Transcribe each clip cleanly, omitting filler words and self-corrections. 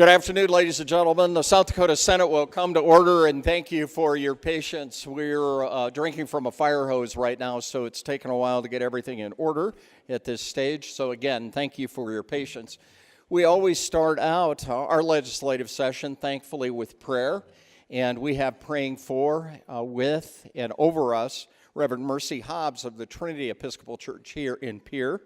Good afternoon, ladies and gentlemen. The South Dakota Senate will come to order, and thank you for your patience. We're drinking from a fire hose right now, so it's taken a while to get everything in order at this stage. So again, thank you for your patience. We always start out our legislative session, thankfully, with prayer, and we have praying for, with, and over us Reverend Mercy Hobbs of the Trinity Episcopal Church here in Pierre.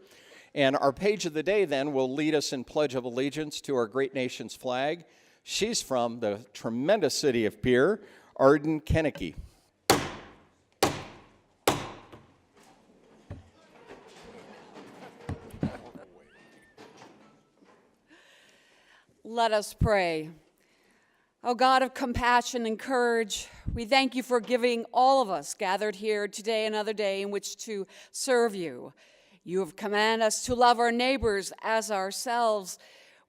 And our page of the day then will lead us in Pledge of Allegiance to our great nation's flag. She's from the tremendous city of Pierre, Arden Kennecke. Let us pray. O God of compassion and courage, we thank you for giving all of us gathered here today another day in which to serve you. You have commanded us to love our neighbors as ourselves.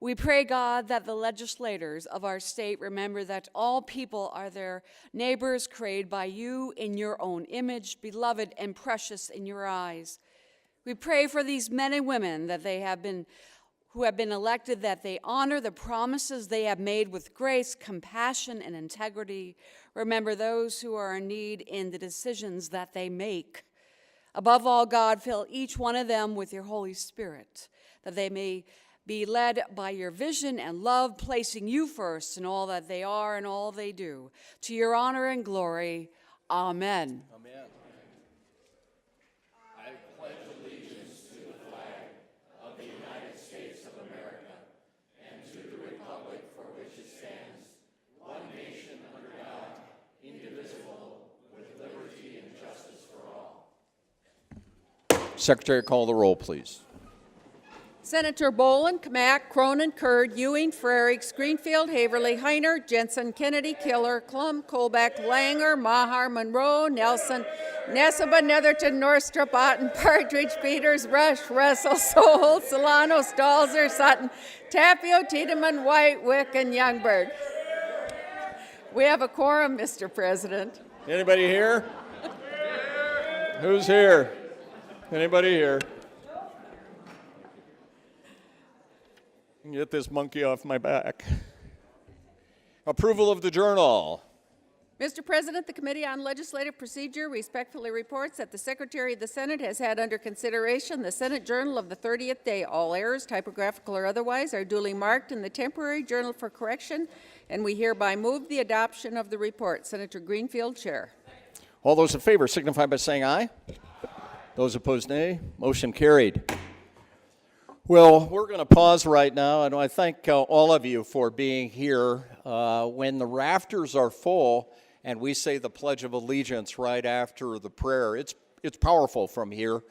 We pray, God, that the legislators of our state remember that all people are their neighbors, created by you in your own image, beloved and precious in your eyes. We pray for these men and women that who have been elected, that they honor the promises they have made with grace, compassion, and integrity. Remember those who are in need in the decisions that they make. Above all, God, fill each one of them with your Holy Spirit, that they may be led by your vision and love, placing you first in all that they are and all they do. To your honor and glory, amen. Amen. I pledge allegiance to the flag of the United States of America and to the republic for which it stands, one nation under God, indivisible, with liberty and justice for all. Secretary, call the roll, please. Senator Boland, Kamak, Cronin, Kurd, Ewing, Frerichs, Greenfield, Haverly, Heiner, Jensen, Kennedy, Killer, Klum, Colbeck, Langer, Maher, Monroe, Nelson, Neseba, Netherton, Northstrop, Otten, Partridge, Peters, Rush, Russell, Soul, Solano, Stalzer, Sutton, Tapio, Tiedemann, White, Wick, and Youngberg. We have a quorum, Mr. President. Anybody here? Who's here? Anybody here? Get this monkey off my back. Approval of the journal. Mr. President, the Committee on Legislative Procedure respectfully reports that the Secretary of the Senate has had under consideration the Senate Journal of the 30th day. All errors, typographical or otherwise, are duly marked in the temporary journal for correction, and we hereby move the adoption of the report. Senator Greenfield, Chair. All those in favor signify by saying aye. Those opposed, nay. Motion carried. Well, we're going to pause right now, and I thank all of you for being here. When the rafters are full and we say the Pledge of Allegiance right after the prayer, it's powerful from here,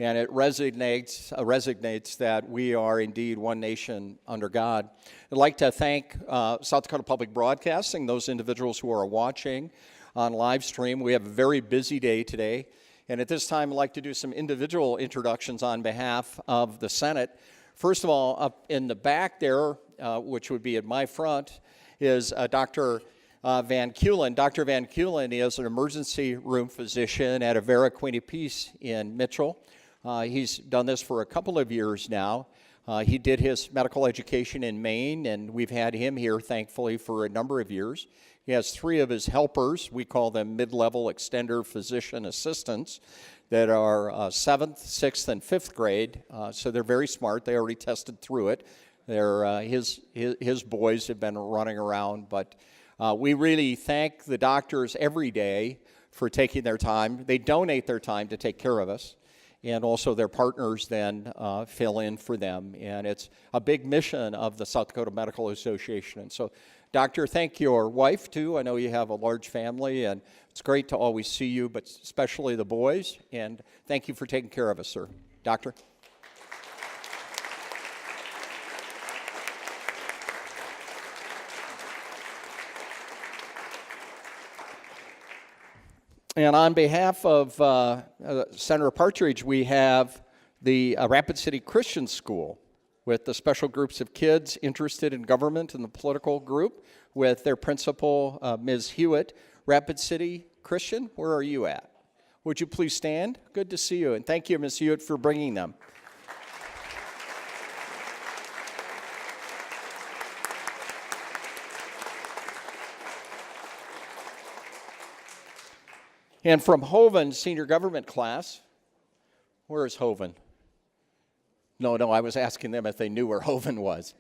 and it resonates that we are indeed one nation under God. I'd like to thank South Dakota Public Broadcasting, those individuals who are watching on live stream. We have a very busy day today. And at this time, I'd like to do some individual introductions on behalf of the Senate. First of all, up in the back there, which would be at my front, is Dr. Van Kulen. Dr. Van Kulen is an emergency room physician at Avera Queen of Peace in Mitchell. He's done this for a couple of years now. He did his medical education in Maine, and we've had him here, thankfully, for a number of years. He has 3 of his helpers. We call them mid-level extender physician assistants that are 7th, 6th, and 5th grade. So they're very smart. They already tested through it. They're, his boys have been running around, but we really thank the doctors every day for taking their time. They donate their time to take care of us, and also their partners then fill in for them. And it's a big mission of the South Dakota Medical Association. And so, Doctor, thank your wife, too. I know you have a large family, and it's great to always see you, but especially the boys. And thank you for taking care of us, sir. Doctor? And on behalf of Senator Partridge, we have the Rapid City Christian School with the special groups of kids interested in government and the political group with their principal, Ms. Hewitt. Rapid City Christian, where are you at? Would you please stand? Good to see you, and thank you, Ms. Hewitt, for bringing them. And from Hovind senior government class, where is Hovind? No, I was asking them if they knew where Hovind was.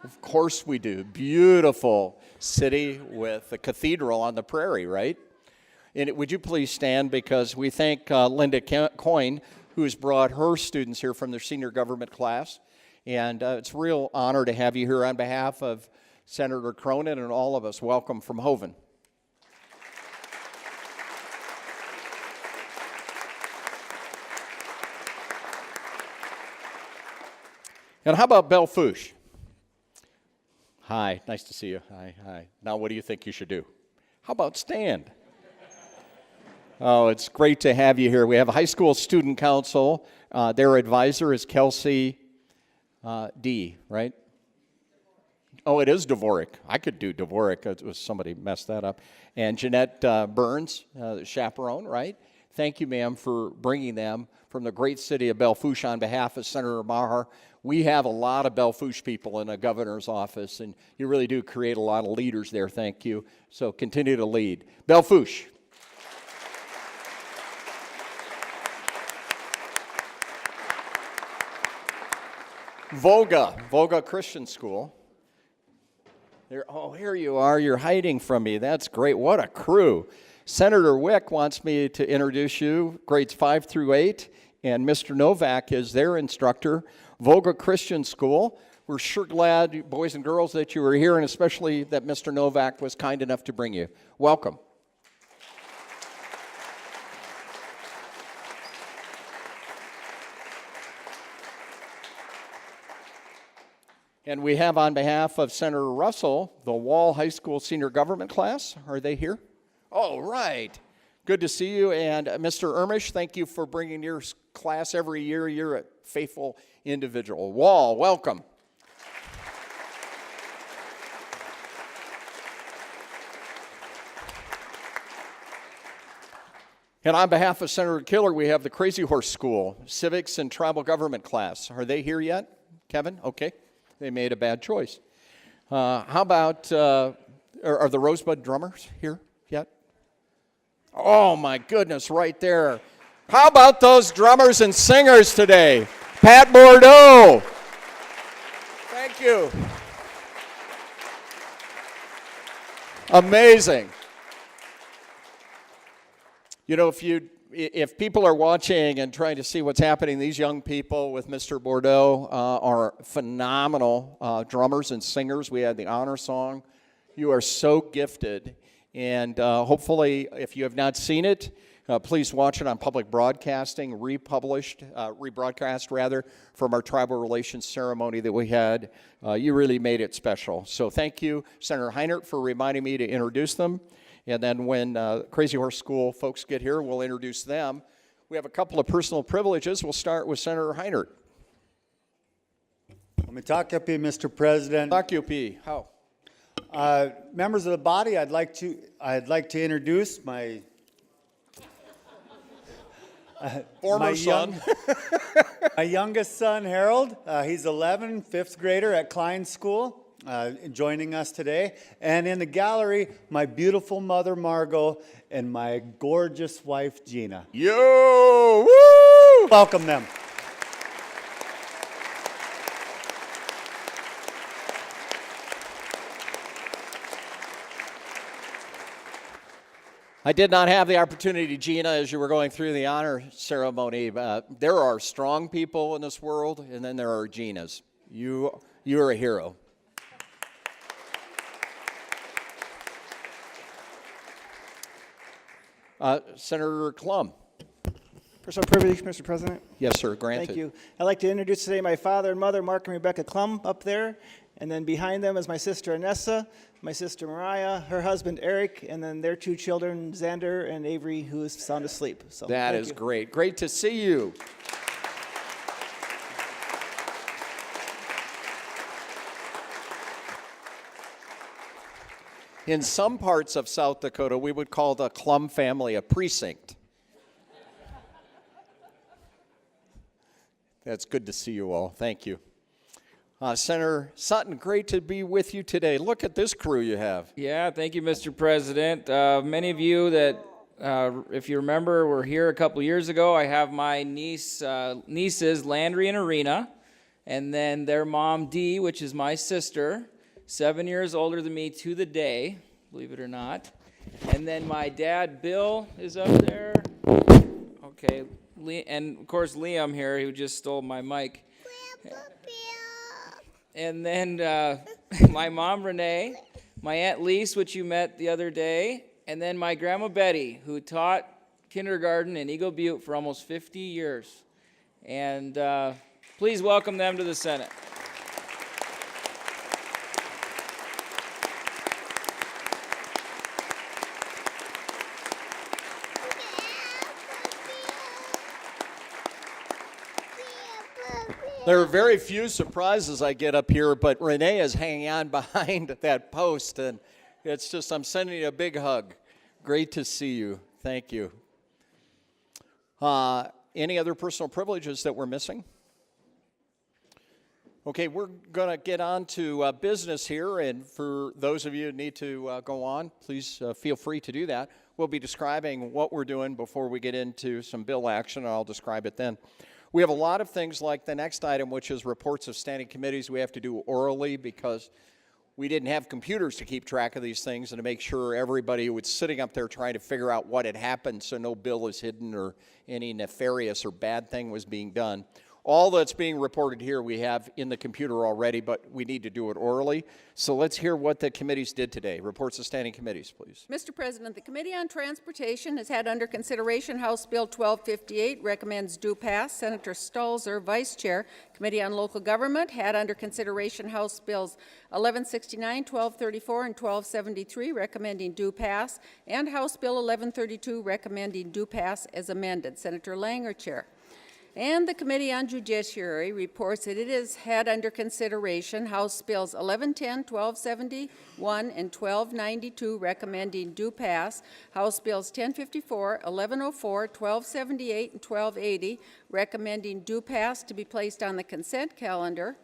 Of course we do. Beautiful city with the cathedral on the prairie, right? And would you please stand, because we thank Linda Coyne, who's brought her students here from their senior government class. And it's a real honor to have you here on behalf of Senator Cronin and all of us. Welcome from Hovind. And how about Belle Fourche? Hi, nice to see you. Hi. Now what do you think you should do? How about stand? Oh, it's great to have you here. We have a high school student council. Their advisor is Kelsey D., right? Oh, it is Dvorak. I could do Dvorak. It was somebody messed that up. And Jeanette Burns, the chaperone, right? Thank you, ma'am, for bringing them from the great city of Belle Fourche on behalf of Senator Maher. We have a lot of Belle Fourche people in the governor's office, and you really do create a lot of leaders there. Thank you. So continue to lead. Belle Fourche. Volga Christian School. Here you are. You're hiding from me. That's great. What a crew. Senator Wick wants me to introduce you, grades 5 through 8, and Mr. Novak is their instructor. Volga Christian School. We're sure glad, boys and girls, that you were here, and especially that Mr. Novak was kind enough to bring you. Welcome. And we have on behalf of Senator Russell, the Wall High School senior government class. Are they here? Oh, right. Good to see you. And Mr. Ermish, thank you for bringing your class every year. You're a faithful individual. Wall, welcome. And on behalf of Senator Killer, we have the Crazy Horse School, Civics and Tribal Government class. Are they here yet, Kevin? Okay. They made a bad choice. How about, are the Rosebud drummers here yet? Oh my goodness, right there. How about those drummers and singers today? Pat Bordeaux. Thank you. Amazing. You know, if people are watching and trying to see what's happening, these young people with Mr. Bordeaux are phenomenal drummers and singers. We had the honor song. You are so gifted. And hopefully, if you have not seen it, please watch it on public broadcasting, rebroadcast rather, from our tribal relations ceremony that we had. You really made it special. So thank you, Senator Heinert, for reminding me to introduce them. And then when Crazy Horse School folks get here, we'll introduce them. We have a couple of personal privileges. We'll start with Senator Heinert. Mr. President. How? Members of the body, I'd like to introduce my Former son. my youngest son, Harold. He's 11, fifth grader at Klein School, joining us today. And in the gallery, my beautiful mother, Margot, and my gorgeous wife, Gina. Yo! Woo! Welcome them. I did not have the opportunity, Gina, as you were going through the honor ceremony. There are strong people in this world, and then there are Ginas. You're a hero. Senator Klum. Personal privilege, Mr. President. Yes, sir. Granted. Thank you. I'd like to introduce today my father and mother, Mark and Rebecca Klum, up there. And then behind them is my sister, Anessa, my sister, Mariah, her husband, Eric, and then their two children, Xander and Avery, who is sound asleep. So That thank is you. great. Great to see you. In some parts of South Dakota, we would call the Klum family a precinct. That's good to see you all. Thank you. Senator Sutton, great to be with you today. Look at this crew you have. Yeah, thank you, Mr. President. Many of you that, if you remember, were here a couple years ago. I have my nieces, Landry and Arena, and then their mom, Dee, which is my sister, 7 years older than me to the day, believe it or not. And then my dad, Bill, is up there. Okay, and of course Liam here, who just stole my mic. And then my mom, Renee, my Aunt Lise, which you met the other day, and then my Grandma Betty, who taught kindergarten in Eagle Butte for almost 50 years. And please welcome them to the Senate. There are very few surprises I get up here, but Renee is hanging on behind that post, and it's just, I'm sending you a big hug. Great to see you. Thank you. Any other personal privileges that we're missing? Okay, we're going to get on to business here, and for those of you who need to go on, please feel free to do that. We'll be describing what we're doing before we get into some bill action, and I'll describe it then. We have a lot of things like the next item, which is reports of standing committees we have to do orally because we didn't have computers to keep track of these things and to make sure everybody who was sitting up there trying to figure out what had happened so no bill is hidden or any nefarious or bad thing was being done. All that's being reported here we have in the computer already, but we need to do it orally. So let's hear what the committees did today. Reports of standing committees, please. Mr. President, the Committee on Transportation has had under consideration House Bill 1258, recommends due pass. Senator Stalzer, Vice Chair. Committee on Local Government had under consideration House Bills 1169, 1234, and 1273, recommending due pass, and House Bill 1132, recommending due pass as amended. Senator Langer, Chair. And the Committee on Judiciary reports that it has had under consideration House Bills 1110, 1271, and 1292, recommending due pass, House Bills 1054, 1104, 1278, and 1280, recommending due pass to be placed on the consent calendar,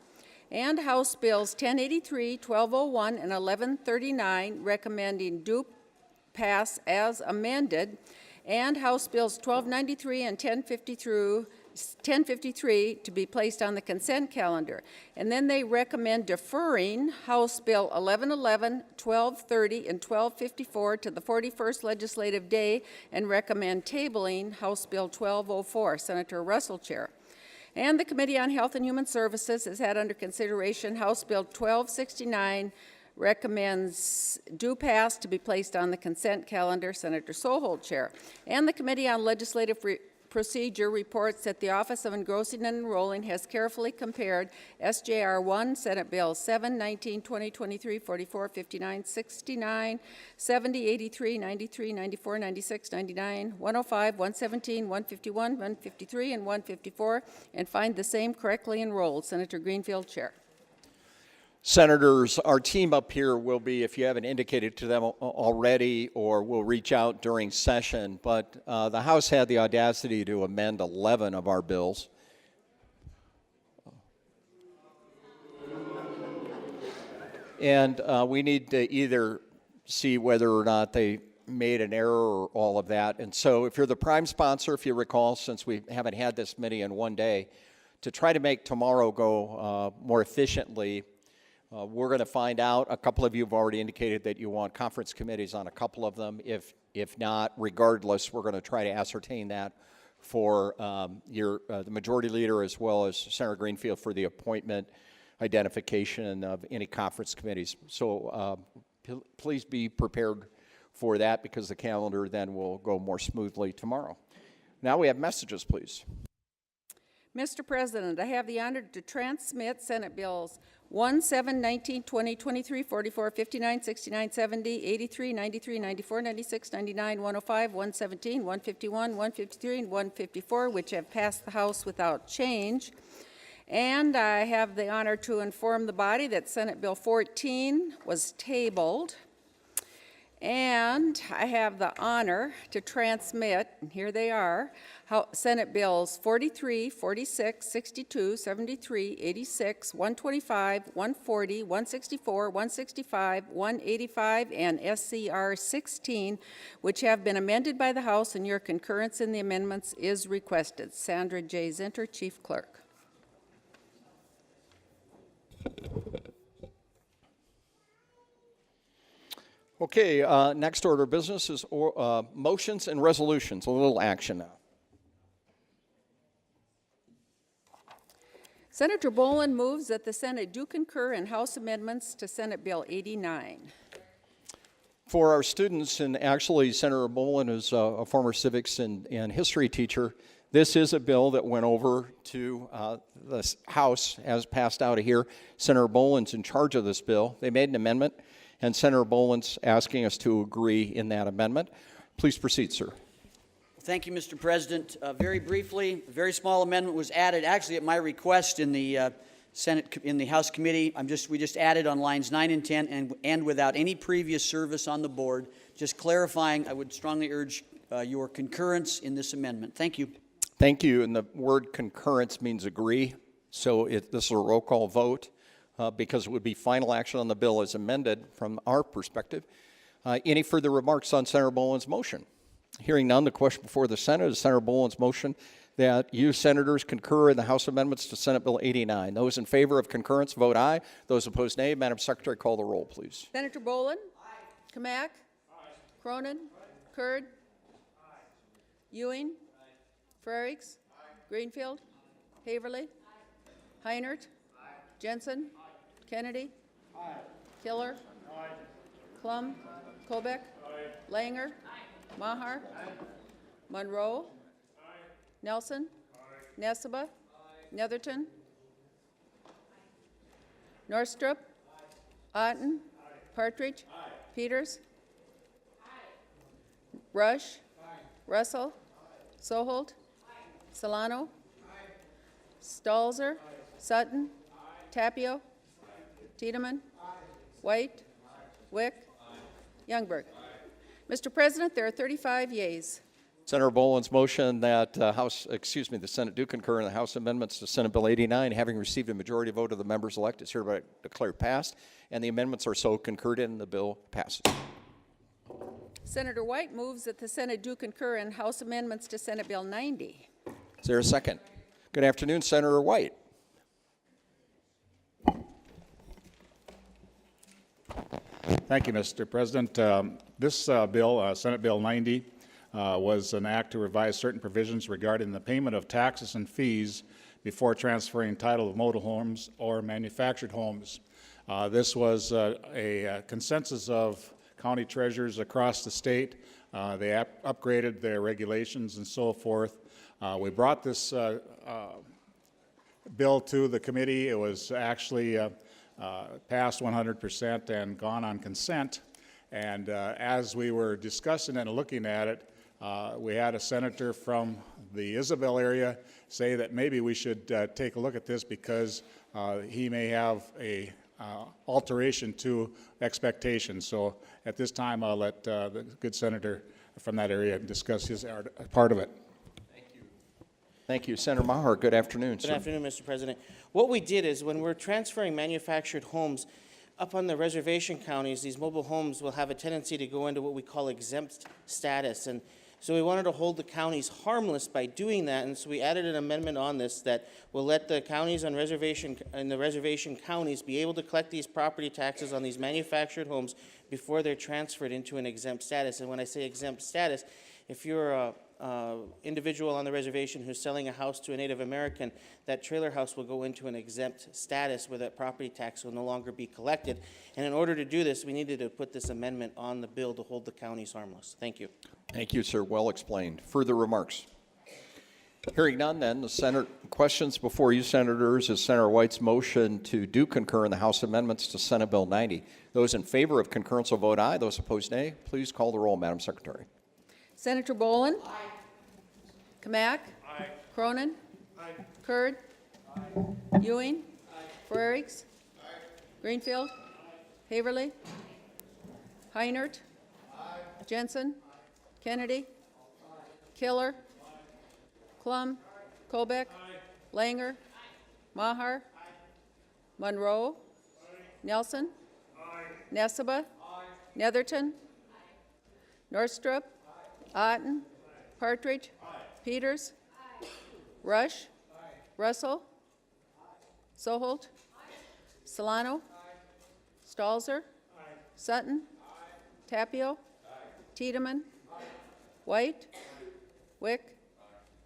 and House Bills 1083, 1201, and 1139, recommending due pass as amended, and House Bills 1293 and 1053 to be placed on the consent calendar. And then they recommend deferring House Bill 1111, 1230, and 1254 to the 41st legislative day and recommend tabling House Bill 1204. Senator Russell, Chair. And the Committee on Health and Human Services has had under consideration House Bill 1269, recommends due pass to be placed on the consent calendar. Senator Sohold, Chair. And the Committee on Legislative Procedure reports that the Office of Engrossing and Enrolling has carefully compared SJR 1, Senate Bill 7, 19, 20, 23, 44, 59, 69, 70, 83, 93, 94, 96, 99, 105, 117, 151, 153, and 154, and find the same correctly enrolled. Senator Greenfield, Chair. Senators, our team up here will be, if you haven't indicated to them already, or will reach out during session, but the House had the audacity to amend 11 of our bills. And we need to either see whether or not they made an error or all of that. And so if you're the prime sponsor, if you recall, since we haven't had this many in one day, to try to make tomorrow go more efficiently, we're going to find out. A couple of you have already indicated that you want conference committees on a couple of them. If not, regardless, we're going to try to ascertain that for the majority leader as well as Senator Greenfield for the appointment identification of any conference committees. So please be prepared for that, because the calendar then will go more smoothly tomorrow. Now we have messages, please. Mr. President, I have the honor to transmit Senate Bills 1, 7, 19, 20, 23, 44, 59, 69, 70, 83, 93, 94, 96, 99, 105, 117, 151, 153, and 154, which have passed the House without change. And I have the honor to inform the body that Senate Bill 14 was tabled. And I have the honor to transmit, and here they are, Senate Bills 43, 46, 62, 73, 86, 125, 140, 164, 165, 185, and SCR 16, which have been amended by the House, and your concurrence in the amendments is requested. Sandra J. Zinter, Chief Clerk. Okay, next order of business is motions and resolutions. A little action now. Senator Boland moves that the Senate do concur in House amendments to Senate Bill 89. For our students, and actually Senator Boland is a former civics and history teacher, this is a bill that went over to the House as passed out of here. Senator Boland's in charge of this bill. They made an amendment, and Senator Boland's asking us to agree in that amendment. Please proceed, sir. Thank you, Mr. President. Very briefly, a very small amendment was added, actually at my request in the House committee. We just added on lines 9 and 10, and without any previous service on the board, just clarifying. I would strongly urge your concurrence in this amendment. Thank you. Thank you. And the word concurrence means agree. So this is a roll call vote because it would be final action on the bill as amended from our perspective. Any further remarks on Senator Boland's motion? Hearing none, the question before the Senate is Senator Boland's motion that you, senators, concur in the House amendments to Senate Bill 89. Those in favor of concurrence, vote aye. Those opposed, nay. Madam Secretary, call the roll, please. Senator Boland? Aye. Kamak? Aye. Cronin? Aye. Kurd? Aye. Ewing? Aye. Frerichs? Aye. Greenfield? Aye. Haverly? Aye. Heinert? Aye. Jensen? Aye. Kennedy? Aye. Killer? Aye. Klum? Aye. Kolbeck? Aye. Langer? Aye. Maher? Aye. Monroe? Aye. Nelson? Aye. Nessebar? Aye. Netherton? Aye. Norstrup? Aye. Otten? Aye. Partridge? Aye. Peters? Aye. Rush? Aye. Russell? Aye. Soholt? Aye. Solano? Aye. Stalzer? Aye. Sutton? Aye. Tapio? Aye. Tiedemann? Aye. White? Aye. Wick? Aye. Youngberg? Aye. Mr. President, there are 35 yeas. Senator Boland's motion that the Senate do concur in the House amendments to Senate Bill 89, having received a majority vote of the members elect, is hereby declared passed, and the amendments are so concurred in. The bill passes. Senator White moves that the Senate do concur in House amendments to Senate Bill 90. Is there a second? Good afternoon, Senator White. Thank you, Mr. President. This bill, Senate Bill 90, was an act to revise certain provisions regarding the payment of taxes and fees before transferring title of mobile homes or manufactured homes. This was a consensus of county treasurers across the state. They upgraded their regulations and so forth. We brought this bill to the committee. It was actually passed 100% and gone on consent. And as we were discussing and looking at it, we had a senator from the Isabel area say that maybe we should take a look at this because he may have a alteration to expectations. So at this time, I'll let the good senator from that area discuss his part of it. Thank you. Senator Maher, good afternoon, Good sir. afternoon, Mr. President. What we did is when we're transferring manufactured homes up on the reservation counties, these mobile homes will have a tendency to go into what we call exempt status. And so we wanted to hold the counties harmless by doing that. And so we added an amendment on this that will let the counties on reservation, in the reservation counties be able to collect these property taxes on these manufactured homes before they're transferred into an exempt status. And when I say exempt status, if you're a individual on the reservation who's selling a house to a Native American, that trailer house will go into an exempt status where that property tax will no longer be collected. And in order to do this, we needed to put this amendment on the bill to hold the counties harmless. Thank you. Thank you, sir. Well explained. Further remarks? Hearing none, then, the Senate questions before you, Senators, is Senator White's motion to do concur in the House amendments to Senate Bill 90. Those in favor of concurrence will vote aye. Those opposed, nay. Please call the roll, Madam Secretary. Senator Boland? Aye. Kamak? Aye. Cronin? Aye. Kurd? Aye. Ewing? Aye. Frerichs? Aye. Greenfield? Aye. Haverly? Aye. Heinert? Aye. Jensen? Aye. Kennedy? Aye. Killer? Aye. Klum? Aye. Colbeck? Aye. Langer? Aye. Maher? Aye. Monroe? Aye. Nelson? Aye. Nesseba? Aye. Netherton? Aye. Northrup? Otten, Partridge, Peters, Rush, Russell, Soholt, Solano, Stalzer, Sutton, Tapio, Tiedemann, White, Wick,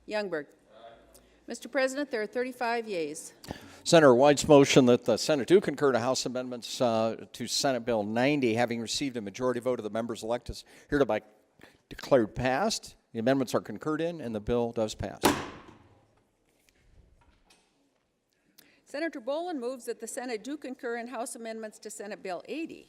Youngberg. Mr. President, there are 35 yeas. Senator White's motion that the Senate do concur to House amendments to Senate Bill 90, having received a majority vote of the members elected, is hereby declared passed. The amendments are concurred in, and the bill does pass. Senator Boland moves that the Senate do concur in House amendments to Senate Bill 80.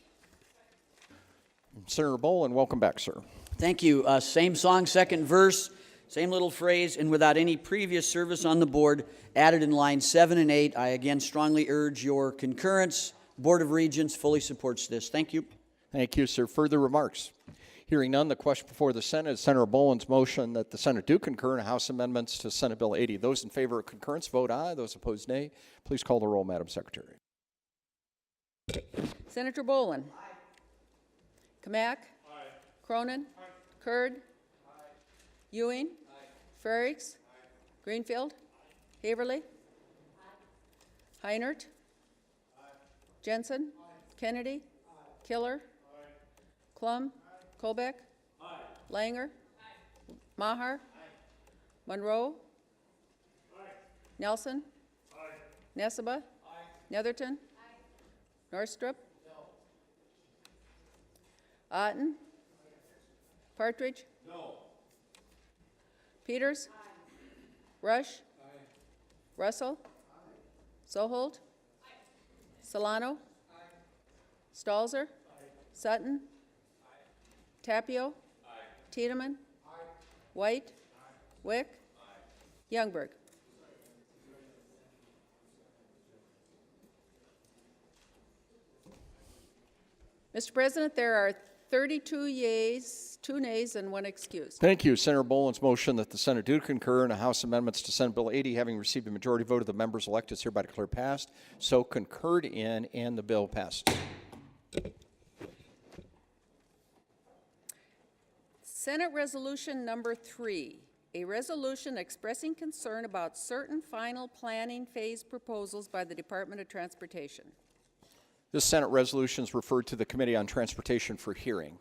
Senator Boland, welcome back, sir. Thank you. Same song, second verse, same little phrase, and without any previous service on the board, added in lines 7 and 8. I again strongly urge your concurrence. Board of Regents fully supports this. Thank you. Thank you, sir. Further remarks? Hearing none, the question before the Senate is Senator Boland's motion that the Senate do concur in House amendments to Senate Bill 80. Those in favor of concurrence vote aye. Those opposed, nay. Please call the roll, Madam Secretary. Senator Boland. Aye. Kamak. Aye. Cronin. Aye. Kurd. Aye. Ewing. Aye. Frerichs. Aye. Greenfield. Aye. Haverly. Aye. Heinert. Aye. Jensen. Aye. Kennedy. Aye. Killer. Aye. Klum. Colbeck? Aye. Langer? Aye. Maher? Aye. Monroe? Aye. Nelson? Aye. Nesseba? Aye. Netherton? Aye. Northrup? No. Otten? Aye. Partridge? No. Peters? Aye. Rush? Aye. Russell? Aye. Soholt? Aye. Solano? Aye. Stalzer? Aye. Sutton? Tapio? Aye. Tiedemann? Aye. White? Aye. Wick? Aye. Youngberg. Mr. President, there are 32 yeas, 2 nays, and 1 excused. Thank you. Senator Boland's motion that the Senate do concur in the House amendments to Senate Bill 80, having received a majority vote of the members elected, is hereby declared passed. So concurred in, and the bill passed. Senate Resolution Number 3, a resolution expressing concern about certain final planning phase proposals by the Department of Transportation. This Senate resolution is referred to the Committee on Transportation for hearing.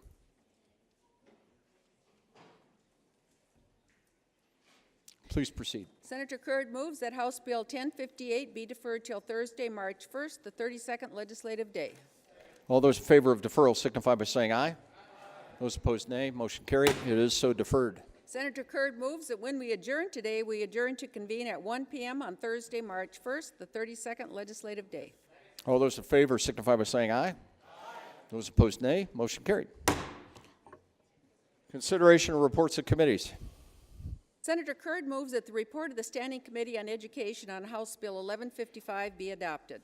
Please proceed. Senator Kurd moves that House Bill 1058 be deferred till Thursday, March 1st, the 32nd legislative day. All those in favor of deferral signify by saying aye. Those opposed, nay. Motion carried. It is so deferred. Senator Kurd moves that when we adjourn today, we adjourn to convene at 1 p.m. on Thursday, March 1st, the 32nd legislative day. All those in favor signify by saying aye. Those opposed, nay. Motion carried. Consideration of reports of committees. Senator Kurd moves that the report of the Standing Committee on Education on House Bill 1155 be adopted.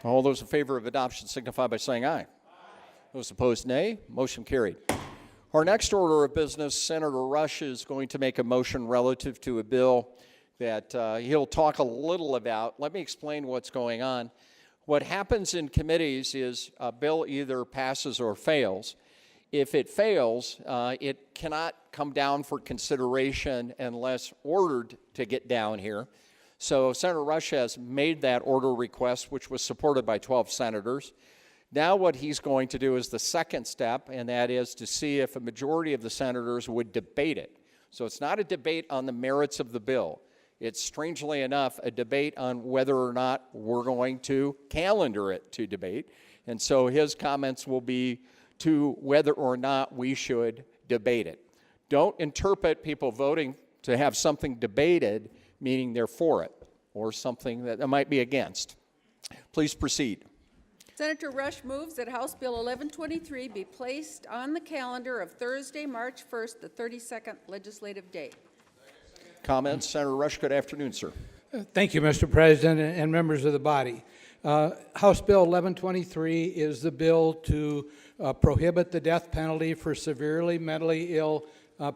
All those in favor of adoption signify by saying aye. Those opposed, nay. Motion carried. Our next order of business, Senator Rush is going to make a motion relative to a bill that he'll talk a little about. Let me explain what's going on. What happens in committees is a bill either passes or fails. If it fails, it cannot come down for consideration unless ordered to get down here. So Senator Rush has made that order request, which was supported by 12 senators. Now what he's going to do is the second step, and that is to see if a majority of the senators would debate it. So it's not a debate on the merits of the bill. It's, strangely enough, a debate on whether or not we're going to calendar it to debate. And so his comments will be to whether or not we should debate it. Don't interpret people voting to have something debated meaning they're for it, or something that might be against. Please proceed. Senator Rush moves that House Bill 1123 be placed on the calendar of Thursday, March 1st, the 32nd legislative day. Comments? Senator Rush, good afternoon, sir. Thank you, Mr. President and members of the body. House Bill 1123 is the bill to prohibit the death penalty for severely mentally ill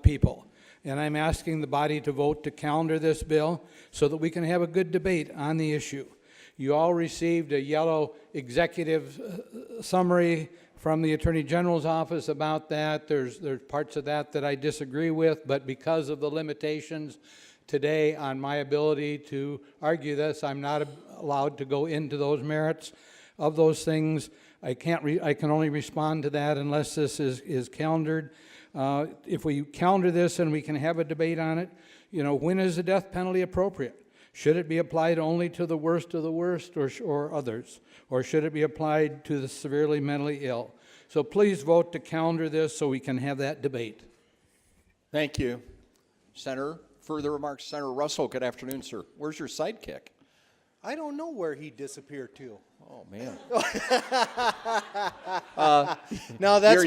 people. And I'm asking the body to vote to calendar this bill so that we can have a good debate on the issue. You all received a yellow executive summary from the Attorney General's office about that. There's parts of that I disagree with, but because of the limitations today on my ability to argue this, I'm not allowed to go into those merits of those things. I can only respond to that unless this is calendared. If we calendar this and we can have a debate on it, when is the death penalty appropriate? Should it be applied only to the worst of the worst or others? Or should it be applied to the severely mentally ill? So please vote to calendar this so we can have that debate. Thank you. Senator, further remarks? Senator Russell, good afternoon, sir. Where's your sidekick? I don't know where he disappeared to. Oh, man. No, that's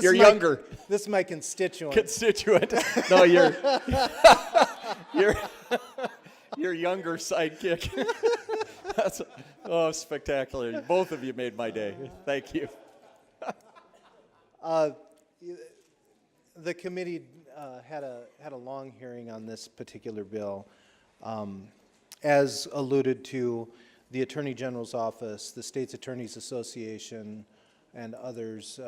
you're younger. This is my constituent. Constituent. No, you're your younger sidekick. Spectacular. Both of you made my day. Thank you. The committee had a long hearing on this particular bill. As alluded to, the Attorney General's office, the State's Attorneys Association, and others,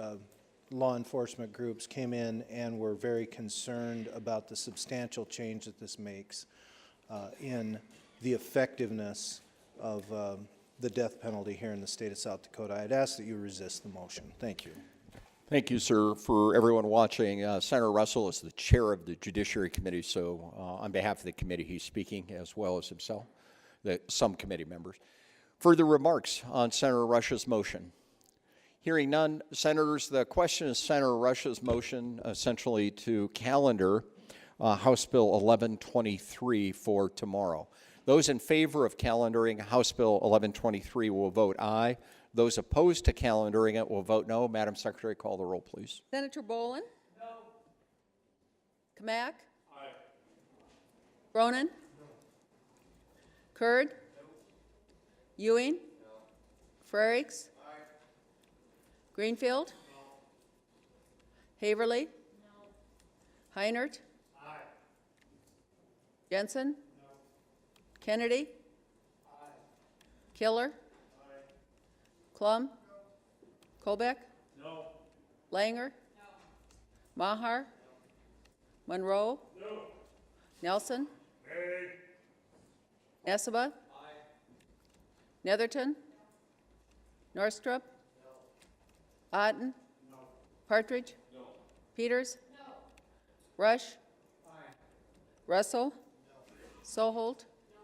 law enforcement groups came in and were very concerned about the substantial change that this makes in the effectiveness of the death penalty here in the state of South Dakota. I'd ask that you resist the motion. Thank you. Thank you, sir. For everyone watching, Senator Russell is the chair of the Judiciary Committee, so on behalf of the committee, he's speaking as well as himself, some committee members. Further remarks on Senator Rush's motion? Hearing none, senators, the question is Senator Rush's motion essentially to calendar House Bill 1123 for tomorrow. Those in favor of calendaring House Bill 1123 will vote aye. Those opposed to calendaring it will vote no. Madam Secretary, call the roll, please. Senator Bolin? No. Kamak? Aye. Cronin? No. Kurd? No. Ewing? No. Frerichs? Aye. Greenfield? No. Haverly? No. Heinert? Aye. Jensen? No. Kennedy? Aye. Killer? Klum? No. Kolbeck? No. Langer? No. Maher? No. Monroe? No. Nelson? Nay. Nessebar? Aye. Netherton? No. Northrup? No. Otten? No. Partridge? No. Peters? No. Rush? Aye. Russell? No. Soholt? No.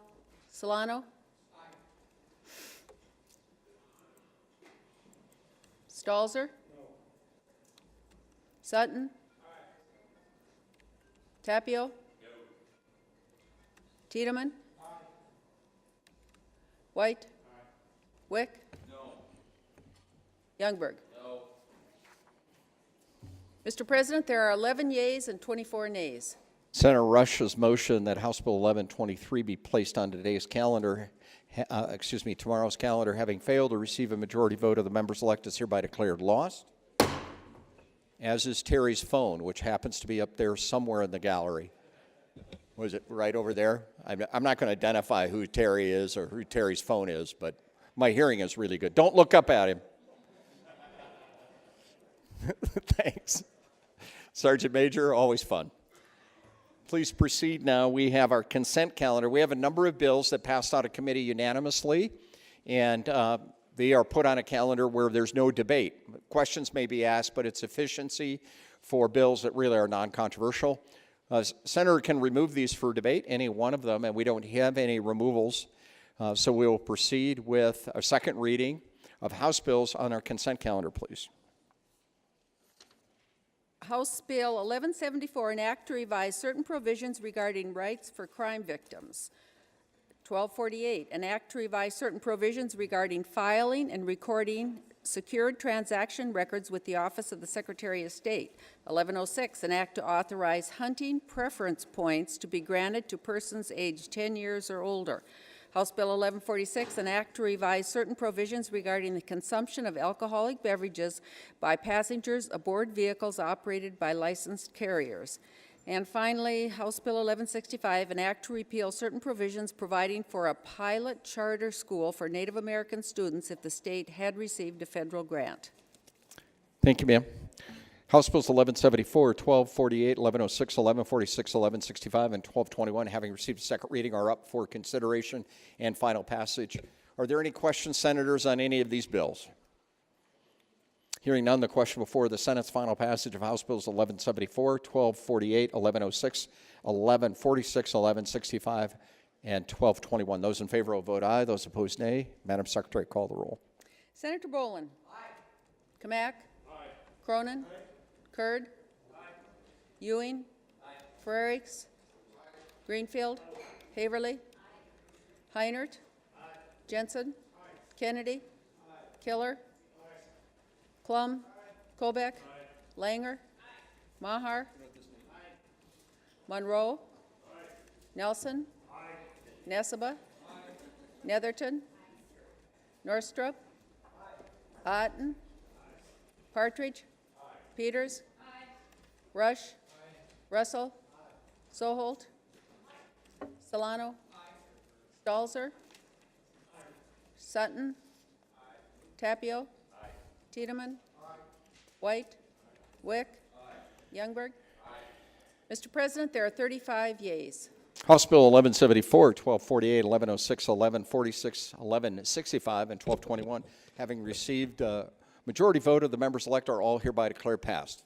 Solano? Stalzer? No. Sutton? Aye. Tapio? No. Tiedemann? Aye. White? Aye. Wick? No. Youngberg? No. Mr. President, there are 11 yeas and 24 nays. Senator Rush's motion that House Bill 1123 be placed on today's calendar tomorrow's calendar having failed to receive a majority vote of the members elect is hereby declared lost, as is Terry's phone, which happens to be up there somewhere in the gallery. Was it right over there? I'm not going to identify who Terry is or who Terry's phone is, but my hearing is really good. Don't look up at him. Thanks. Sergeant Major, always fun. Please proceed now. We have our consent calendar. We have a number of bills that passed out of committee unanimously, and they are put on a calendar where there's no debate. Questions may be asked, but it's efficiency for bills that really are non-controversial. Senator can remove these for debate, any one of them, and we don't have any removals. So we will proceed with a second reading of House bills on our consent calendar, please. House Bill 1174, an act to revise certain provisions regarding rights for crime victims. 1248, an act to revise certain provisions regarding filing and recording secured transaction records with the Office of the Secretary of State. 1106, an act to authorize hunting preference points to be granted to persons aged 10 years or older. House Bill 1146, an act to revise certain provisions regarding the consumption of alcoholic beverages by passengers aboard vehicles operated by licensed carriers. And finally, House Bill 1165, an act to repeal certain provisions providing for a pilot charter school for Native American students if the state had received a federal grant. Thank you, ma'am. House Bills 1174, 1248, 1106, 1146, 1165, and 1221, having received a second reading, are up for consideration and final passage. Are there any questions, senators, on any of these bills? Hearing none, the question before the Senate's final passage of House Bills 1174, 1248, 1106, 1146, 1165, and 1221. Those in favor will vote aye. Those opposed, nay. Madam Secretary, call the roll. Senator Boland. Aye. Kamak. Aye. Cronin. Aye. Kurd. Aye. Ewing. Aye. Frerichs. Aye. Greenfield. Aye. Haverly. Aye. Heinert. Aye. Jensen. Aye. Kennedy. Aye. Killer. Aye. Klum. Aye. Kolbeck. Aye. Langer. Aye. Maher. Aye. Monroe. Aye. Nelson. Aye. Nessebar. Aye. Netherton. Aye. Norstrup. Aye. Otten. Aye. Partridge. Aye. Peters. Aye. Rush. Aye. Russell. Aye. Soholt. Aye. Solano. Aye. Stalzer. Aye. Sutton. Aye. Tapio. Aye. Tiedemann. Aye. White. Aye. Wick. Aye. Youngberg. Aye. Mr. President, there are 35 yeas. House Bill 1174, 1248, 1106, 1146, 1165, and 1221, having received a majority vote of the members-elect, are all hereby declared passed.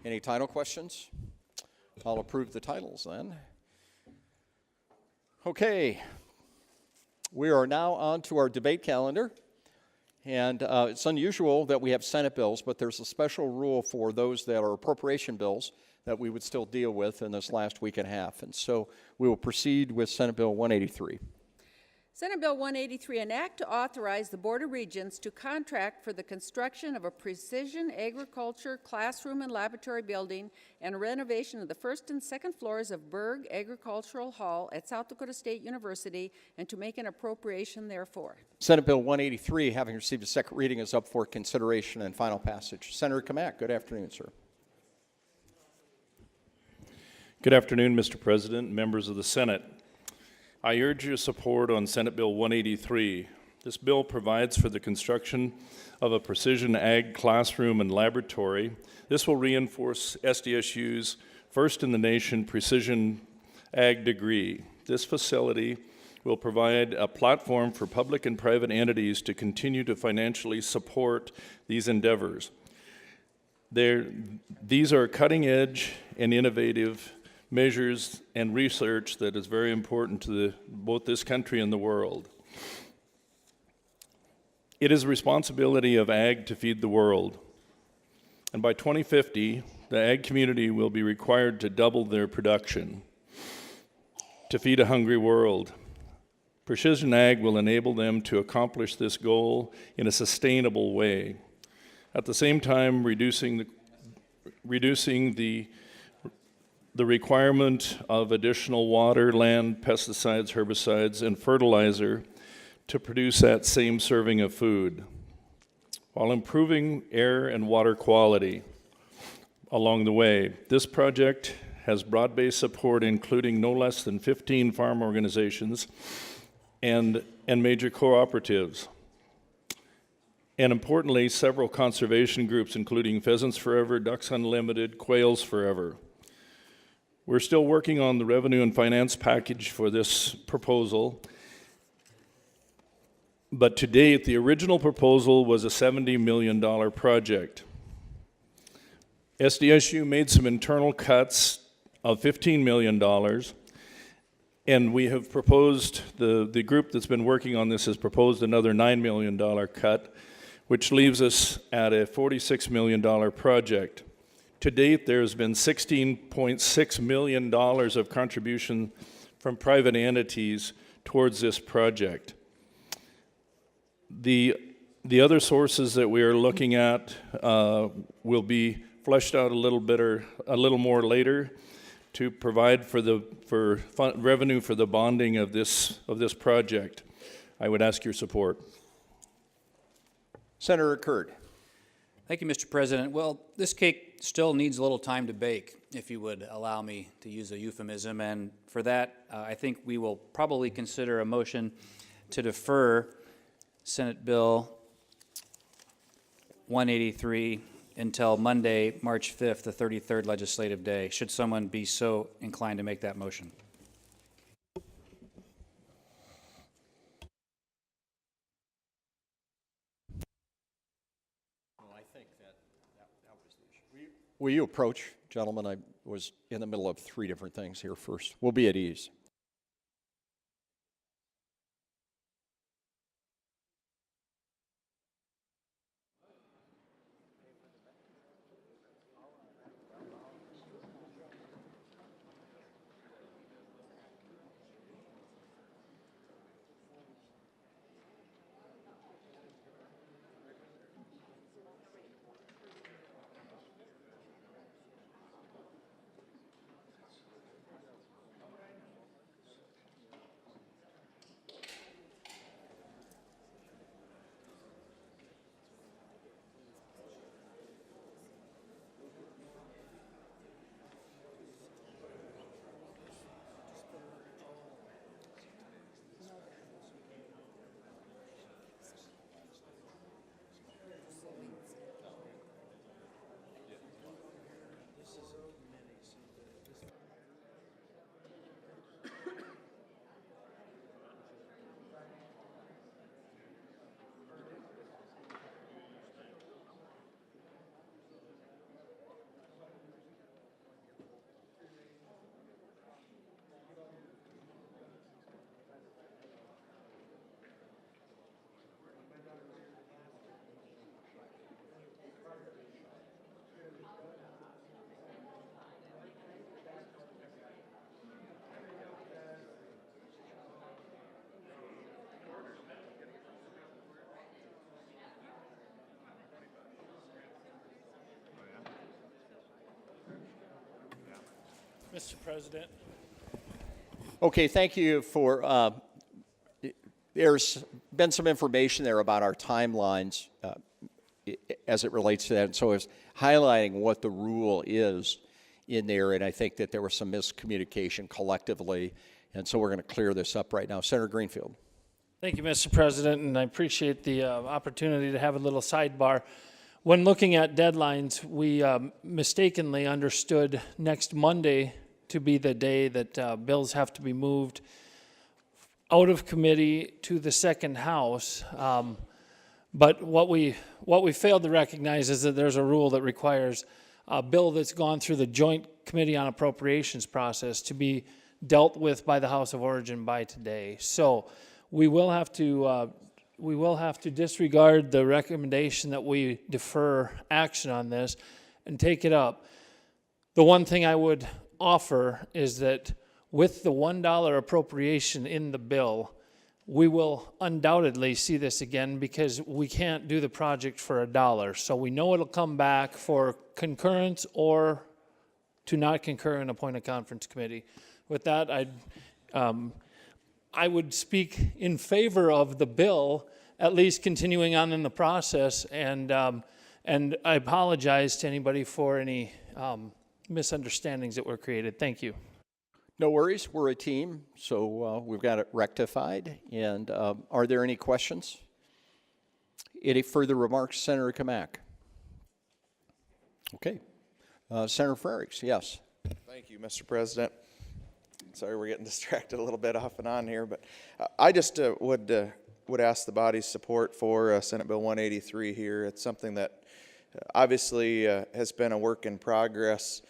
Any title questions? I'll approve the titles then. Okay. We are now on to our debate calendar. And it's unusual that we have Senate bills, but there's a special rule for those that are appropriation bills that we would still deal with in this last week and a half. And so we will proceed with Senate Bill 183. Senate Bill 183, an act to authorize the Board of Regents to contract for the construction of a precision agriculture classroom and laboratory building and renovation of the first and second floors of Berg Agricultural Hall at South Dakota State University, and to make an appropriation therefore. Senate Bill 183, having received a second reading, is up for consideration and final passage. Senator Kamak, good afternoon, sir. Good afternoon, Mr. President, members of the Senate. I urge your support on Senate Bill 183. This bill provides for the construction of a precision ag classroom and laboratory. This will reinforce SDSU's first in the nation precision ag degree. This facility will provide a platform for public and private entities to continue to financially support these endeavors. These are cutting edge and innovative measures and research that is very important to both this country and the world. It is the responsibility of ag to feed the world. And by 2050, the ag community will be required to double their production to feed a hungry world. Precision ag will enable them to accomplish this goal in a sustainable way. At the same time, reducing the requirement of additional water, land, pesticides, herbicides, and fertilizer to produce that same serving of food, while improving air and water quality along the way. This project has broad-based support, including no less than 15 farm organizations and major cooperatives. And importantly, several conservation groups, including Pheasants Forever, Ducks Unlimited, Quails Forever. We're still working on the revenue and finance package for this proposal, but to date, the original proposal was a $70 million project. SDSU made some internal cuts of $15 million, and we have proposed, the group that's been working on this has proposed another $9 million cut, which leaves us at a $46 million project. To date, there's been $16.6 million of contribution from private entities towards this project. The other sources that we are looking at will be fleshed out a little more later to provide for revenue for the bonding of this project. I would ask your support. Senator Curd. Thank you, Mr. President. Well, this cake still needs a little time to bake, if you would allow me to use a euphemism. And for that, I think we will probably consider a motion to defer Senate Bill 183 until Monday, March 5th, the 33rd legislative day, should someone be so inclined to make that motion. Will you approach, gentlemen? I was in the middle of 3 different things here first. We'll be at ease. Mr. President. Okay, thank you for, there's been some information there about our timelines as it relates to that. And so it's highlighting what the rule is in there, and I think that there was some miscommunication collectively, and so we're going to clear this up right now. Senator Greenfield. Thank you, Mr. President, and I appreciate the opportunity to have a little sidebar. When looking at deadlines, we mistakenly understood next Monday to be the day that bills have to be moved out of committee to the second house. But what we failed to recognize is that there's a rule that requires a bill that's gone through the Joint Committee on Appropriations process to be dealt with by the House of Origin by today. So we will have to disregard the recommendation that we defer action on this and take it up. The one thing I would offer is that with the $1 appropriation in the bill, we will undoubtedly see this again because we can't do the project for $1. So we know it'll come back for concurrence or to not concur and appoint a conference committee. With that, I would speak in favor of the bill, at least continuing on in the process, and I apologize to anybody for any misunderstandings that were created. Thank you. No worries, we're a team, so we've got it rectified. And are there any questions? Any further remarks, Senator Kamak? Okay. Senator Frerichs, yes. Thank you, Mr. President. Sorry we're getting distracted a little bit off and on here, but I just would ask the body's support for Senate Bill 183 here. It's something that obviously has been a work in progress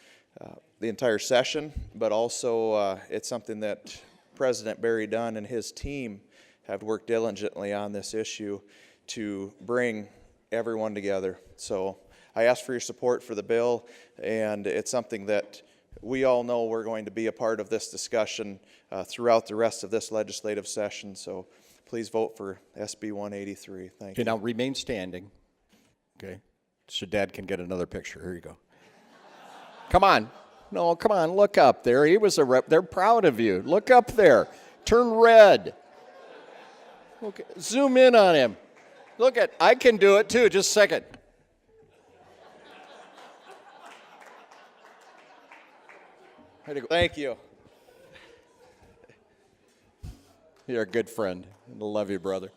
the entire session, but also it's something that President Barry Dunn and his team have worked diligently on this issue to bring everyone together. So I ask for your support for the bill, and it's something that we all know we're going to be a part of this discussion throughout the rest of this legislative session. So please vote for SB 183. Thank you. Okay, now remain standing. Okay, so Dad can get another picture. Here you go. Come on. No, come on, look up there. He was a rep. They're proud of you. Look up there. Turn red. Okay, zoom in on him. Look at, I can do it too, just a second. Thank you. You're a good friend. I love you, brother.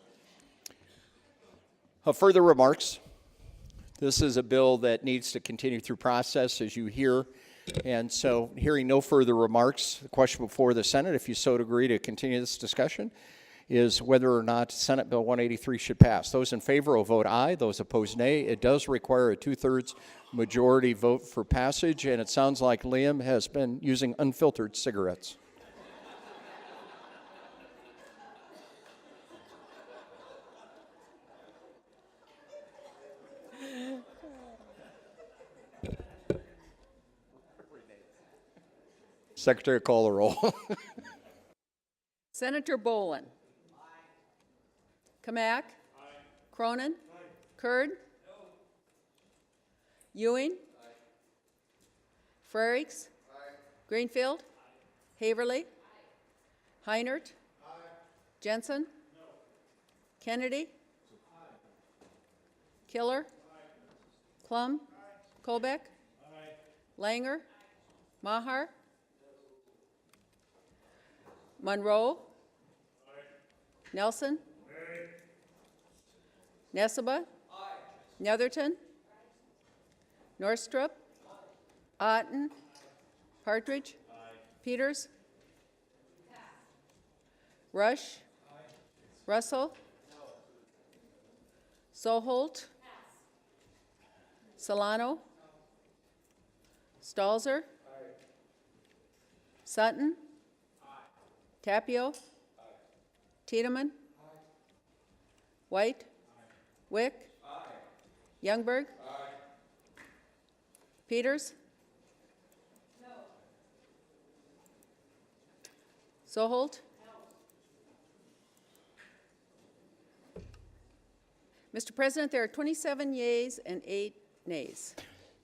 Further remarks? This is a bill that needs to continue through process, as you hear. And so, hearing no further remarks, the question before the Senate, if you so agree to continue this discussion, is whether or not Senate Bill 183 should pass. Those in favor will vote aye. Those opposed, nay. It does require a 2/3 majority vote for passage, and it sounds like Liam has been using unfiltered cigarettes. Secretary, call the roll. Senator Bolin. Kamak. Cronin. Kurd. Ewing. Frerichs. Greenfield. Haverly. Heinert. Jensen. Kennedy. Killer. Klum. Kolbeck. Langer. Maher. Monroe. Nelson. Nessebar. Netherton. Norstrup. Otten. Partridge. Peters. Rush. Russell. Soholt. Solano. Stalzer. Sutton. Tapio. Tiedemann. White. Wick. Youngberg. Peters. Soholt. Mr. President, there are 27 yeas and 8 nays.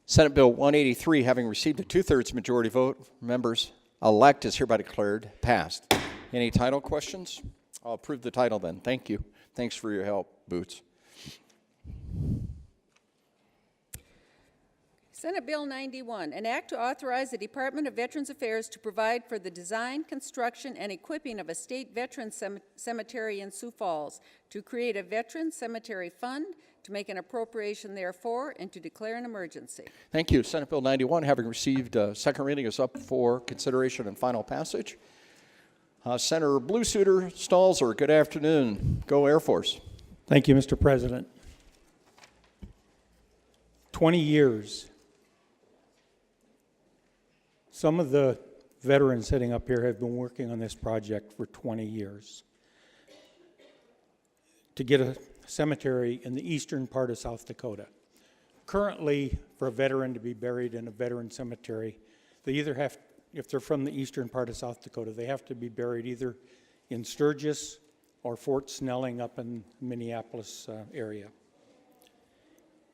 Senate Bill 183, having received a 2/3 majority vote, members elect is hereby declared passed. Any title questions? I'll approve the title then. Thank you. Thanks for your help, Boots. Senate Bill 91, an act to authorize the Department of Veterans Affairs to provide for the design, construction, and equipping of a state veteran cemetery in Sioux Falls, to create a veteran cemetery fund, to make an appropriation therefore, and to declare an emergency. Thank you. Senate Bill 91, having received second reading, is up for consideration and final passage. Senator Bluesuiter Stalzer, good afternoon. Go Air Force. Thank you, Mr. President. 20 years. Some of the veterans sitting up here have been working on this project for 20 years to get a cemetery in the eastern part of South Dakota. Currently, for a veteran to be buried in a veteran cemetery, they either have, if they're from the eastern part of South Dakota, they have to be buried either in Sturgis or Fort Snelling up in Minneapolis area.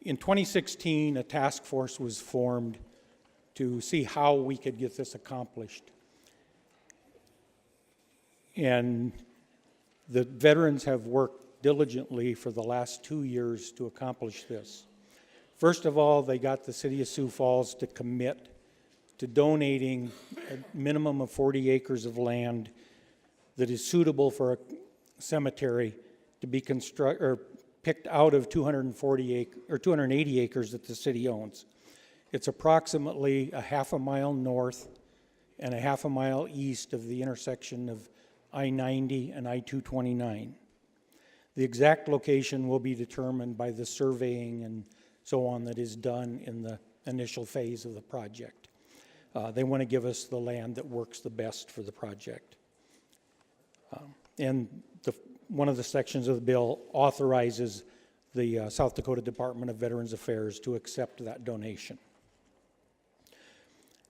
In 2016, a task force was formed to see how we could get this accomplished. And The veterans have worked diligently for the last 2 years to accomplish this. First of all, they got the city of Sioux Falls to commit to donating a minimum of 40 acres of land that is suitable for a cemetery to be picked out of 280 acres that the city owns. It's approximately a half a mile north and a half a mile east of the intersection of I-90 and I-229. The exact location will be determined by the surveying and so on that is done in the initial phase of the project. They want to give us the land that works the best for the project. And one of the sections of the bill authorizes the South Dakota Department of Veterans Affairs to accept that donation.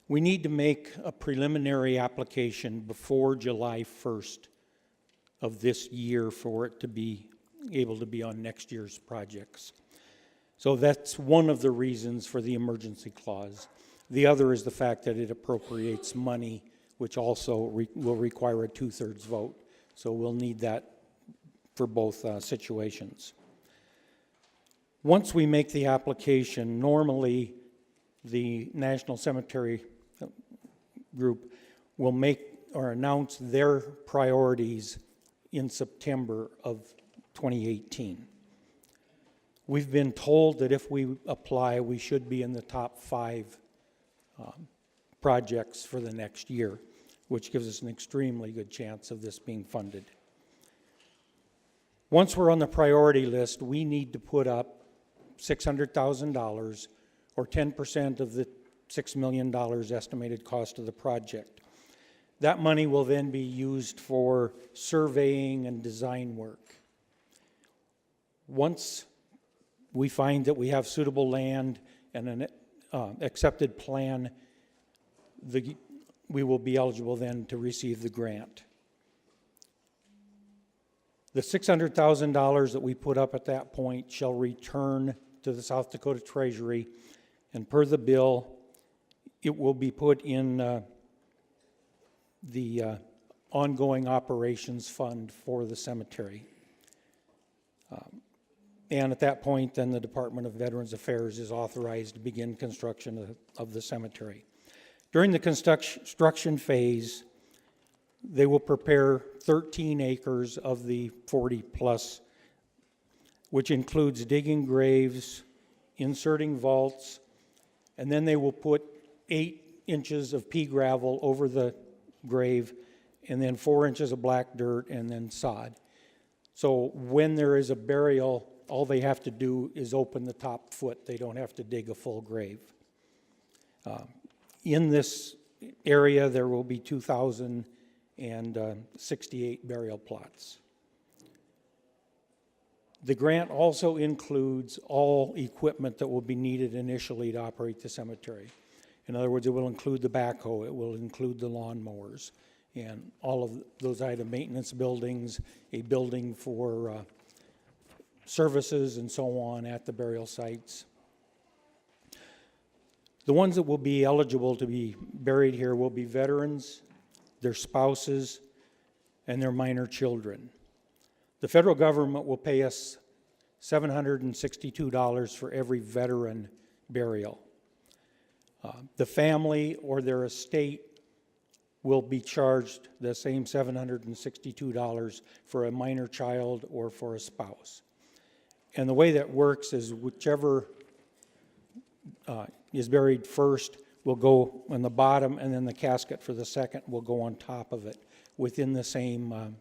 We need to make a preliminary application before July 1st of this year for it to be able to be on next year's projects. So that's one of the reasons for the emergency clause. The other is the fact that it appropriates money, which also will require a 2/3 vote. So we'll need that for both situations. Once we make the application, normally the National Cemetery Group will make or announce their priorities in September of 2018. We've been told that if we apply, we should be in the top 5 projects for the next year, which gives us an extremely good chance of this being funded. Once we're on the priority list, we need to put up $600,000 or 10% of the $6 million estimated cost of the project. That money will then be used for surveying and design work. Once we find that we have suitable land and an accepted plan, we will be eligible then to receive the grant. The $600,000 that we put up at that point shall return to the South Dakota Treasury, and per the bill, it will be put in the ongoing operations fund for the cemetery. And at that point, then the Department of Veterans Affairs is authorized to begin construction of the cemetery. During the construction phase, they will prepare 13 acres of the 40 plus, which includes digging graves, inserting vaults, and then they will put 8 inches of pea gravel over the grave, and then 4 inches of black dirt, and then sod. So when there is a burial, all they have to do is open the top foot. They don't have to dig a full grave. In this area, there will be 2,068 burial plots. The grant also includes all equipment that will be needed initially to operate the cemetery. In other words, it will include the backhoe, it will include the lawnmowers, and all of those item maintenance buildings, a building for services and so on at the burial sites. The ones that will be eligible to be buried here will be veterans, their spouses, and their minor children. The federal government will pay us $762 for every veteran burial. The family or their estate will be charged the same $762 for a minor child or for a spouse. And the way that works is whichever is buried first will go on the bottom, and then the casket for the second will go on top of it within the same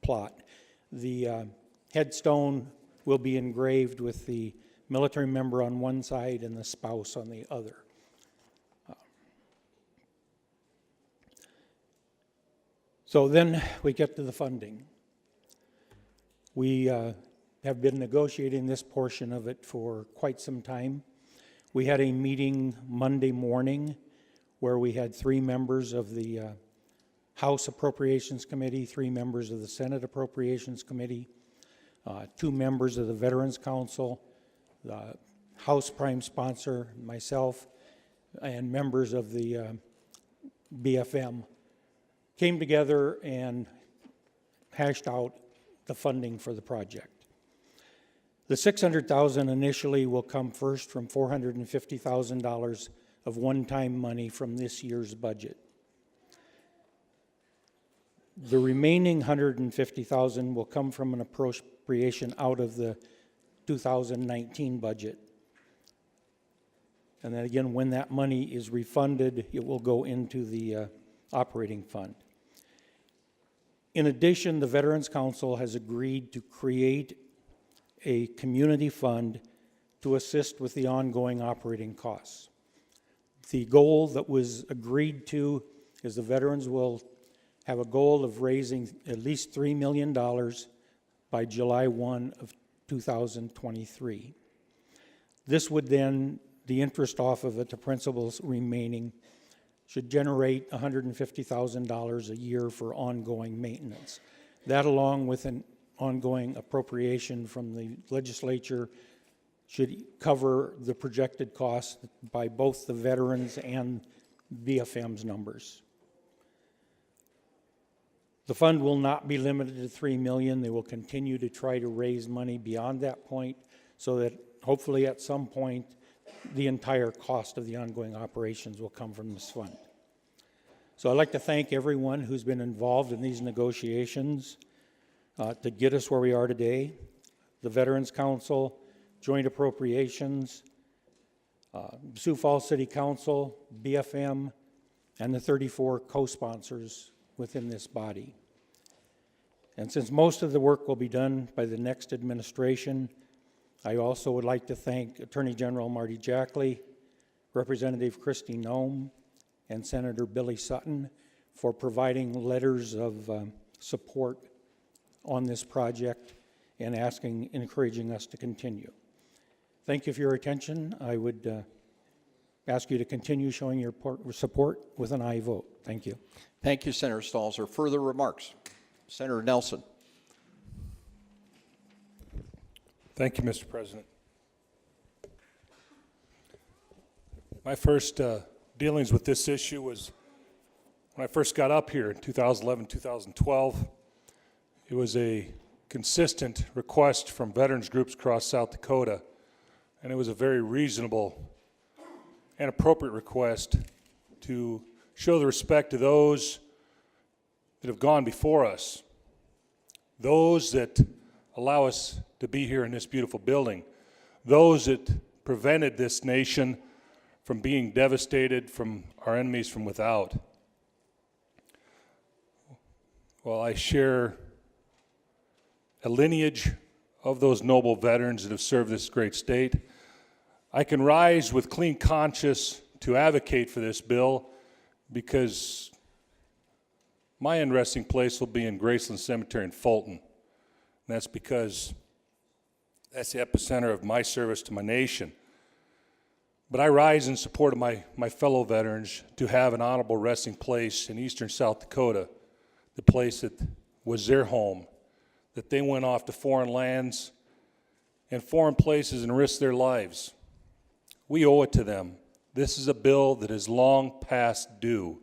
plot. The headstone will be engraved with the military member on one side and the spouse on the other. So then we get to the funding. We have been negotiating this portion of it for quite some time. We had a meeting Monday morning where we had 3 members of the House Appropriations Committee, 3 members of the Senate Appropriations Committee, 2 members of the Veterans Council, the House Prime Sponsor, myself, and members of the BFM came together and hashed out the funding for the project. The $600,000 initially will come first from $450,000 of one-time money from this year's budget. The remaining $150,000 will come from an appropriation out of the 2019 budget. And then again, when that money is refunded, it will go into the operating fund. In addition, the Veterans Council has agreed to create a community fund to assist with the ongoing operating costs. The goal that was agreed to is the veterans will have a goal of raising at least $3 million by July 1 of 2023. This would then, the interest off of it, the principals remaining, should generate $150,000 a year for ongoing maintenance. That, along with an ongoing appropriation from the legislature, should cover the projected costs by both the veterans and BFM's numbers. The fund will not be limited to $3 million. They will continue to try to raise money beyond that point so that hopefully at some point the entire cost of the ongoing operations will come from this fund. So I'd like to thank everyone who's been involved in these negotiations to get us where we are today. The Veterans Council, Joint Appropriations, Sioux Falls City Council, BFM, and the 34 co-sponsors within this body. And since most of the work will be done by the next administration, I also would like to thank Attorney General Marty Jackley, Representative Kristi Noem, and Senator Billy Sutton for providing letters of support on this project and encouraging us to continue. Thank you for your attention. I would ask you to continue showing your support with an aye vote. Thank you. Thank you, Senator Stalzer. Further remarks? Senator Nelson. Thank you, Mr. President. My first dealings with this issue was when I first got up here in 2011, 2012. It was a consistent request from veterans groups across South Dakota, and it was a very reasonable and appropriate request to show the respect to those that have gone before us, those that allow us to be here in this beautiful building, those that prevented this nation from being devastated from our enemies from without. Well, I share a lineage of those noble veterans that have served this great state. I can rise with clean conscience to advocate for this bill because my end resting place will be in Graceland Cemetery in Fulton. And that's because that's the epicenter of my service to my nation. But I rise in support of my fellow veterans to have an honorable resting place in eastern South Dakota, the place that was their home, that they went off to foreign lands and foreign places and risked their lives. We owe it to them. This is a bill that is long past due.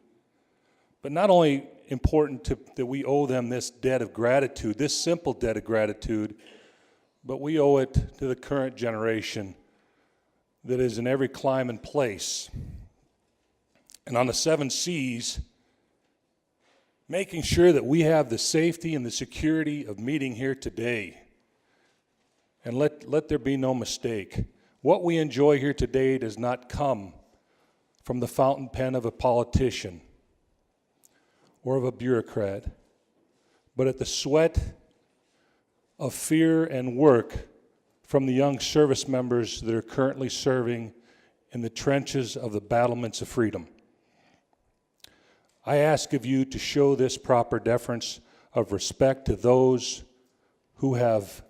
But not only important that we owe them this debt of gratitude, this simple debt of gratitude, but we owe it to the current generation that is in every clime and place. And on the 7 C's, making sure that we have the safety and the security of meeting here today. And let there be no mistake. What we enjoy here today does not come from the fountain pen of a politician or of a bureaucrat, but at the sweat of fear and work from the young service members that are currently serving in the trenches of the battlements of freedom. I ask of you to show this proper deference of respect to those who have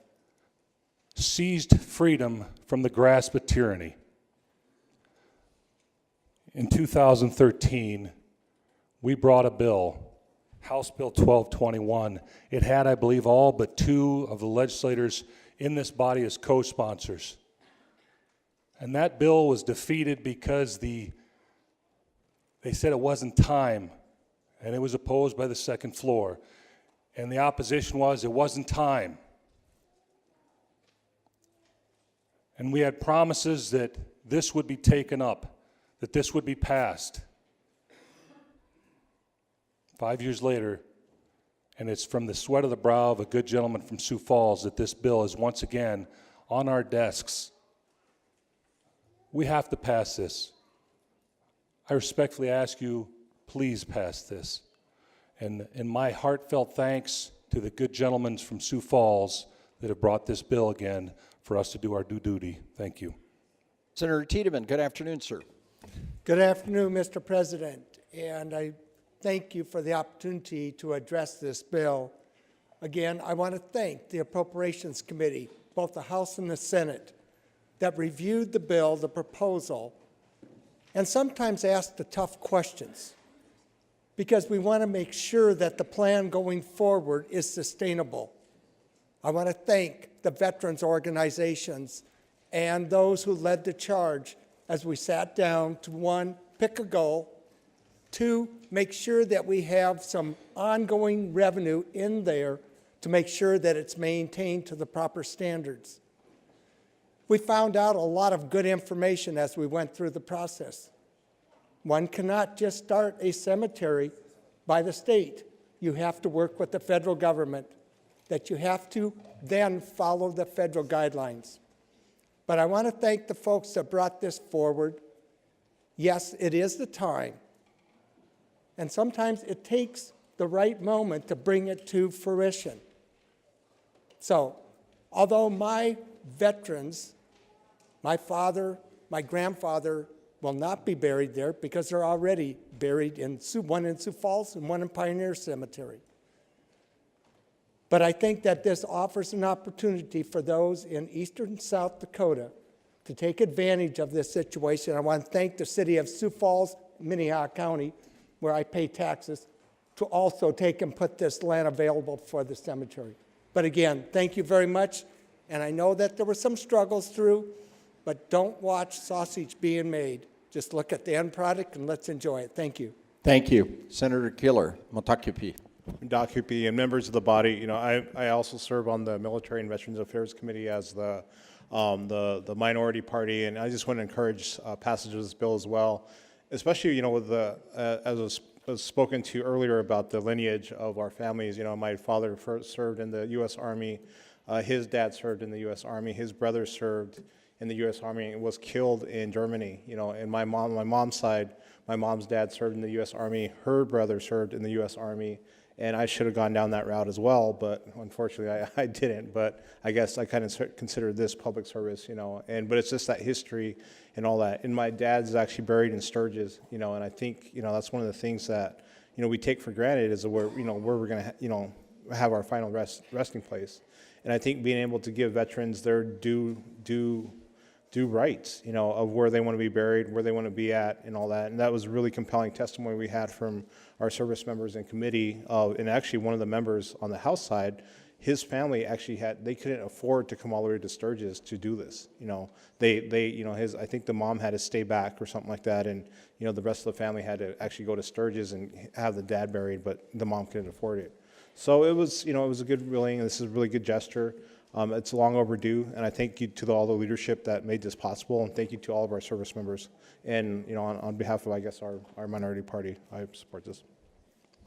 seized freedom from the grasp of tyranny. In 2013, we brought a bill, House Bill 1221. It had, I believe, all but 2 of the legislators in this body as co-sponsors. And that bill was defeated because they said it wasn't time, and it was opposed by the second floor. And the opposition was, it wasn't time. And we had promises that this would be taken up, that this would be passed. 5 years later, and it's from the sweat of the brow of a good gentleman from Sioux Falls that this bill is once again on our desks. We have to pass this. I respectfully ask you, please pass this. And my heartfelt thanks to the good gentlemen from Sioux Falls that have brought this bill again for us to do our due duty. Thank you. Senator Tiedemann, good afternoon, sir. Good afternoon, Mr. President, and I thank you for the opportunity to address this bill. Again, I want to thank the Appropriations Committee, both the House and the Senate, that reviewed the bill, the proposal, and sometimes asked the tough questions, because we want to make sure that the plan going forward is sustainable. I want to thank the veterans organizations and those who led the charge as we sat down to, one, pick a goal, two, make sure that we have some ongoing revenue in there to make sure that it's maintained to the proper standards. We found out a lot of good information as we went through the process. One cannot just start a cemetery by the state. You have to work with the federal government, that you have to then follow the federal guidelines. But I want to thank the folks that brought this forward. Yes, it is the time. And sometimes it takes the right moment to bring it to fruition. So, although my veterans, my father, my grandfather, will not be buried there because they're already buried in one in Sioux Falls and one in Pioneer Cemetery. But I think that this offers an opportunity for those in eastern South Dakota to take advantage of this situation. I want to thank the city of Sioux Falls, Minnehaha County, where I pay taxes, to also take and put this land available for the cemetery. But again, thank you very much. And I know that there were some struggles through, but don't watch sausage being made. Just look at the end product and let's enjoy it. Thank you. Thank you. Senator Killer, Motakupi. Doc Hoopy and members of the body, you know, I also serve on the Military and Veterans Affairs Committee as the minority party, and I just want to encourage passage of this bill as well, especially, you know, with the, as was spoken to earlier about the lineage of our families. You know, my father first served in the U.S. Army, his dad served in the U.S. Army, his brother served in the U.S. Army and was killed in Germany. You know, and my mom's side, my mom's dad served in the U.S. Army, her brother served in the U.S. Army, and I should have gone down that route as well, but unfortunately I didn't. But I guess I kind of consider this public service, you know, but it's just that history and all that. And my dad's actually buried in Sturgis, you know, and I think, you know, that's one of the things that, you know, we take for granted is where, you know, where we're going to, you know, have our final resting place. And I think being able to give veterans their due rights, you know, of where they want to be buried, where they want to be at, and all that. And that was really compelling testimony we had from our service members in committee. And actually, one of the members on the House side, his family actually they couldn't afford to come all the way to Sturgis to do this. You know, you know, I think the mom had to stay back or something like that, and you know, the rest of the family had to actually go to Sturgis and have the dad buried, but the mom couldn't afford it. So it was, you know, it was a good ruling. This is a really good gesture. It's long overdue, and I thank you to all the leadership that made this possible, and thank you to all of our service members. And, you know, on behalf of, I guess, our minority party, I support this.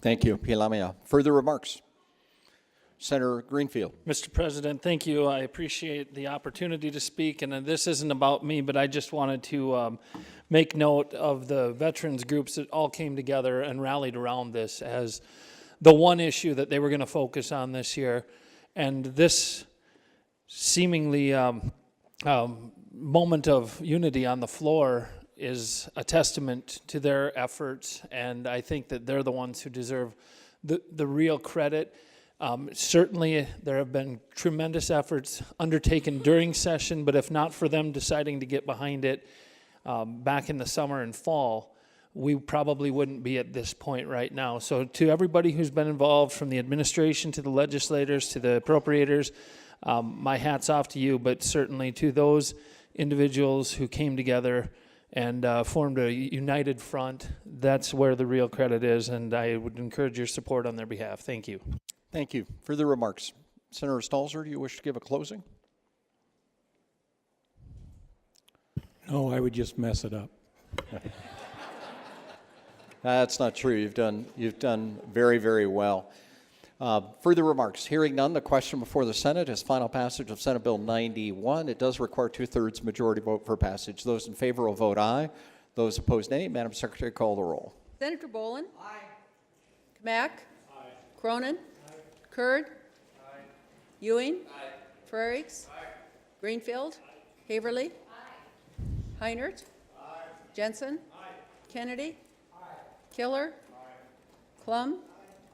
Thank you, Pilamia. Further remarks? Senator Greenfield. Mr. President, thank you. I appreciate the opportunity to speak, and this isn't about me, but I just wanted to make note of the veterans groups that all came together and rallied around this as the one issue that they were going to focus on this year. And this seemingly moment of unity on the floor is a testament to their efforts, and I think that they're the ones who deserve the real credit. Certainly there have been tremendous efforts undertaken during session, but if not for them deciding to get behind it back in the summer and fall, we probably wouldn't be at this point right now. So to everybody who's been involved, from the administration to the legislators to the appropriators, my hat's off to you, but certainly to those individuals who came together and formed a united front. That's where the real credit is, and I would encourage your support on their behalf. Thank you. Thank you. Further remarks? Senator Stalzer, do you wish to give a closing? No, I would just mess it up. That's not true. You've done very, very well. Further remarks? Hearing none, the question before the Senate is final passage of Senate Bill 91. It does require 2/3 majority vote for passage. Those in favor will vote aye. Those opposed, nay. Madam Secretary, call the roll. Senator Bolin? Aye. Kmack? Aye. Cronin? Aye. Kurd? Aye. Ewing? Aye. Frerichs? Aye. Greenfield? Aye. Haverly? Aye. Heinert? Aye. Jensen? Aye. Kennedy? Aye. Killer? Aye. Klum? Aye.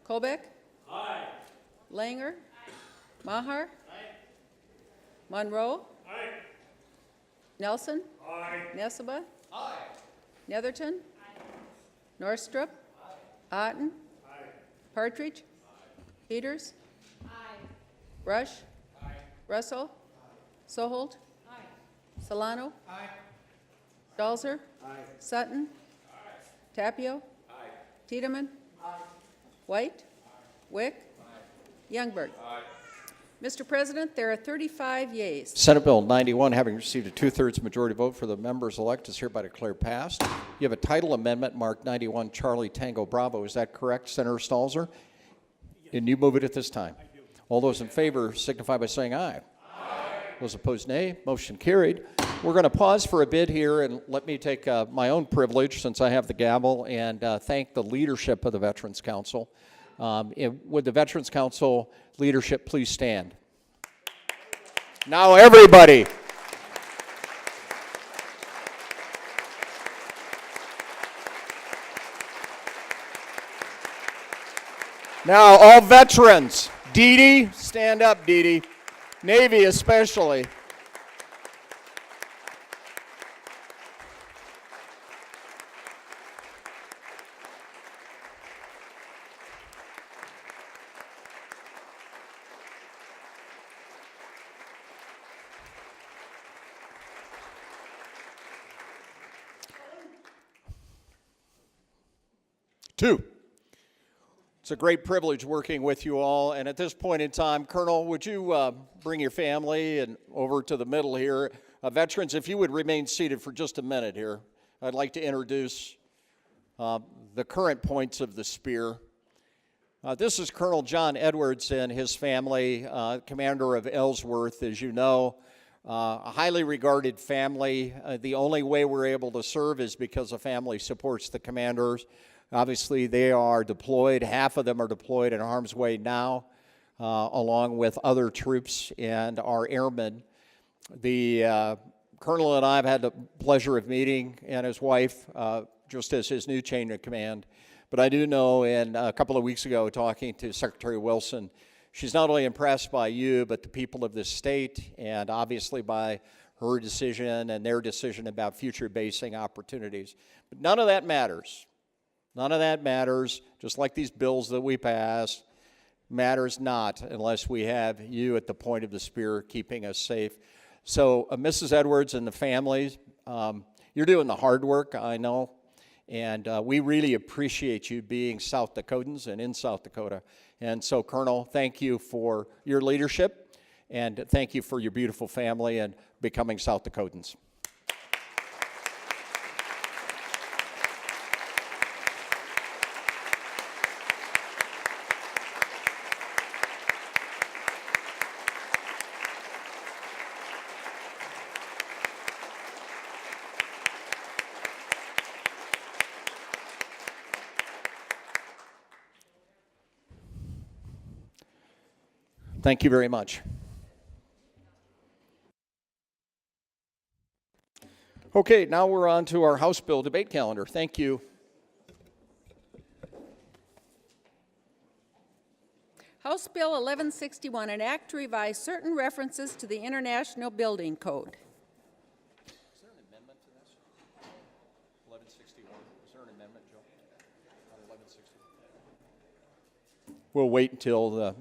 Kolbeck? Aye. Langer? Aye. Maher? Aye. Monroe? Aye. Nelson? Aye. Nesseba? Aye. Netherton? Aye. Norstrup? Aye. Otten? Aye. Partridge? Aye. Peters? Aye. Rush? Aye. Russell? Aye. Soholt? Aye. Solano? Aye. Stalzer? Aye. Sutton? Aye. Tapio? Aye. Tiedemann? Aye. White? Wick? Aye. Youngberg? Aye. Mr. President, there are 35 yeas. Senate Bill 91, having received a 2/3 majority vote for the members-elect, is hereby declared passed. You have a title amendment marked 91 Charlie Tango Bravo. Is that correct, Senator Stalzer? Yes. And you move it at this time? I do. All those in favor signify by saying aye. Aye. Those opposed, nay. Motion carried. We're going to pause for a bit here, and let me take my own privilege, since I have the gavel, and thank the leadership of the Veterans Council. Would the Veterans Council leadership please stand? Now everybody. Now all veterans. Dee Dee, stand up, Dee Dee. Navy especially. Two. It's a great privilege working with you all, and at this point in time, Colonel, would you bring your family and over to the middle here? Veterans, if you would remain seated for just a minute here, I'd like to introduce the current points of the spear. This is Colonel John Edwards and his family, commander of Ellsworth, as you know. A highly regarded family. The only way we're able to serve is because the family supports the commanders. Obviously, they are deployed. Half of them are deployed in harm's way now, along with other troops and our airmen. The Colonel and I have had the pleasure of meeting, and his wife, just as his new chain of command. But I do know, and a couple of weeks ago, talking to Secretary Wilson, she's not only impressed by you, but the people of this state, and obviously by her decision and their decision about future basing opportunities. But none of that matters. None of that matters, just like these bills that we pass, matters not unless we have you at the point of the spear keeping us safe. So Mrs. Edwards and the families, you're doing the hard work, I know, and we really appreciate you being South Dakotans and in South Dakota. And so, Colonel, thank you for your leadership, and thank you for your beautiful family and becoming South Dakotans. Thank you very much. Okay, now we're on to our House Bill debate calendar. Thank you. House Bill 1161, an act to revise certain references to the International Building Code. Is there an amendment to this? 1161. Is there an amendment, Joe? On 1161. We'll wait until the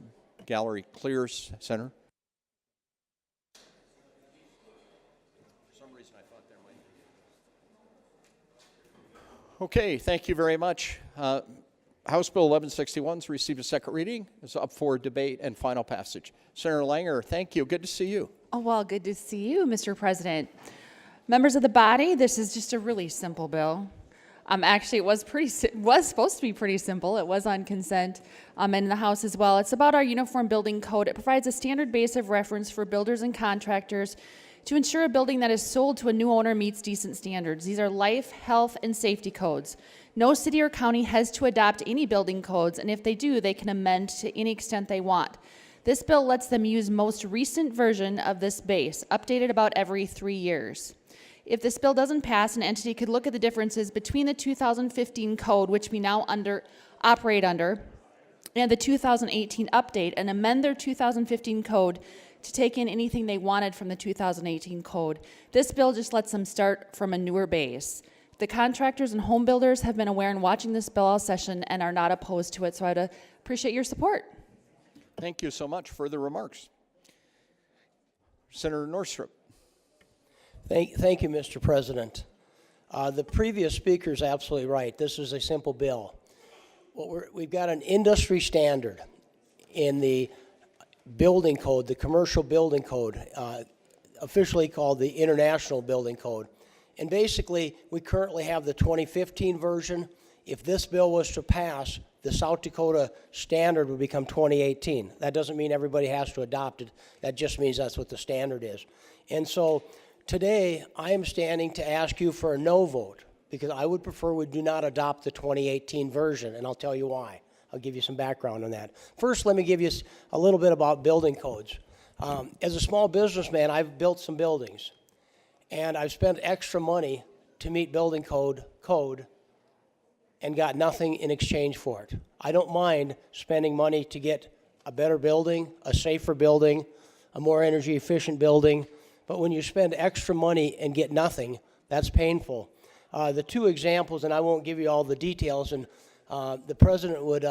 gallery clears, Senator. For some reason, I thought there might be. Okay, thank you very much. House Bill 1161 has received a second reading. It's up for debate and final passage. Senator Langer, thank you. Good to see you. Oh, well, good to see you, Mr. President. Members of the body, this is just a really simple bill. Actually, it was supposed to be pretty simple. It was on consent in the House as well. It's about our Uniform Building Code. It provides a standard base of reference for builders and contractors to ensure a building that is sold to a new owner meets decent standards. These are life, health, and safety codes. No city or county has to adopt any building codes, and if they do, they can amend to any extent they want. This bill lets them use most recent version of this base, updated about every 3 years. If this bill doesn't pass, an entity could look at the differences between the 2015 code, which we now operate under, and the 2018 update, and amend their 2015 code to take in anything they wanted from the 2018 code. This bill just lets them start from a newer base. The contractors and home builders have been aware and watching this bill all session and are not opposed to it, so I'd appreciate your support. Thank you so much. Further remarks? Senator Northrup. Thank you, Mr. President. The previous speaker is absolutely right. This is a simple bill. We've got an industry standard in the building code, the commercial building code, officially called the International Building Code. And basically, we currently have the 2015 version. If this bill was to pass, the South Dakota standard would become 2018. That doesn't mean everybody has to adopt it. That just means that's what the standard is. And so today, I am standing to ask you for a no vote, because I would prefer we do not adopt the 2018 version, and I'll tell you why. I'll give you some background on that. First, let me give you a little bit about building codes. As a small businessman, I've built some buildings, and I've spent extra money to meet building code and got nothing in exchange for it. I don't mind spending money to get a better building, a safer building, a more energy efficient building, but when you spend extra money and get nothing, that's painful. The two examples, and I won't give you all the details, and the president would,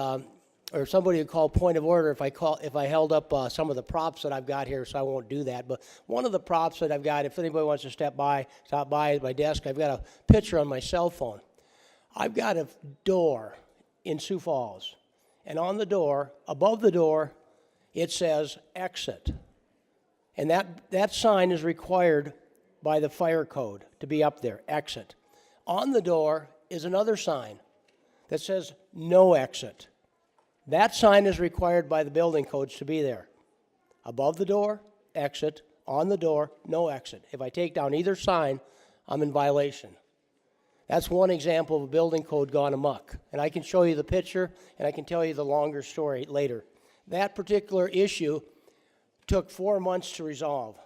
or somebody would call point of order if I held up some of the props that I've got here, so I won't do that. But one of the props that I've got, if anybody wants to stop by at my desk, I've got a picture on my cell phone. I've got a door in Sioux Falls, and on the door, above the door, it says exit. And that sign is required by the fire code to be up there, exit. On the door is another sign that says no exit. That sign is required by the building codes to be there. Above the door, exit. On the door, no exit. If I take down either sign, I'm in violation. That's one example of a building code gone amok. And I can show you the picture, and I can tell you the longer story later. That particular issue took 4 months to resolve,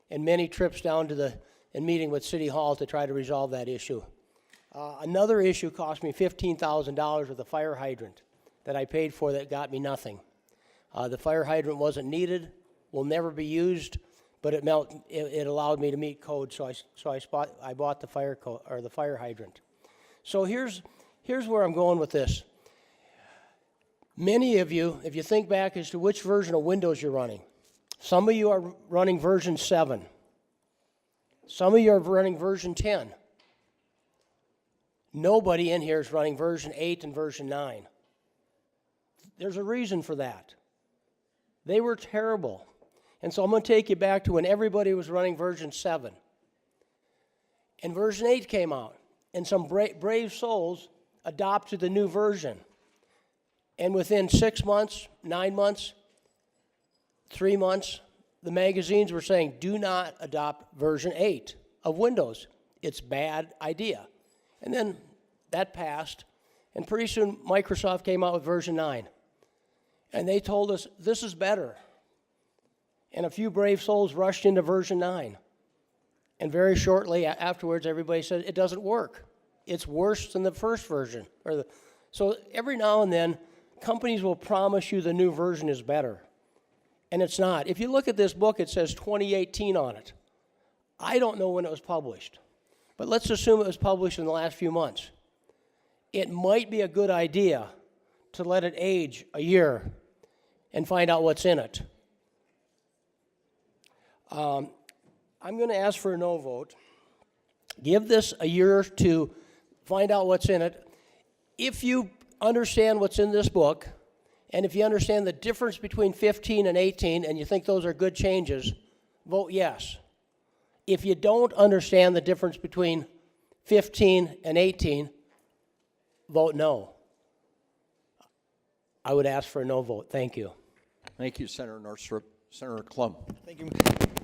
and many trips down to and meeting with City Hall to try to resolve that issue. Another issue cost me $15,000 with a fire hydrant that I paid for that got me nothing. The fire hydrant wasn't needed, will never be used, but it allowed me to meet code, so I bought the fire hydrant. So here's where I'm going with this. Many of you, if you think back as to which version of Windows you're running, some of you are running version 7. Some of you are running version 10. Nobody in here is running version 8 and version 9. There's a reason for that. They were terrible. And so I'm going to take you back to when everybody was running version 7. And version 8 came out. And some brave souls adopted the new version. And within 6 months, 9 months, 3 months, the magazines were saying, do not adopt version 8 of Windows. It's a bad idea. And then that passed, and pretty soon Microsoft came out with version 9. And they told us, this is better. And a few brave souls rushed into version 9. And very shortly afterwards, everybody said, it doesn't work. It's worse than the first version. So every now and then, companies will promise you the new version is better. And it's not. If you look at this book, it says 2018 on it. I don't know when it was published. But let's assume it was published in the last few months. It might be a good idea to let it age a year and find out what's in it. I'm going to ask for a no vote. Give this a year to find out what's in it. If you understand what's in this book, and if you understand the difference between 15 and 18 and you think those are good changes, vote yes. If you don't understand the difference between 15 and 18, vote no. I would ask for a no vote. Thank you. Thank you, Senator Northrup. Senator Klum. Thank you.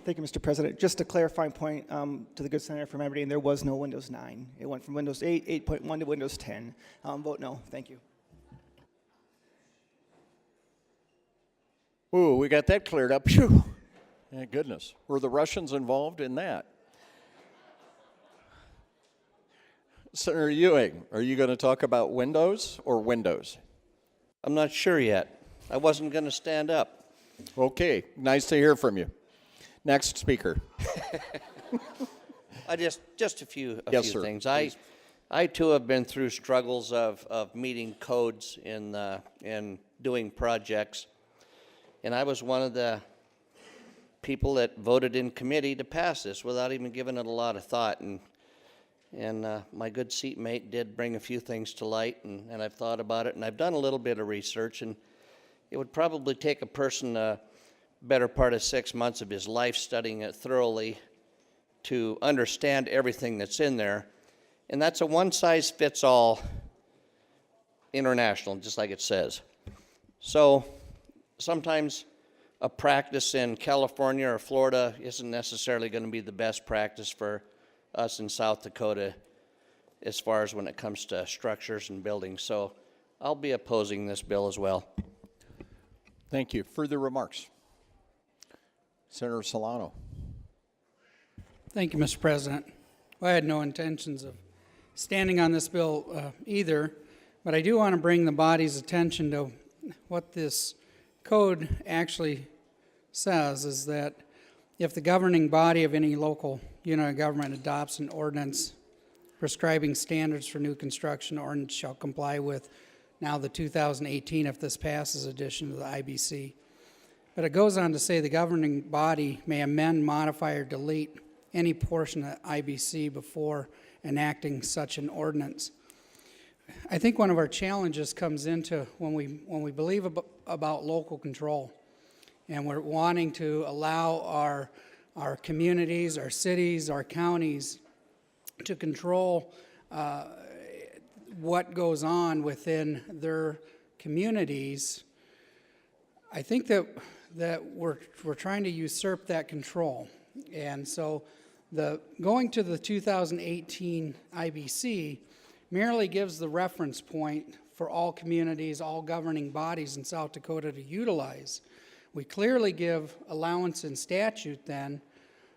Thank you, Mr. President. Just a clarifying point to the good senator from Aberdeen, there was no Windows 9. It went from Windows 8, 8.1 to Windows 10. Vote no. Thank you. Ooh, we got that cleared up. Phew. Thank goodness. Were the Russians involved in that? Senator Ewing, are you going to talk about Windows or Windows? I'm not sure yet. I wasn't going to stand up. Okay, nice to hear from you. Next speaker. Just a few Yes, sir. things. Please. I too have been through struggles of meeting codes in doing projects, and I was one of the people that voted in committee to pass this without even giving it a lot of thought. And my good seatmate did bring a few things to light, and I've thought about it, and I've done a little bit of research, and it would probably take a person a better part of 6 months of his life studying it thoroughly to understand everything that's in there. And that's a one-size-fits-all international, just like it says. So sometimes a practice in California or Florida isn't necessarily going to be the best practice for us in South Dakota as far as when it comes to structures and buildings. So I'll be opposing this bill as well. Thank you. Further remarks? Senator Solano. Thank you, Mr. President. Well, I had no intentions of standing on this bill either, but I do want to bring the body's attention to what this code actually says, is that if the governing body of any local unit of government adopts an ordinance prescribing standards for new construction, ordinance shall comply with now the 2018, if this passes, addition to the IBC. But it goes on to say the governing body may amend, modify, or delete any portion of IBC before enacting such an ordinance. I think one of our challenges comes into when we believe about local control, and we're wanting to allow our communities, our cities, our counties to control what goes on within their communities. I think that we're trying to usurp that control. And so going to the 2018 IBC merely gives the reference point for all communities, all governing bodies in South Dakota to utilize. We clearly give allowance in statute then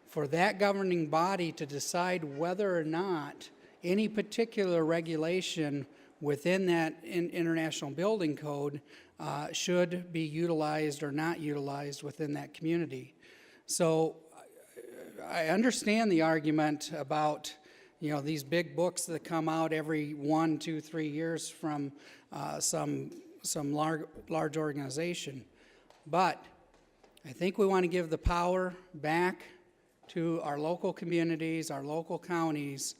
for that governing body to decide whether or not any particular regulation within that international building code should be utilized or not utilized within that community. So I understand the argument about these big books that come out every 1, 2, 3 years from some large organization, but I think we want to give the power back to our local communities, our local counties,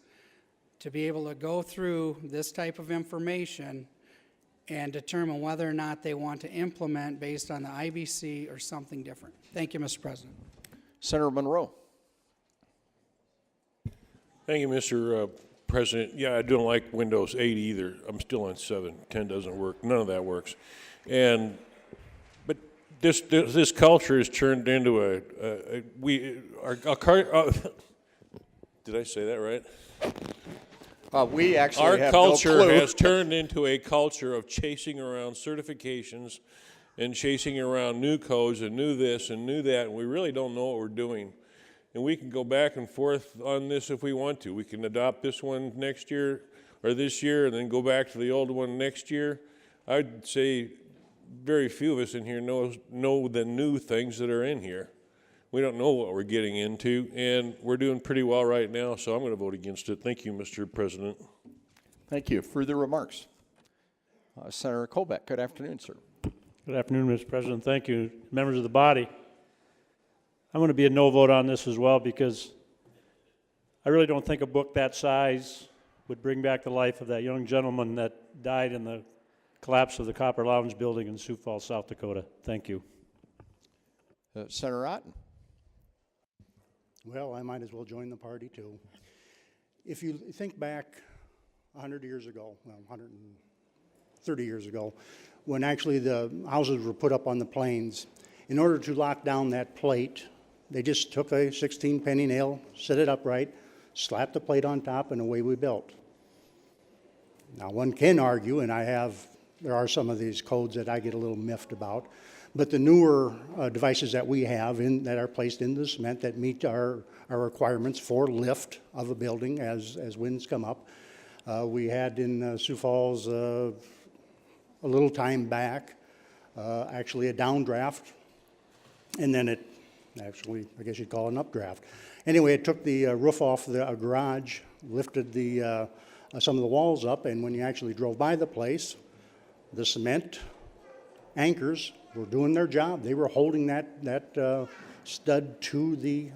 to be able to go through this type of information and determine whether or not they want to implement based on the IBC or something different. Thank you, Mr. President. Senator Monroe. Thank you, Mr. President. Yeah, I don't like Windows 8 either. I'm still on 7. 10 doesn't work. None of that works. But this culture has turned into did I say that right? We actually Our have culture no clue. has turned into a culture of chasing around certifications and chasing around new codes and new this and new that, and we really don't know what we're doing. And we can go back and forth on this if we want to. We can adopt this one next year or this year and then go back to the old one next year. I'd say very few of us in here know the new things that are in here. We don't know what we're getting into, and we're doing pretty well right now, so I'm going to vote against it. Thank you, Mr. President. Thank you. Further remarks? Senator Colbeck, good afternoon, sir. Good afternoon, Mr. President. Thank you. Members of the body, I'm going to be a no vote on this as well because I really don't think a book that size would bring back the life of that young gentleman that died in the collapse of the Copper Lounge building in Sioux Falls, South Dakota. Thank you. Senator Otten. Well, I might as well join the party too. If you think back 100 years ago, well, 130 years ago, when actually the houses were put up on the plains, in order to lock down that plate, they just took a 16-penny nail, set it upright, slapped the plate on top, and away we built. Now, one can argue, and there are some of these codes that I get a little miffed about, but the newer devices that we have that are placed in the cement that meet our requirements for lift of a building as winds come up. We had in Sioux Falls a little time back, actually a downdraft, and then it actually, I guess you'd call it an updraft. Anyway, it took the roof off the garage, lifted some of the walls up, and when you actually drove by the place, the cement anchors were doing their job. They were holding that stud to the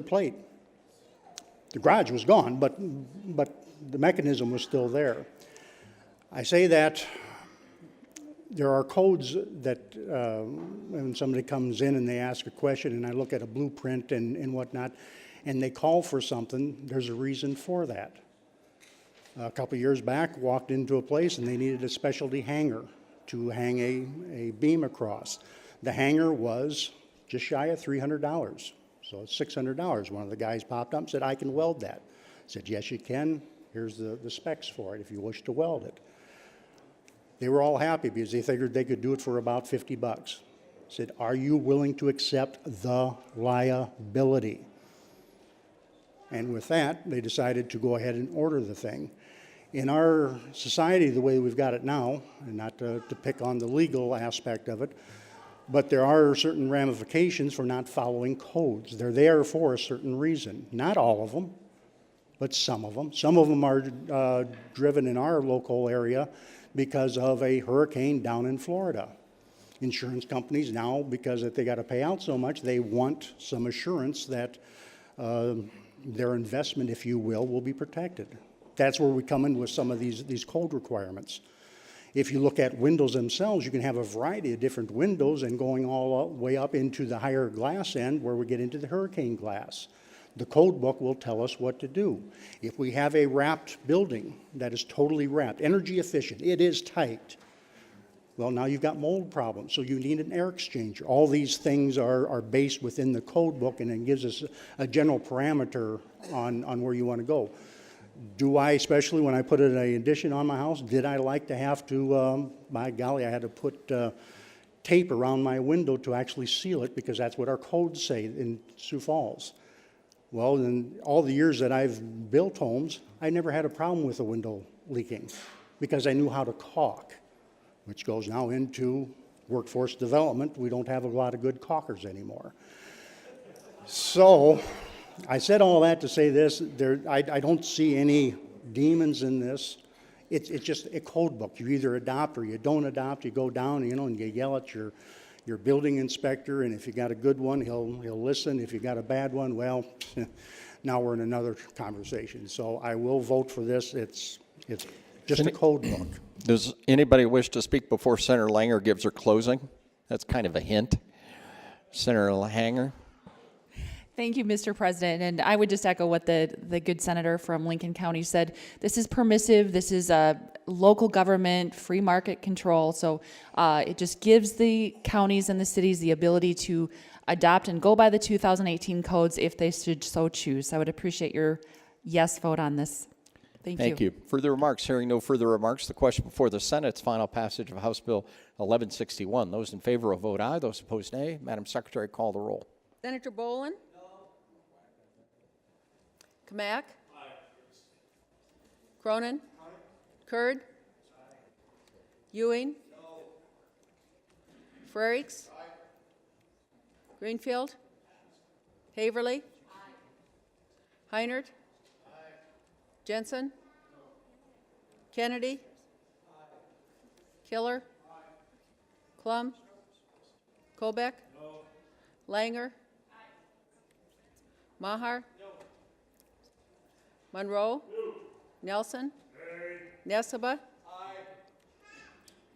plate. The garage was gone, but the mechanism was still there. I say that there are codes that when somebody comes in and they ask a question and I look at a blueprint and whatnot, and they call for something, there's a reason for that. A couple years back, walked into a place and they needed a specialty hanger to hang a beam across. The hanger was just shy of $300, so it's $600. One of the guys popped up and said, I can weld that. I said, yes, you can. Here's the specs for it if you wish to weld it. They were all happy because they figured they could do it for about 50 bucks. I said, are you willing to accept the liability? And with that, they decided to go ahead and order the thing. In our society, the way we've got it now, and not to pick on the legal aspect of it, but there are certain ramifications for not following codes. They're there for a certain reason. Not all of them, but some of them. Some of them are driven in our local area because of a hurricane down in Florida. Insurance companies now, because if they got to pay out so much, they want some assurance that their investment, if you will be protected. That's where we come in with some of these code requirements. If you look at windows themselves, you can have a variety of different windows and going all the way up into the higher glass end where we get into the hurricane glass. The code book will tell us what to do. If we have a wrapped building that is totally wrapped, energy efficient, it is tight, well, now you've got mold problems, so you need an air exchanger. All these things are based within the code book, and it gives us a general parameter on where you want to go. Do I, especially when I put an addition on my house, did I like to have to, by golly, I had to put tape around my window to actually seal it because that's what our codes say in Sioux Falls. Well, in all the years that I've built homes, I never had a problem with a window leaking because I knew how to caulk, which goes now into workforce development. We don't have a lot of good caulkers anymore. So I said all that to say this, I don't see any demons in this. It's just a code book. You either adopt or you don't adopt. You go down, and you yell at your building inspector, and if you got a good one, he'll listen. If you got a bad one, well, now we're in another conversation. So I will vote for this. It's just a code book. Does anybody wish to speak before Senator Langer gives her closing? That's kind of a hint. Senator Langer. Thank you, Mr. President. And I would just echo what the good senator from Lincoln County said. This is permissive. This is a local government, free market control. So it just gives the counties and the cities the ability to adopt and go by the 2018 codes if they should so choose. I would appreciate your yes vote on this. Thank you. Further remarks? Hearing no further remarks, the question before the Senate's final passage of House Bill 1161. Those in favor will vote aye. Those opposed, nay. Madam Secretary, call the roll. Senator Bolin? Kamak? Cronin? Kurd? Ewing? Frerichs? Greenfield? Haverly? Heinert? Jensen? Kennedy? Killer? Klum? Kolbeck? Langer? Maher? Monroe? Nelson? Nesseba?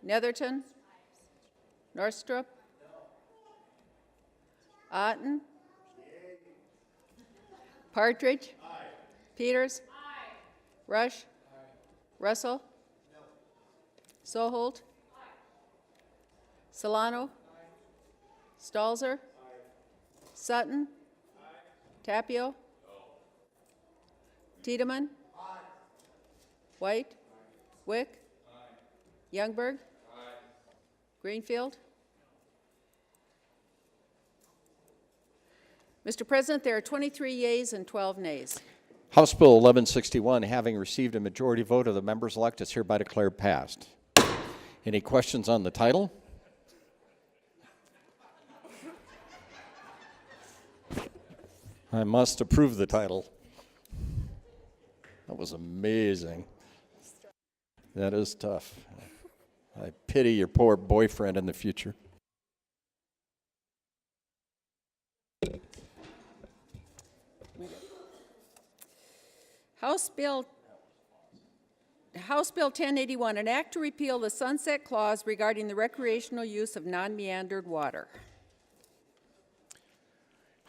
Netherton? Northstrop? Otten? Partridge? Peters? Rush? Russell? Soholt? Solano? Stalzer? Sutton? Tapio? Tiedemann? White? Wick? Youngberg? Greenfield? Mr. President, there are 23 yeas and 12 nays. House Bill 1161, having received a majority vote of the members elect, is hereby declared passed. Any questions on the title? I must approve the title. That was amazing. That is tough. I pity your poor boyfriend in the future. House Bill 1081, an act to repeal the sunset clause regarding the recreational use of non-meandered water.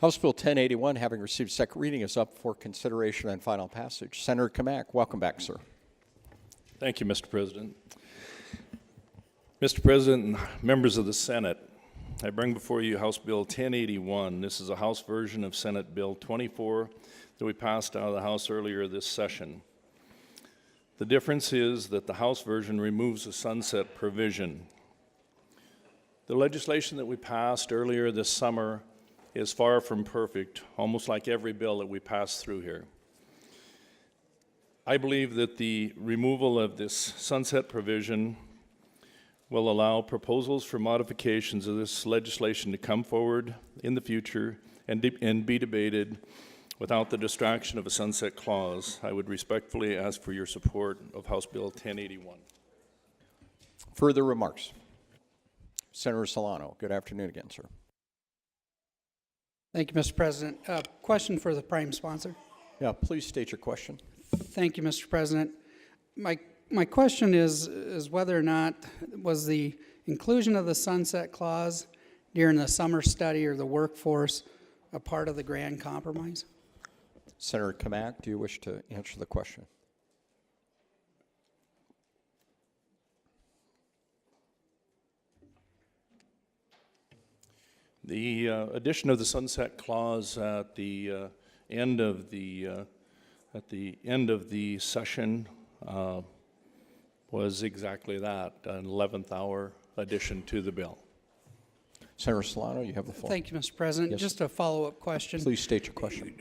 House Bill 1081, having received second reading, is up for consideration and final passage. Senator Kamak, welcome back, sir. Thank you, Mr. President. Mr. President and members of the Senate, I bring before you House Bill 1081. This is a House version of Senate Bill 24 that we passed out of the House earlier this session. The difference is that the House version removes the sunset provision. The legislation that we passed earlier this summer is far from perfect, almost like every bill that we pass through here. I believe that the removal of this sunset provision will allow proposals for modifications of this legislation to come forward in the future and be debated without the distraction of a sunset clause. I would respectfully ask for your support of House Bill 1081. Further remarks? Senator Solano, good afternoon again, sir. Thank you, Mr. President. Question for the prime sponsor. Yeah, please state your question. Thank you, Mr. President. My question is whether or not was the inclusion of the sunset clause during the summer study or the workforce a part of the grand compromise? Senator Kamak, do you wish to answer the question? The addition of the sunset clause at the end of the session was exactly that, an 11th hour addition to the bill. Senator Solano, you have the floor. Thank you, Mr. President. Yes. Just a follow-up question. Please state your question.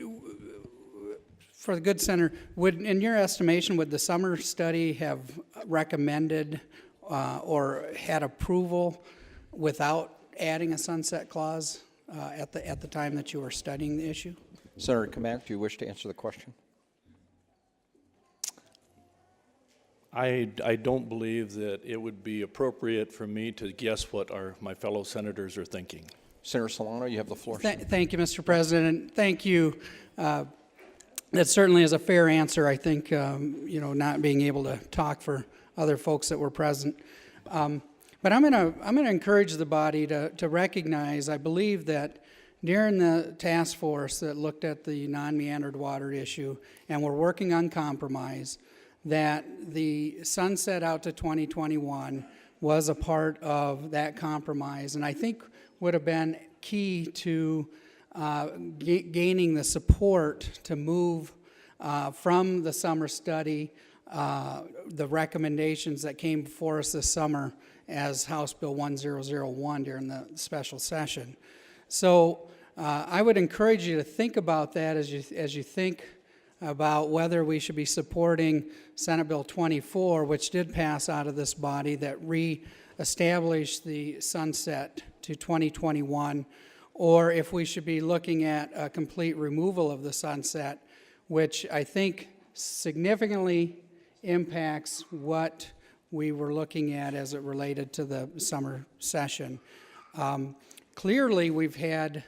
For the good senator, in your estimation, would the summer study have recommended or had approval without adding a sunset clause at the time that you were studying the issue? Senator Kamak, do you wish to answer the question? I don't believe that it would be appropriate for me to guess what my fellow senators are thinking. Senator Solano, you have the floor. Thank you, Mr. President, and thank you. That certainly is a fair answer. I think not being able to talk for other folks that were present, but I'm gonna encourage the body to recognize. I believe that during the task force that looked at the non-meandered water issue, and we're working on compromise, that the sunset out to 2021 was a part of that compromise, and I think would have been key to gaining the support to move from the summer study, the recommendations that came before us this summer as House Bill 1001 during the special session. So I would encourage you to think about that as you think about whether we should be supporting Senate Bill 24, which did pass out of this body, that re-established the sunset to 2021, or if we should be looking at a complete removal of the sunset, which I think significantly impacts what we were looking at as it related to the summer session. Clearly, we've had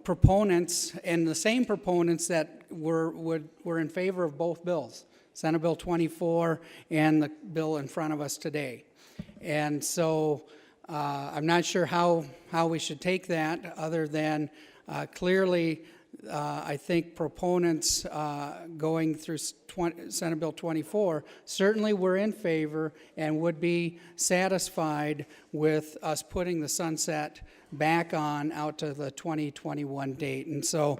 proponents, and the same proponents that were in favor of both bills, Senate Bill 24 and the bill in front of us today. And so I'm not sure how we should take that, other than clearly I think proponents going through Senate Bill 24 certainly were in favor and would be satisfied with us putting the sunset back on out to the 2021 date. And so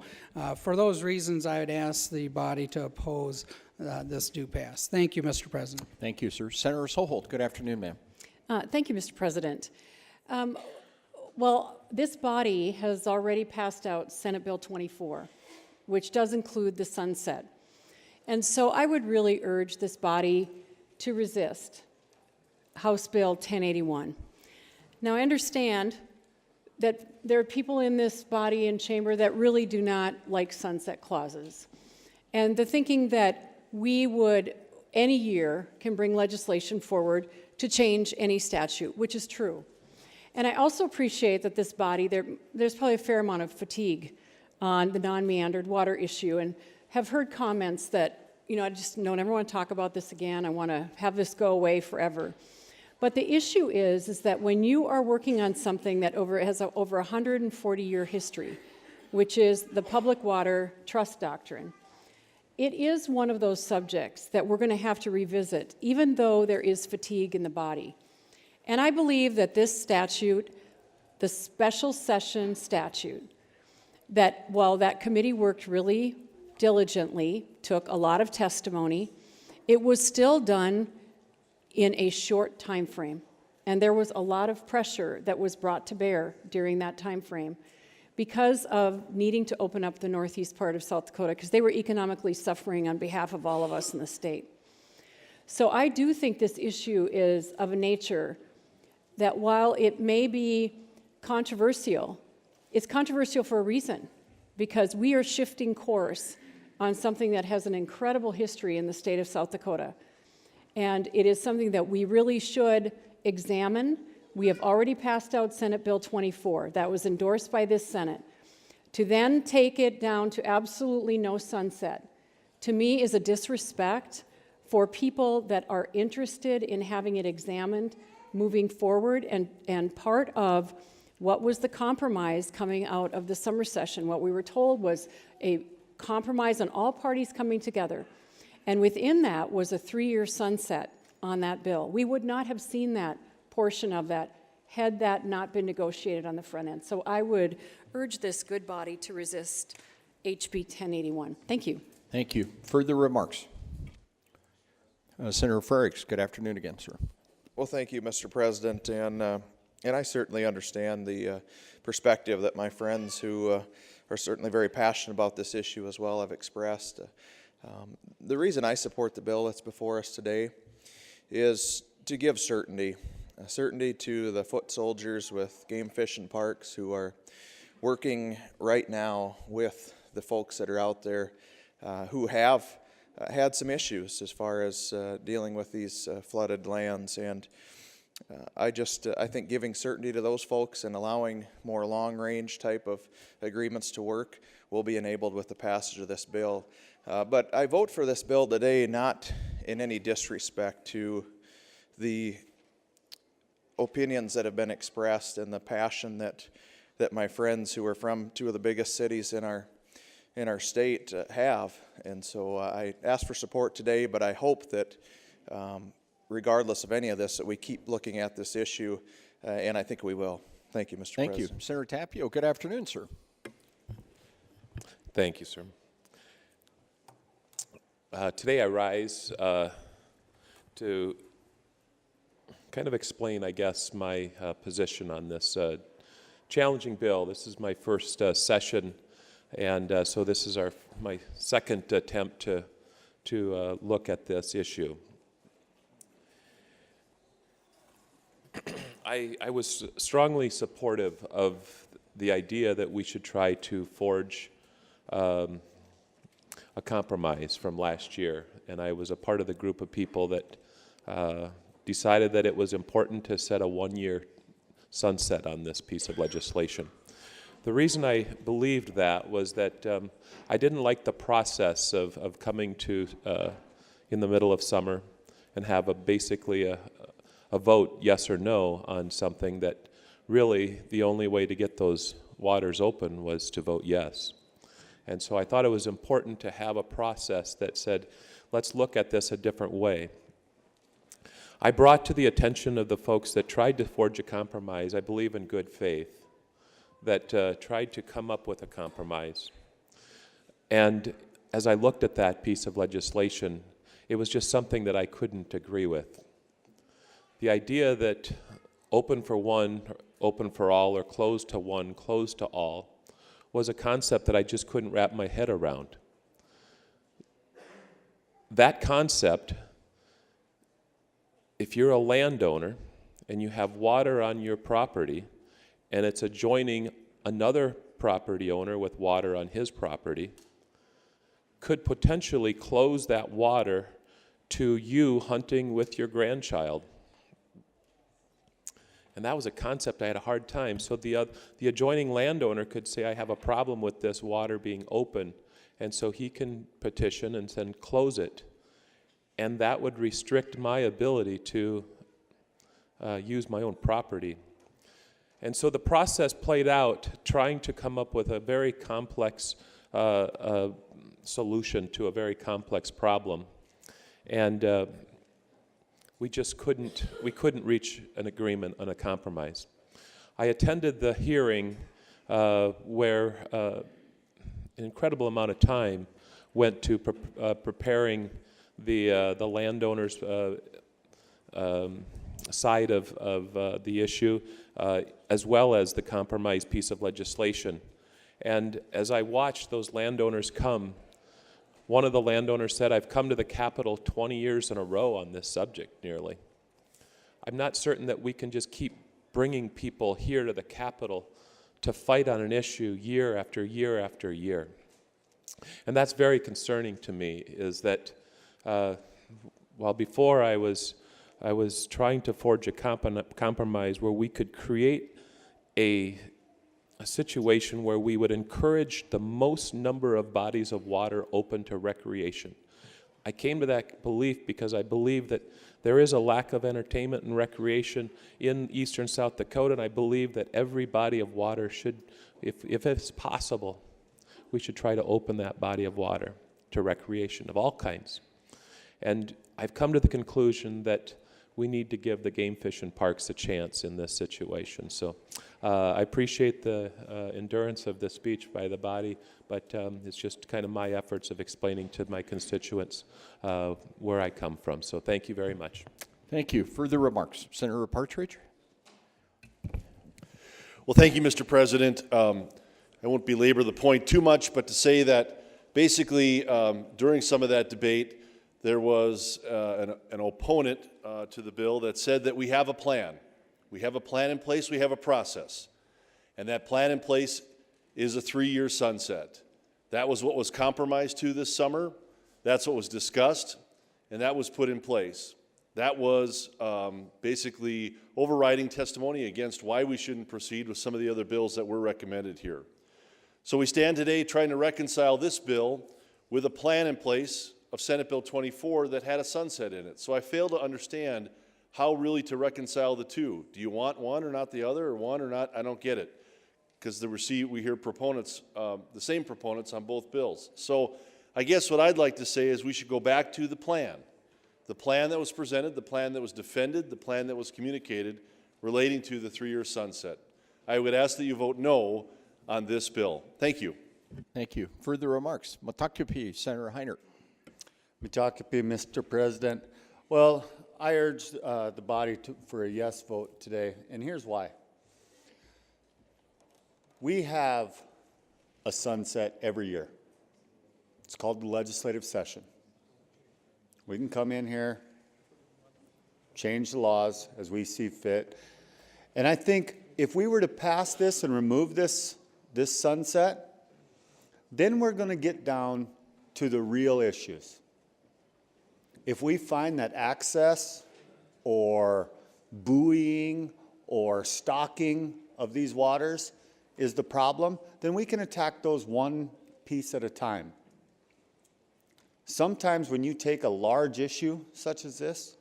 for those reasons, I would ask the body to oppose this do pass. Thank you, Mr. President. Thank you, sir. Senator Soholt, good afternoon, ma'am. Thank you, Mr. President. Well, this body has already passed out Senate Bill 24, which does include the sunset. And so I would really urge this body to resist House Bill 1081. Now, I understand that there are people in this body and chamber that really do not like sunset clauses. And the thinking that we would, any year, can bring legislation forward to change any statute, which is true. And I also appreciate that this body, there's probably a fair amount of fatigue on the non-meandered water issue, and have heard comments that, I just don't ever want to talk about this again. I want to have this go away forever. But the issue is that when you are working on something that has over 140-year history, which is the Public Water Trust Doctrine, it is one of those subjects that we're going to have to revisit, even though there is fatigue in the body. And I believe that this statute, the special session statute, that while that committee worked really diligently, took a lot of testimony, it was still done in a short time frame. And there was a lot of pressure that was brought to bear during that time frame because of needing to open up the northeast part of South Dakota, because they were economically suffering on behalf of all of us in the state. So I do think this issue is of a nature that while it may be controversial, it's controversial for a reason, because we are shifting course on something that has an incredible history in the state of South Dakota. And it is something that we really should examine. We have already passed out Senate Bill 24. That was endorsed by this Senate. To then take it down to absolutely no sunset, to me, is a disrespect for people that are interested in having it examined moving forward, and part of what was the compromise coming out of the summer session. What we were told was a compromise on all parties coming together, and within that was a 3-year sunset on that bill. We would not have seen that portion of that had that not been negotiated on the front end. So I would urge this good body to resist HB 1081. Thank you. Thank you. Further remarks? Senator Frerichs, good afternoon again, sir. Well, thank you, Mr. President, and I certainly understand the perspective that my friends who are certainly very passionate about this issue as well have expressed. The reason I support the bill that's before us today is to give certainty to the foot soldiers with game fish and parks who are working right now with the folks that are out there who have had some issues as far as dealing with these flooded lands. And I think giving certainty to those folks and allowing more long-range type of agreements to work will be enabled with the passage of this bill. But I vote for this bill today not in any disrespect to the opinions that have been expressed and the passion that my friends who are from two of the biggest cities in our state have. And so I ask for support today, but I hope that regardless of any of this, that we keep looking at this issue, and I think we will. Thank you, Mr. President. Thank you. Senator Tapio, good afternoon, sir. Thank you, sir. Today I rise to kind of explain, I guess, my position on this challenging bill. This is my first session, and so this is my second attempt to look at this issue. I was strongly supportive of the idea that we should try to forge a compromise from last year, and I was a part of the group of people that decided that it was important to set a 1-year sunset on this piece of legislation. The reason I believed that was that I didn't like the process of coming to in the middle of summer and have basically a vote, yes or no, on something that really the only way to get those waters open was to vote yes. And so I thought it was important to have a process that said, let's look at this a different way. I brought to the attention of the folks that tried to forge a compromise, I believe in good faith, that tried to come up with a compromise. And as I looked at that piece of legislation, it was just something that I couldn't agree with. The idea that open for one, open for all, or closed to one, closed to all, was a concept that I just couldn't wrap my head around. That concept, if you're a landowner and you have water on your property and it's adjoining another property owner with water on his property, could potentially close that water to you hunting with your grandchild. And that was a concept I had a hard time. So the adjoining landowner could say, I have a problem with this water being open, and so he can petition and then close it. And that would restrict my ability to use my own property. And so the process played out trying to come up with a very complex solution to a very complex problem. And we just couldn't reach an agreement on a compromise. I attended the hearing where an incredible amount of time went to preparing the landowner's side of the issue, as well as the compromise piece of legislation. And as I watched those landowners come, one of the landowners said, I've come to the Capitol 20 years in a row on this subject, nearly. I'm not certain that we can just keep bringing people here to the Capitol to fight on an issue year after year after year. And that's very concerning to me, is that while before I was trying to forge a compromise where we could create a situation where we would encourage the most number of bodies of water open to recreation. I came to that belief because I believe that there is a lack of entertainment and recreation in eastern South Dakota, and I believe that every body of water should, if it's possible, we should try to open that body of water to recreation of all kinds. And I've come to the conclusion that we need to give the game fish and parks a chance in this situation. So I appreciate the endurance of the speech by the body, but it's just kind of my efforts of explaining to my constituents where I come from. So thank you very much. Thank you. Further remarks? Senator Partridge? Well, thank you, Mr. President. I won't belabor the point too much, but to say that basically during some of that debate, there was an opponent to the bill that said that we have a plan. We have a plan in place, we have a process. And that plan in place is a 3-year sunset. That was what was compromised to this summer. That's what was discussed, and that was put in place. That was basically overriding testimony against why we shouldn't proceed with some of the other bills that were recommended here. So we stand today trying to reconcile this bill with a plan in place of Senate Bill 24 that had a sunset in it. So I fail to understand how really to reconcile the two. Do you want one or not the other, or one or not? I don't get it. Because we hear proponents, the same proponents on both bills. So I guess what I'd like to say is we should go back to the plan that was presented, the plan that was defended, the plan that was communicated relating to the 3-year sunset. I would ask that you vote no on this bill. Thank you. Thank you. Further remarks? Matakipi, Senator Heiner. Mitakepi, Mr. President. Well, I urge the body for a yes vote today, and here's why. We have a sunset every year. It's called the legislative session. We can come in here, change the laws as we see fit, and I think if we were to pass this and remove this sunset, then we're going to get down to the real issues. If we find that access or buoying or stocking of these waters is the problem, then we can attack those one piece at a time. Sometimes when you take a large issue such as this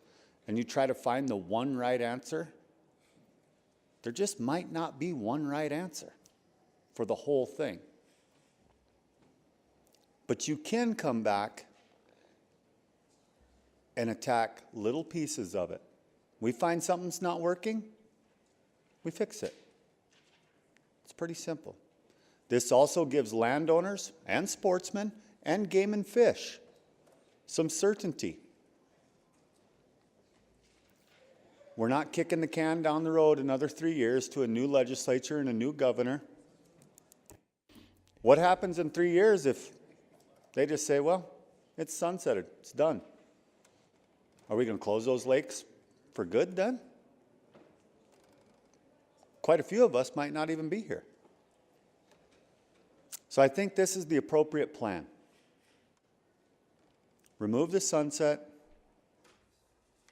and you try to find the one right answer, there just might not be one right answer for the whole thing. But you can come back and attack little pieces of it. We find something's not working, we fix it. It's pretty simple. This also gives landowners and sportsmen and game and fish some certainty. We're not kicking the can down the road another 3 years to a new legislature and a new governor. What happens in 3 years if they just say, well, it's sunsetted, it's done? Are we going to close those lakes for good then? Quite a few of us might not even be here. So I think this is the appropriate plan. Remove the sunset.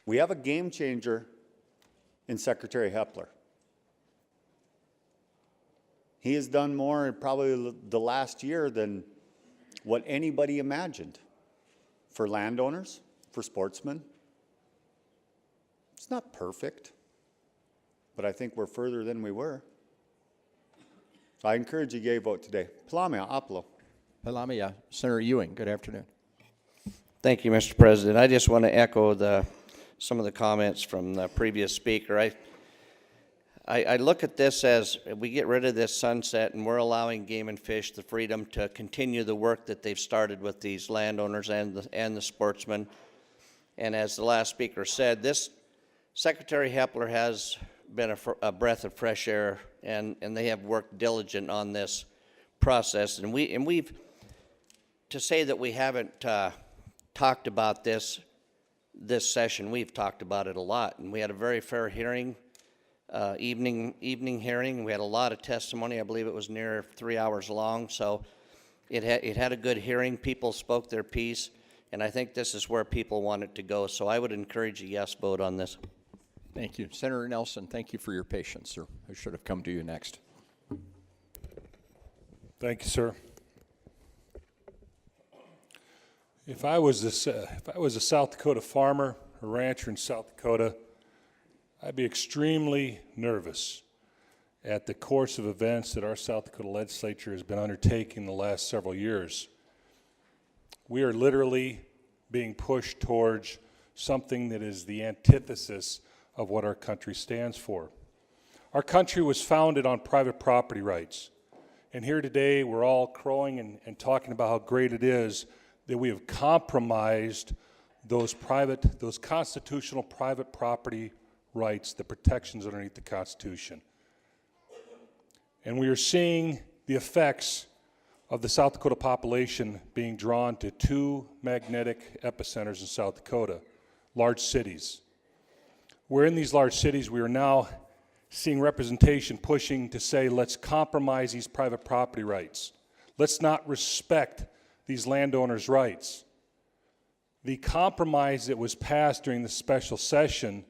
We have a game changer in Secretary Hepler. He has done more in probably the last year than what anybody imagined for landowners, for sportsmen. It's not perfect, but I think we're further than we were. So I encourage you to vote today. Palamia, Apolo. Palamia, Senator Ewing, good afternoon. Thank you, Mr. President. I just want to echo some of the comments from the previous speaker. I look at this as we get rid of this sunset and we're allowing Game and Fish the freedom to continue the work that they've started with these landowners and the sportsmen. And as the last speaker said, this Secretary Hepler has been a breath of fresh air, and they have worked diligent on this process. And we've to say that we haven't talked about this session, we've talked about it a lot, and we had a very fair hearing, evening hearing. We had a lot of testimony. I believe it was near 3 hours long, so it had a good hearing. People spoke their piece, and I think this is where people want it to go. So I would encourage a yes vote on this. Thank you. Senator Nelson, thank you for your patience, sir. I should have come to you next. Thank you, sir. If I was a South Dakota farmer, a rancher in South Dakota, I'd be extremely nervous at the course of events that our South Dakota legislature has been undertaking the last several years. We are literally being pushed towards something that is the antithesis of what our country stands for. Our country was founded on private property rights. And here today, we're all crowing and talking about how great it is that we have compromised those constitutional private property rights, the protections underneath the Constitution. And we are seeing the effects of the South Dakota population being drawn to two magnetic epicenters in South Dakota, large cities. Where in these large cities, we are now seeing representation pushing to say, let's compromise these private property rights. Let's not respect these landowners' rights. The compromise that was passed during the special session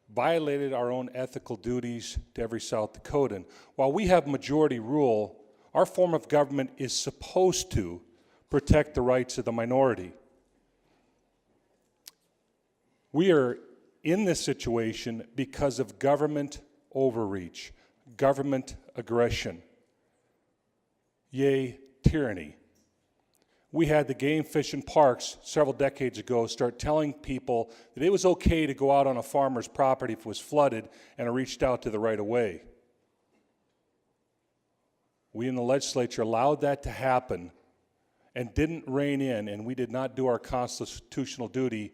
violated our own ethical duties to every South Dakotan. While we have majority rule, our form of government is supposed to protect the rights of the minority. We are in this situation because of government overreach, government aggression, yea, tyranny. We had the Game, Fish, and Parks several decades ago start telling people that it was okay to go out on a farmer's property if it was flooded and it reached out to the right-of-way. We in the legislature allowed that to happen and didn't rein in, and we did not do our constitutional duty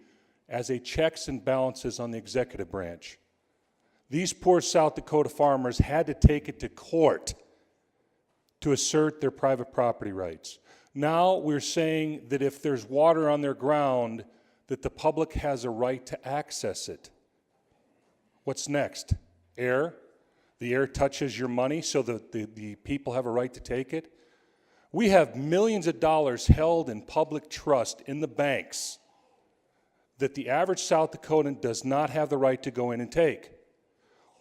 as a checks and balances on the executive branch. These poor South Dakota farmers had to take it to court to assert their private property rights. Now we're saying that if there's water on their ground, that the public has a right to access it. What's next? Air? The air touches your money so that the people have a right to take it? We have millions of dollars held in public trust in the banks that the average South Dakotan does not have the right to go in and take.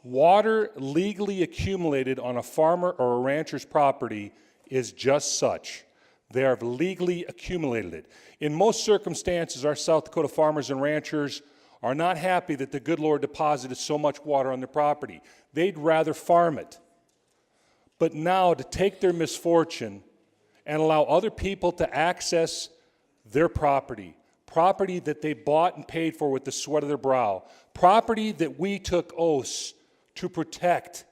Water legally accumulated on a farmer or a rancher's property is just such. They have legally accumulated it. In most circumstances, our South Dakota farmers and ranchers are not happy that the good Lord deposited so much water on their property. They'd rather farm it. But now to take their misfortune and allow other people to access their property, property that they bought and paid for with the sweat of their brow, property that we took oaths to protect,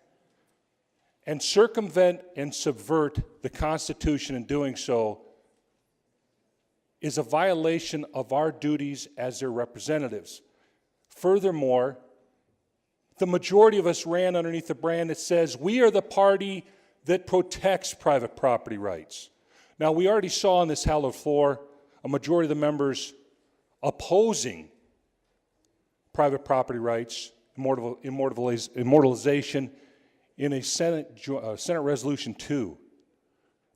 and circumvent and subvert the Constitution in doing so is a violation of our duties as their representatives. Furthermore, the majority of us ran underneath a brand that says we are the party that protects private property rights. Now, we already saw on this hallowed floor a majority of the members opposing private property rights, immortalization in a Senate Resolution 2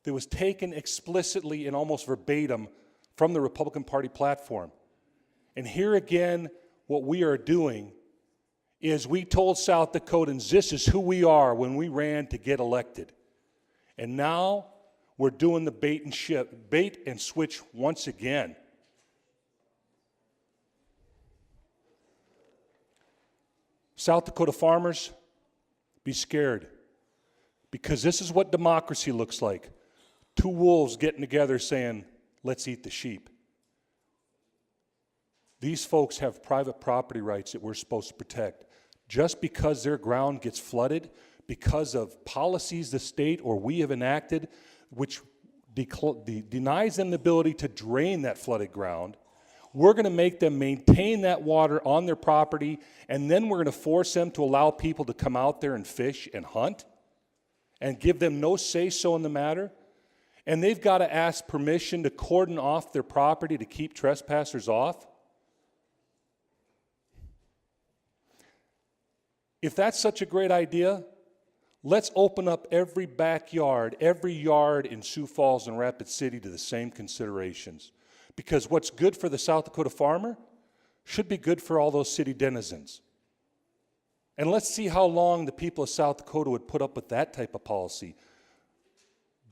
that was taken explicitly and almost verbatim from the Republican Party platform. And here again, what we are doing is we told South Dakotans this is who we are when we ran to get elected. And now we're doing the bait and switch once again. South Dakota farmers, be scared, because this is what democracy looks like. Two wolves getting together saying, let's eat the sheep. These folks have private property rights that we're supposed to protect. Just because their ground gets flooded, because of policies the state or we have enacted, which denies them the ability to drain that flooded ground, we're going to make them maintain that water on their property, and then we're going to force them to allow people to come out there and fish and hunt and give them no say-so in the matter. And they've got to ask permission to cordon off their property to keep trespassers off. If that's such a great idea, let's open up every backyard, every yard in Sioux Falls and Rapid City to the same considerations. Because what's good for the South Dakota farmer should be good for all those city denizens. And let's see how long the people of South Dakota would put up with that type of policy.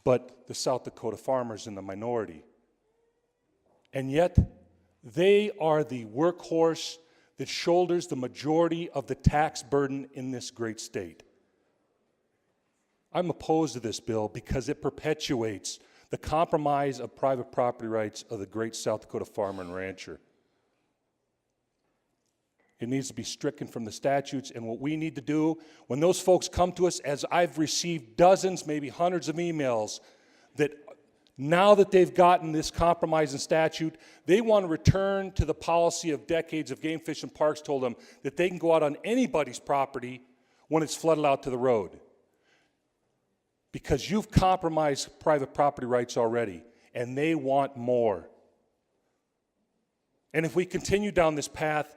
But the South Dakota farmers in the minority. And yet, they are the workhorse that shoulders the majority of the tax burden in this great state. I'm opposed to this bill because it perpetuates the compromise of private property rights of the great South Dakota farmer and rancher. It needs to be stricken from the statutes, and what we need to do, when those folks come to us, as I've received dozens, maybe hundreds of emails, that now that they've gotten this compromise in statute, they want to return to the policy of decades of Game Fish and Parks told them that they can go out on anybody's property when it's flooded out to the road. Because you've compromised private property rights already, and they want more. And if we continue down this path,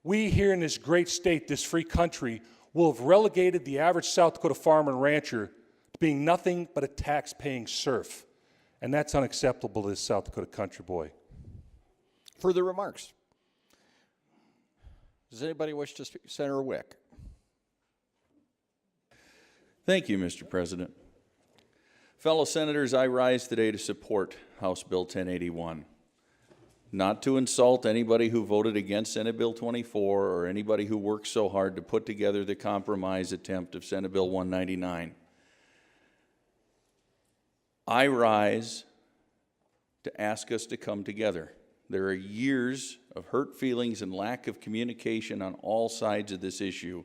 we here in this great state, this free country, will have relegated the average South Dakota farmer and rancher to being nothing but a tax-paying serf. And that's unacceptable to this South Dakota country boy. Further remarks? Does anybody wish to speak? Senator Wick. Thank you, Mr. President. Fellow senators, I rise today to support House Bill 1081. Not to insult anybody who voted against Senate Bill 24 or anybody who worked so hard to put together the compromise attempt of Senate Bill 199. I rise to ask us to come together. There are years of hurt feelings and lack of communication on all sides of this issue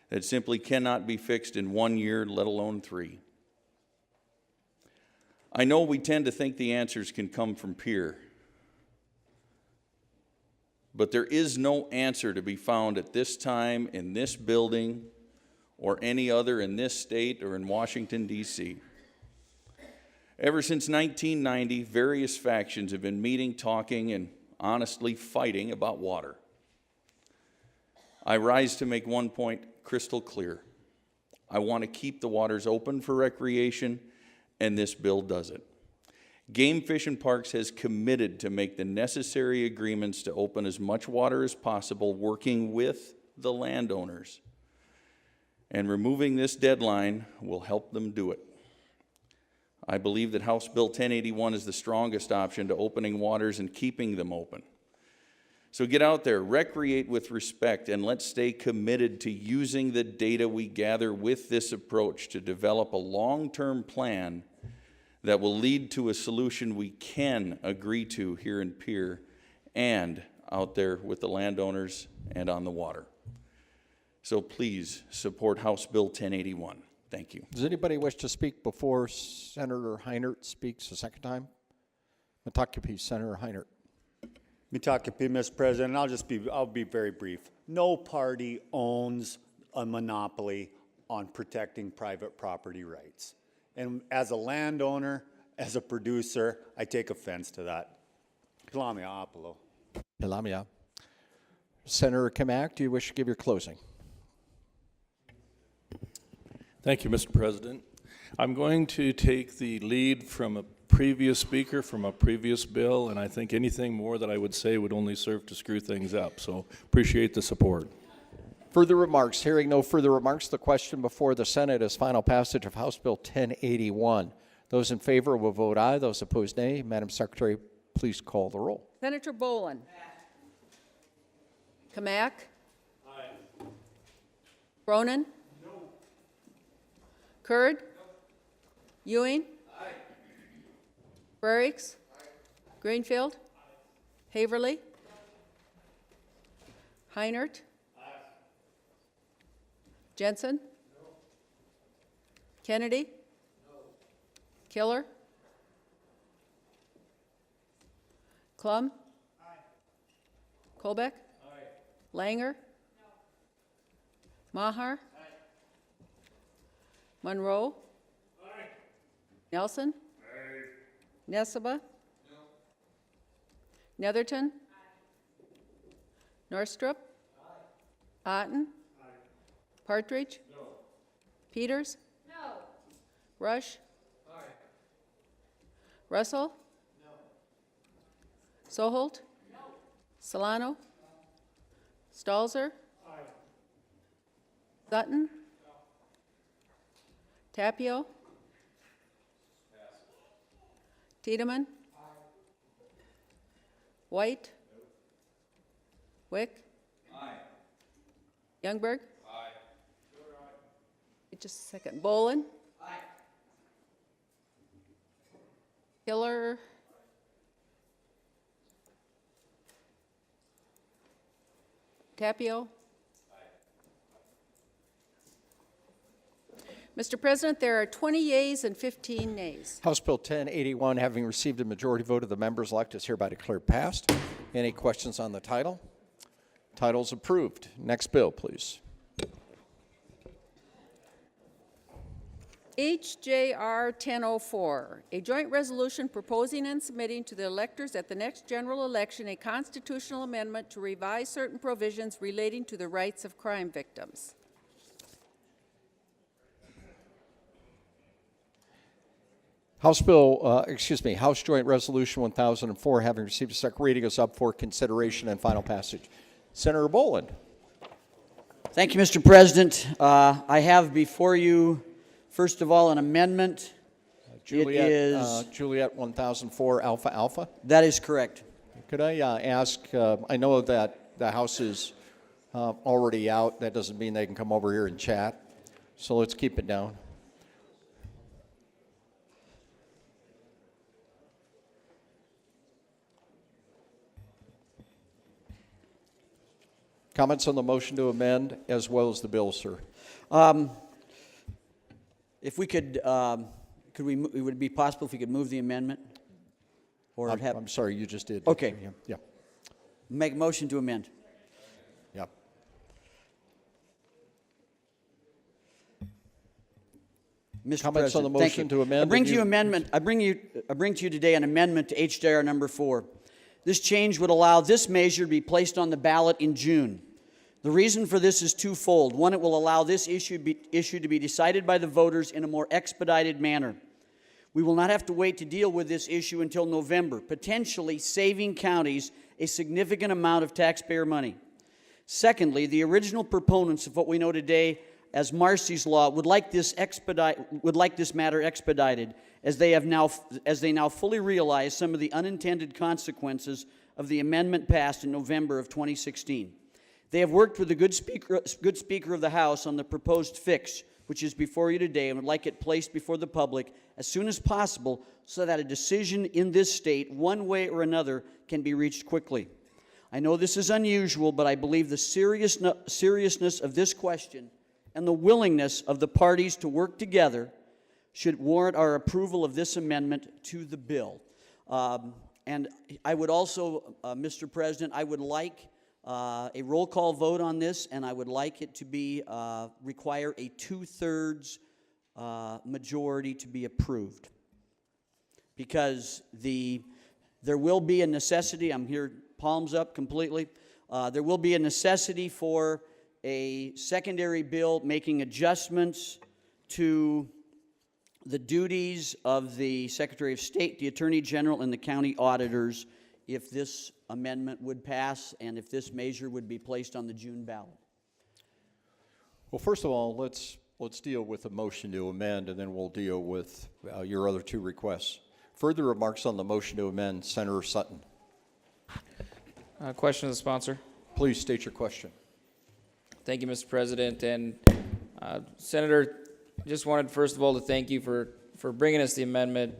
that simply cannot be fixed in 1 year, let alone 3. I know we tend to think the answers can come from Pierre, but there is no answer to be found at this time in this building or any other in this state or in Washington, D.C. Ever since 1990, various factions have been meeting, talking, and honestly fighting about water. I rise to make one point crystal clear. I want to keep the waters open for recreation, and this bill does it. Game Fish and Parks has committed to make the necessary agreements to open as much water as possible, working with the landowners. And removing this deadline will help them do it. I believe that House Bill 1081 is the strongest option to opening waters and keeping them open. So get out there, recreate with respect, and let's stay committed to using the data we gather with this approach to develop a long-term plan that will lead to a solution we can agree to here in Pierre and out there with the landowners and on the water. So please support House Bill 1081. Thank you. Does anybody wish to speak before Senator Heinert speaks a second time? Metakhapi, Senator Heinert. Metakhapi, Mr. President, I'll be very brief. No party owns a monopoly on protecting private property rights. And as a landowner, as a producer, I take offense to that. Pilamia Apollo. Pilamia. Senator Kamak, do you wish to give your closing? Thank you, Mr. President. I'm going to take the lead from a previous speaker from a previous bill, and I think anything more that I would say would only serve to screw things up. So appreciate the support. Further remarks? Hearing no further remarks, the question before the Senate is final passage of House Bill 1081. Those in favor will vote aye. Those opposed, nay. Madam Secretary, please call the roll. Senator Bolin. Kamak. Aye. Cronin. No. Kurd. Ewing. Aye. Frerichs. Aye. Greenfield. Aye. Haverly. Aye. Heinert. Aye. Jensen. No. Kennedy. No. Killer. Klum. Aye. Colbeck. Aye. Langer. No. Maher. Aye. Monroe. Aye. Nelson. Aye. Nesseba. No. Netherton. Aye. Norstrup. Aye. Otten. Aye. Partridge. No. Peters. No. Rush. Aye. Russell. Soholt? No. Solano? No. Stalzer? Aye. Sutton? No. Tapio? Pass. Tiedemann? Aye. White? No. Wick? Aye. Youngberg? Aye. Just a second. Bolin? Aye. Killer? Tapio? Mr. President, there are 20 yeas and 15 nays. House Bill 1081, having received a majority vote of the members elect, is hereby declared passed. Any questions on the title? Title's approved. Next bill, please. HJR 1004, a joint resolution proposing and submitting to the electors at the next general election a constitutional amendment to revise certain provisions relating to the rights of crime victims. House Joint Resolution 1004, having received a second reading, is up for consideration and final passage. Senator Boland. Thank you, Mr. President. I have before you, first of all, an amendment. Juliet 1004 Alpha Alpha? That is correct. Could I ask, I know that the House is already out. That doesn't mean they can come over here and chat. So let's keep it down. Comments on the motion to amend as well as the bill, sir? If we could would it be possible if we could move the amendment? Or I'm sorry, you just did. Okay. Yeah. Make a motion to amend. Yeah. Mr. Comments on the President, motion to amend? I bring to you today an amendment to HJR number 4. This change would allow this measure to be placed on the ballot in June. The reason for this is twofold. One, it will allow this issue to be decided by the voters in a more expedited manner. We will not have to wait to deal with this issue until November, potentially saving counties a significant amount of taxpayer money. Secondly, the original proponents of what we know today as Marcy's Law would like this matter expedited, as they now fully realize some of the unintended consequences of the amendment passed in November of 2016. They have worked with the good speaker of the House on the proposed fix, which is before you today, and would like it placed before the public as soon as possible so that a decision in this state, one way or another, can be reached quickly. I know this is unusual, but I believe the seriousness of this question and the willingness of the parties to work together should warrant our approval of this amendment to the bill. And I would also, Mr. President, I would like a roll call vote on this, and I would like it to be require a 2/3 majority to be approved, because there will be a necessity. I'm here, palms up completely. There will be a necessity for a secondary bill making adjustments to the duties of the Secretary of State, the Attorney General, and the county auditors if this amendment would pass and if this measure would be placed on the June ballot. Well, first of all, let's deal with the motion to amend, and then we'll deal with your other two requests. Further remarks on the motion to amend, Senator Sutton. Question of the sponsor. Please state your question. Thank you, Mr. President. And Senator, just wanted first of all to thank you for bringing us the amendment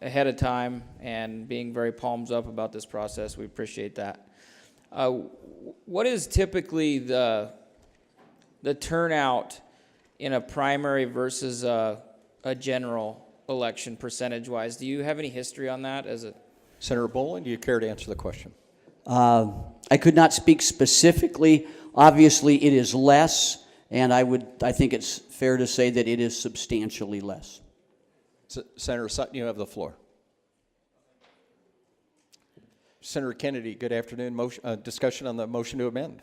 ahead of time and being very palms up about this process. We appreciate that. What is typically the turnout in a primary versus a general election percentage-wise? Do you have any history on that? Senator Boland, do you care to answer the question? I could not speak specifically. Obviously, it is less, and I think it's fair to say that it is substantially less. Senator Sutton, you have the floor. Senator Kennedy, good afternoon. Discussion on the motion to amend.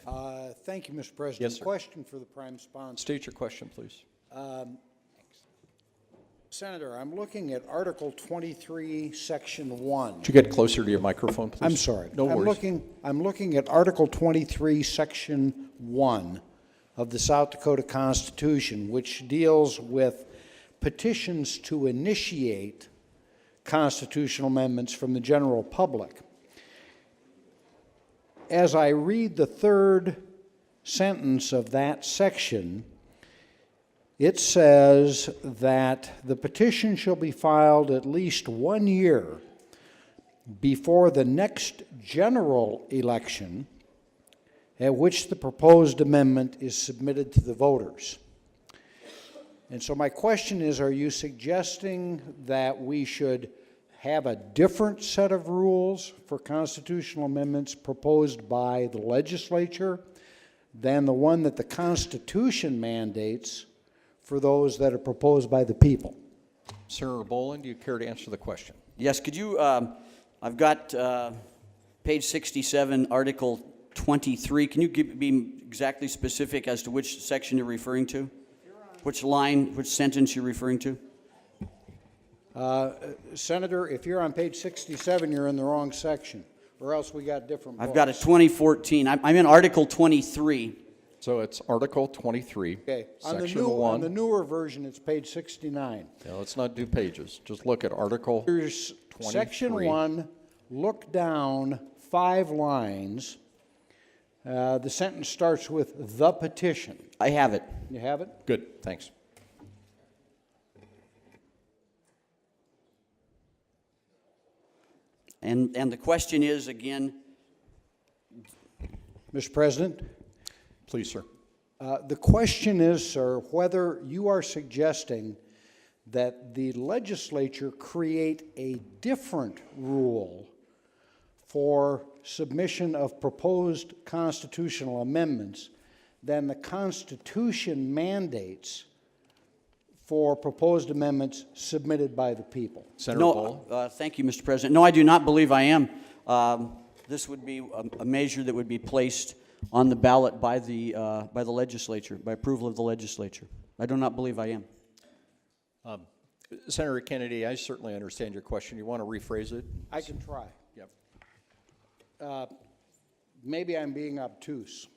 Thank you, Mr. President. Yes, sir. Question for the prime sponsor. State your question, please. Senator, I'm looking at Article 23, Section 1. Would you get closer to your microphone, please? I'm sorry. No worries. I'm looking at Article 23, Section 1 of the South Dakota Constitution, which deals with petitions to initiate constitutional amendments from the general public. As I read the third sentence of that section, it says that the petition shall be filed at least 1 year before the next general election at which the proposed amendment is submitted to the voters. And so my question is, are you suggesting that we should have a different set of rules for constitutional amendments proposed by the legislature than the one that the Constitution mandates for those that are proposed by the people? Senator Boland, do you care to answer the question? Yes, could you, I've got page 67, Article 23. Can you be exactly specific as to which section you're referring to? Which line, which sentence you're referring to? Senator, if you're on page 67, you're in the wrong section, or else we got different books. I've got a 2014. I'm in Article 23. So it's Article 23, Okay. Section 1. On the newer version, it's page 69. Now, let's not do pages. Just look at Article Here's 23. Section 1, look down 5 lines. The sentence starts with the petition. I have it. You have it? Good, thanks. And the question is, again, Mr. President? Please, sir. The question is, sir, whether you are suggesting that the legislature create a different rule for submission of proposed constitutional amendments than the Constitution mandates for proposed amendments submitted by the people. Senator no, thank you, Mr. President. No, I do not believe I am. This would be a measure that would be placed on the ballot by the legislature, by approval of the legislature. I do not believe I am. Senator Kennedy, I certainly understand your question. You want to rephrase it? I can try. Yep. Maybe I'm being obtuse.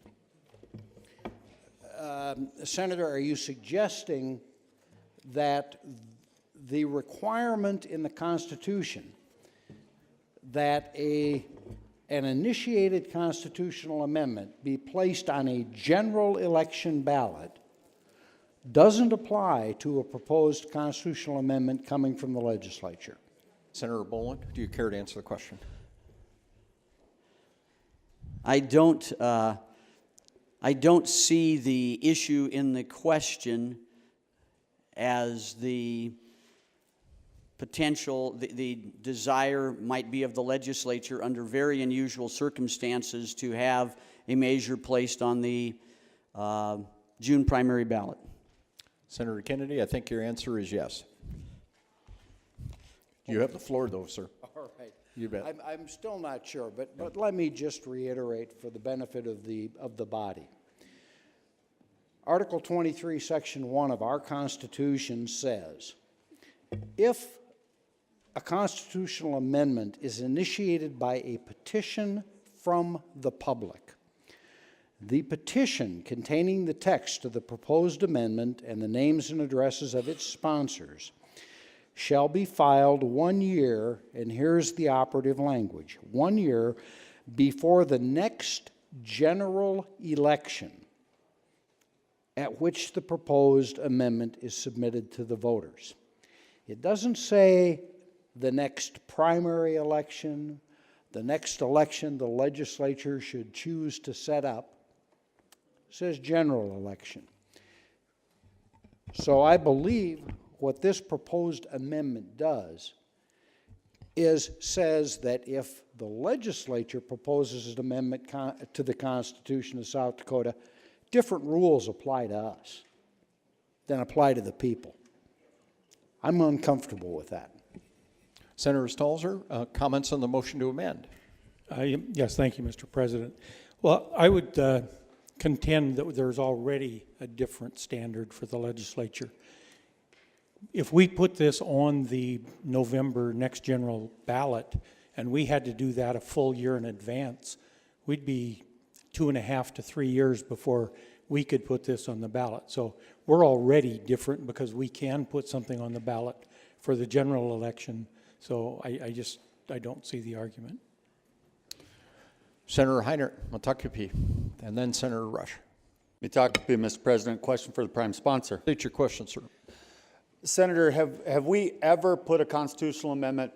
Senator, are you suggesting that the requirement in the Constitution that a an initiated constitutional amendment be placed on a general election ballot doesn't apply to a proposed constitutional amendment coming from the legislature. Senator Boland, do you care to answer the question? I don't see the issue in the question as the potential, the desire might be of the legislature under very unusual circumstances to have a measure placed on the June primary ballot. Senator Kennedy, I think your answer is yes. You have the floor, though, sir. All right. You bet. I'm still not sure, but let me just reiterate for the benefit of the body. Article 23, Section 1 of our Constitution says, if a constitutional amendment is initiated by a petition from the public, the petition containing the text of the proposed amendment and the names and addresses of its sponsors shall be filed 1 year, and here's the operative language, 1 year before the next general election at which the proposed amendment is submitted to the voters. It doesn't say the next primary election, the next election the legislature should choose to set up. It says general election. So I believe what this proposed amendment does is says that if the legislature proposes an amendment to the Constitution of South Dakota, different rules apply to us than apply to the people. I'm uncomfortable with that. Senator Stalzer, comments on the motion to amend? Yes, thank you, Mr. President. Well, I would contend that there's already a different standard for the legislature. If we put this on the November next general ballot and we had to do that a full year in advance, we'd be 2.5 to 3 years before we could put this on the ballot. So we're already different because we can put something on the ballot for the general election. So I don't see the argument. Senator Heiner, Matakupi, and then Senator Rush. Mitakupi, Mr. President. Question for the prime sponsor. State your question, sir. Senator, have we ever put a constitutional amendment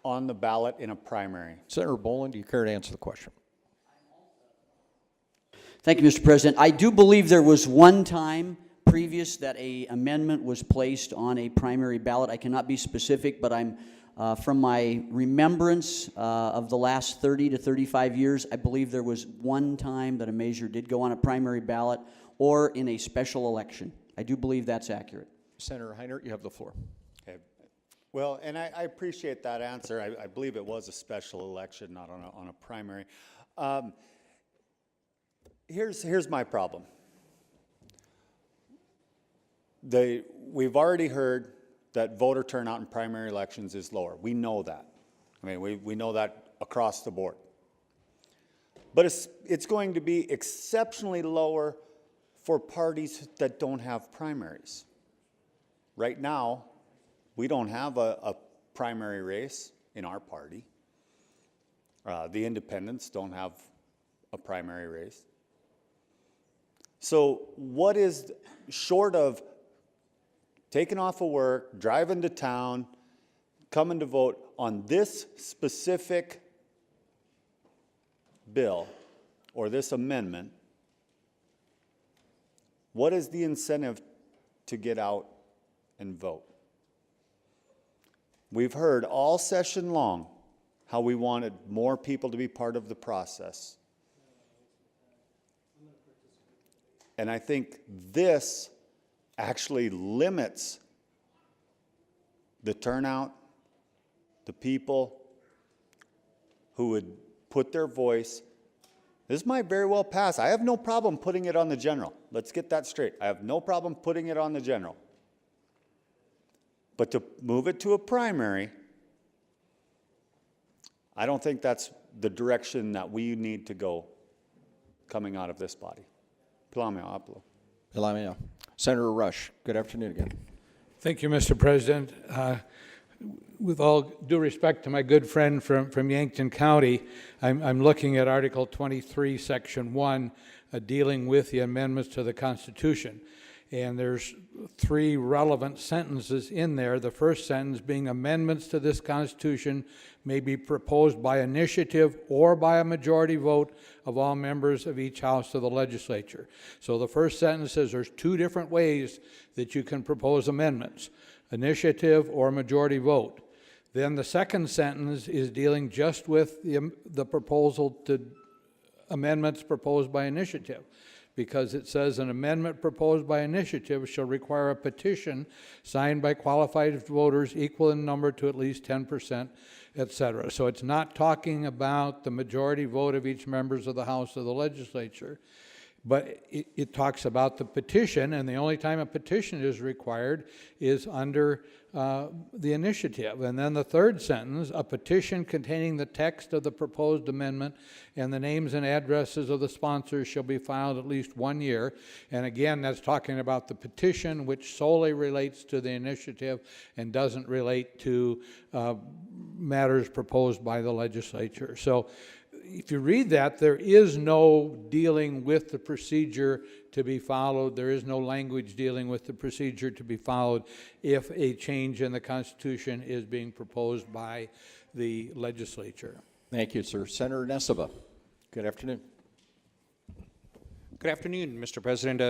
on the ballot in a primary? Senator Boland, do you care to answer the question? Thank you, Mr. President. I do believe there was one time previous that an amendment was placed on a primary ballot. I cannot be specific, but I'm from my remembrance of the last 30 to 35 years, I believe there was one time that a measure did go on a primary ballot or in a special election. I do believe that's accurate. Senator Heiner, you have the floor. Okay. Well, and I appreciate that answer. I believe it was a special election, not on a primary. Here's my problem. We've already heard that voter turnout in primary elections is lower. We know that. I mean, we know that across the board. But it's going to be exceptionally lower for parties that don't have primaries. Right now, we don't have a primary race in our party. The independents don't have a primary race. So what is, short of taking off of work, driving to town, coming to vote on this specific bill or this amendment, what is the incentive to get out and vote? We've heard all session long how we wanted more people to be part of the process. And I think this actually limits the turnout, the people who would put their voice. This might very well pass. I have no problem putting it on the general. Let's get that straight. I have no problem putting it on the general. But to move it to a primary, I don't think that's the direction that we need to go coming out of this body. Senator Rush, good afternoon again. Thank you, Mr. President. with all due respect to my good friend from Yankton County, I'm looking at Article 23, Section 1, dealing with the amendments to the Constitution. And there's 3 relevant sentences in there. The first sentence being amendments to this Constitution may be proposed by initiative or by a majority vote of all members of each house of the legislature. So the first sentence says there's 2 different ways that you can propose amendments, initiative or majority vote. Then the second sentence is dealing just with the proposal to amendments proposed by initiative, because it says an amendment proposed by initiative shall require a petition signed by qualified voters equal in number to at least 10%, et cetera. So it's not talking about the majority vote of each members of the House of the legislature, but it talks about the petition, and the only time a petition is required is under the initiative. And then the third sentence, a petition containing the text of the proposed amendment and the names and addresses of the sponsors shall be filed at least 1 year. And again, that's talking about the petition, which solely relates to the initiative and doesn't relate to matters proposed by the legislature. So if you read that, there is no dealing with the procedure to be followed. There is no language dealing with the procedure to be followed if a change in the Constitution is being proposed by the legislature. Thank you, sir. Senator Nessebar, good afternoon. Good afternoon, Mr. President.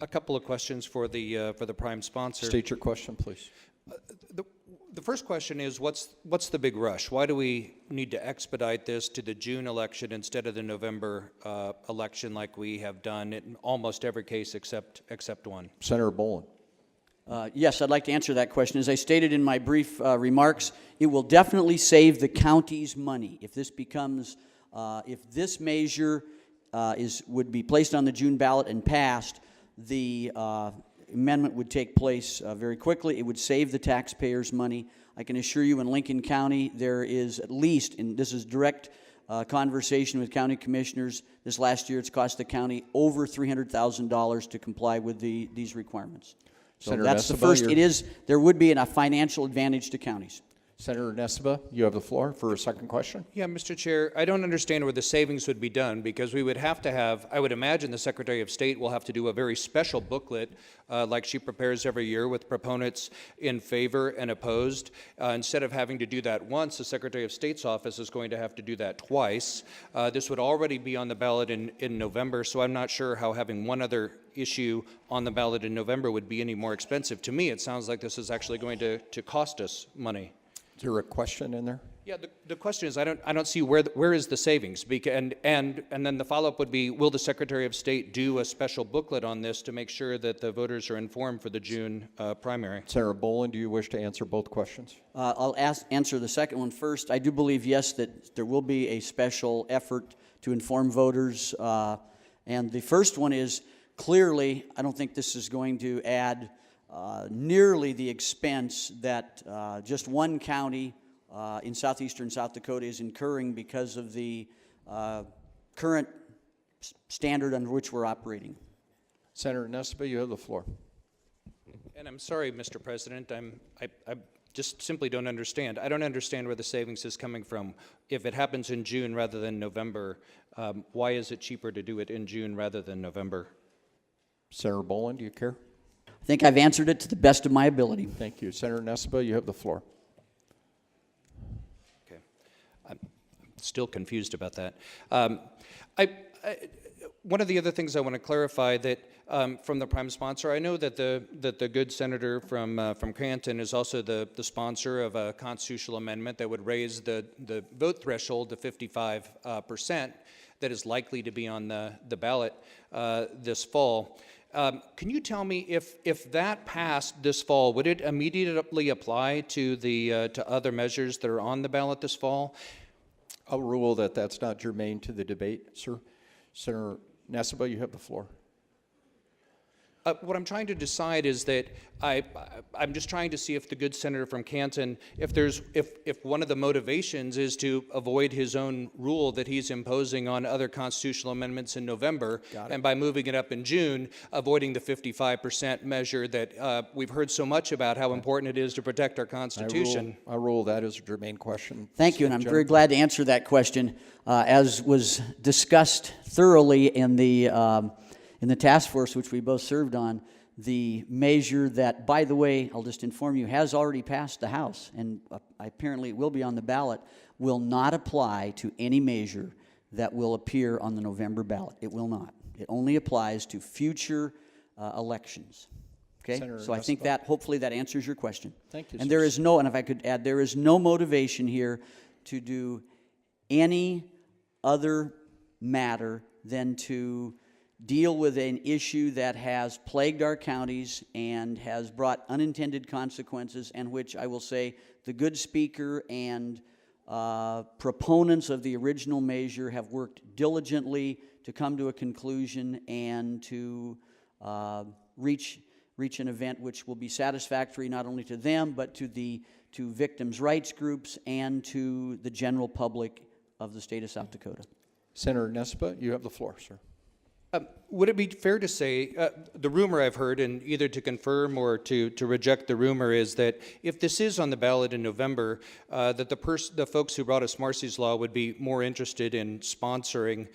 A couple of questions for the prime sponsor. State your question, please. The first question is, what's the big rush? Why do we need to expedite this to the June election instead of the November election like we have done in almost every case except one? Senator Bolin. Yes, I'd like to answer that question. As I stated in my brief remarks, it will definitely save the counties money. If this becomes, if this measure would be placed on the June ballot and passed, the amendment would take place very quickly. It would save the taxpayers money. I can assure you in Lincoln County there is at least, and this is direct conversation with county commissioners, this last year it's cost the county over $300,000 to comply with these requirements. So Senator that's the Nessebar, first. There would be a financial advantage to counties. Senator Nessebar, you have the floor for a second question. Yeah, Mr. Chair, I don't understand where the savings would be done, because we would have to have, I would imagine the Secretary of State will have to do a very special booklet like she prepares every year with proponents in favor and opposed. Instead of having to do that once, the Secretary of State's office is going to have to do that twice. This would already be on the ballot in November, so I'm not sure how having one other issue on the ballot in November would be any more expensive. To me, it sounds like this is actually going to cost us money. Is there a question in there? Yeah, the question is, I don't see where is the savings, and then the follow-up would be, will the Secretary of State do a special booklet on this to make sure that the voters are informed for the June primary? Senator Bolin, do you wish to answer both questions? I'll answer the second one first. I do believe, yes, that there will be a special effort to inform voters. And the first one is, clearly, I don't think this is going to add nearly the expense that just one county in southeastern South Dakota is incurring because of the current standard under which we're operating. Senator Nessebar, you have the floor. And I'm sorry, Mr. President, I just simply don't understand. I don't understand where the savings is coming from. If it happens in June rather than November, why is it cheaper to do it in June rather than November? Senator Bolin, do you care? I think I've answered it to the best of my ability. Thank you. Senator Nessebar, you have the floor. Okay. I'm still confused about that. One of the other things I want to clarify that from the prime sponsor, I know that the good senator from Canton is also the sponsor of a constitutional amendment that would raise the vote threshold to 55% that is likely to be on the ballot this fall. Can you tell me if that passed this fall, would it immediately apply to to other measures that are on the ballot this fall? I'll rule that that's not germane to the debate, sir. Senator Nessebar, you have the floor. what I'm trying to decide is that I'm just trying to see if the good senator from Canton, if one of the motivations is to avoid his own rule that he's imposing on other constitutional amendments in November, and by moving it up in June, avoiding the 55% measure that we've heard so much about how important it is to protect our Constitution. I rule that as a germane question. Thank you, and I'm very glad to answer that question. As was discussed thoroughly in the task force, which we both served on, the measure that, by the way, I'll just inform you, has already passed the House, and apparently it will be on the ballot, will not apply to any measure that will appear on the November ballot. It will not. It only applies to future elections. Okay? Senator So I think that, hopefully that answers your question. Thank you, And sir. there is no, and if I could add, there is no motivation here to do any other matter than to deal with an issue that has plagued our counties and has brought unintended consequences, and which I will say the good speaker and proponents of the original measure have worked diligently to come to a conclusion and to reach an event which will be satisfactory not only to them, but to victims' rights groups and to the general public of the state of South Dakota. Senator Nesbitt, you have the floor, sir. Would it be fair to say, the rumor I've heard, and either to confirm or to reject the rumor, is that if this is on the ballot in November, that the folks who brought us Marcy's Law would be more interested in sponsoring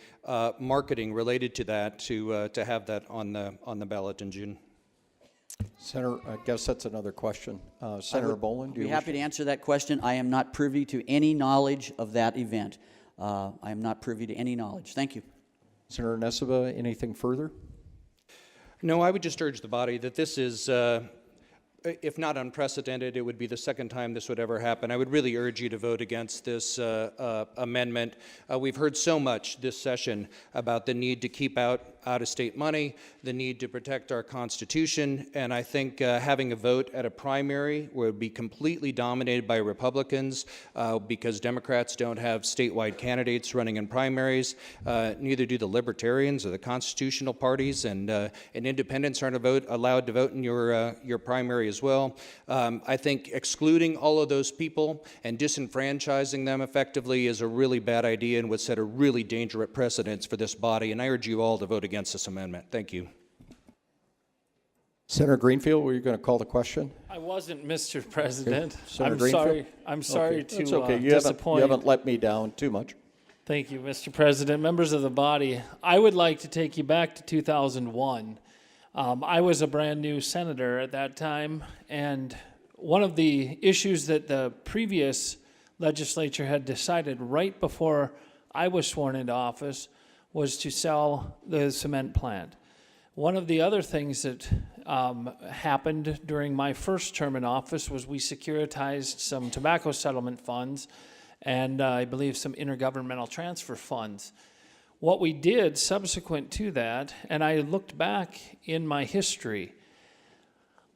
marketing related to that, to have that on the ballot in June? Senator, I guess that's another question. Senator Boland, do I'd you be happy to answer that question. I am not privy to any knowledge of that event. I am not privy to any knowledge. Thank you. Senator Nesbitt, anything further? No, I would just urge the body that this is, if not unprecedented, it would be the second time this would ever happen. I would really urge you to vote against this amendment. We've heard so much this session about the need to keep out-of-state money, the need to protect our Constitution, and I think having a vote at a primary would be completely dominated by Republicans because Democrats don't have statewide candidates running in primaries. Neither do the Libertarians or the constitutional parties, and independents aren't allowed to vote in your primary as well. I think excluding all of those people and disenfranchising them effectively is a really bad idea and would set a really dangerous precedent for this body, and I urge you all to vote against this amendment. Thank you. Senator Greenfield, were you going to call the question? I wasn't, Mr. President. Senator I'm Greenfield? sorry. I'm sorry Okay, that's to okay. You disappoint. haven't let me down too much. Thank you, Mr. President. Members of the body, I would like to take you back to 2001. I was a brand new senator at that time, and one of the issues that the previous legislature had decided right before I was sworn into office was to sell the cement plant. One of the other things that happened during my first term in office was we securitized some tobacco settlement funds and I believe some intergovernmental transfer funds. What we did subsequent to that, and I looked back in my history,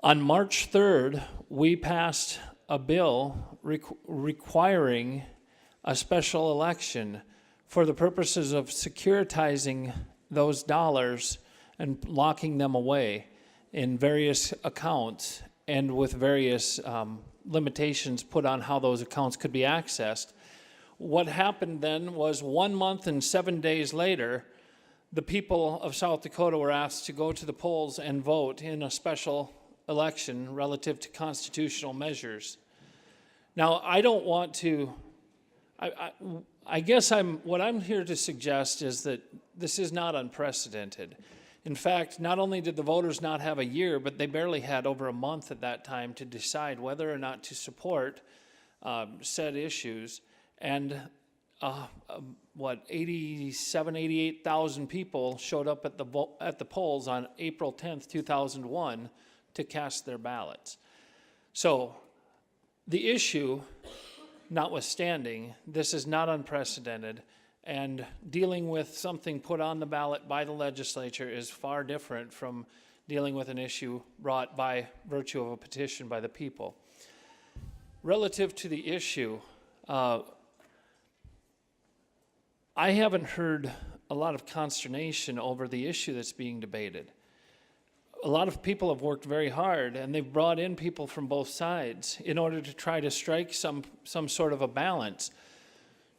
on March 3rd, we passed a bill requiring a special election for the purposes of securitizing those dollars and locking them away in various accounts and with various limitations put on how those accounts could be accessed. What happened then was 1 month and 7 days later, the people of South Dakota were asked to go to the polls and vote in a special election relative to constitutional measures. Now, I don't want to, I guess what I'm here to suggest is that this is not unprecedented. In fact, not only did the voters not have a year, but they barely had over a month at that time to decide whether or not to support said issues. And 88,000 people showed up at the polls on April 10th, 2001 to cast their ballots. So the issue notwithstanding, this is not unprecedented, and dealing with something put on the ballot by the legislature is far different from dealing with an issue brought by virtue of a petition by the people. Relative to the issue, I haven't heard a lot of consternation over the issue that's being debated. a lot of people have worked very hard, and they've brought in people from both sides in order to try to strike some sort of a balance.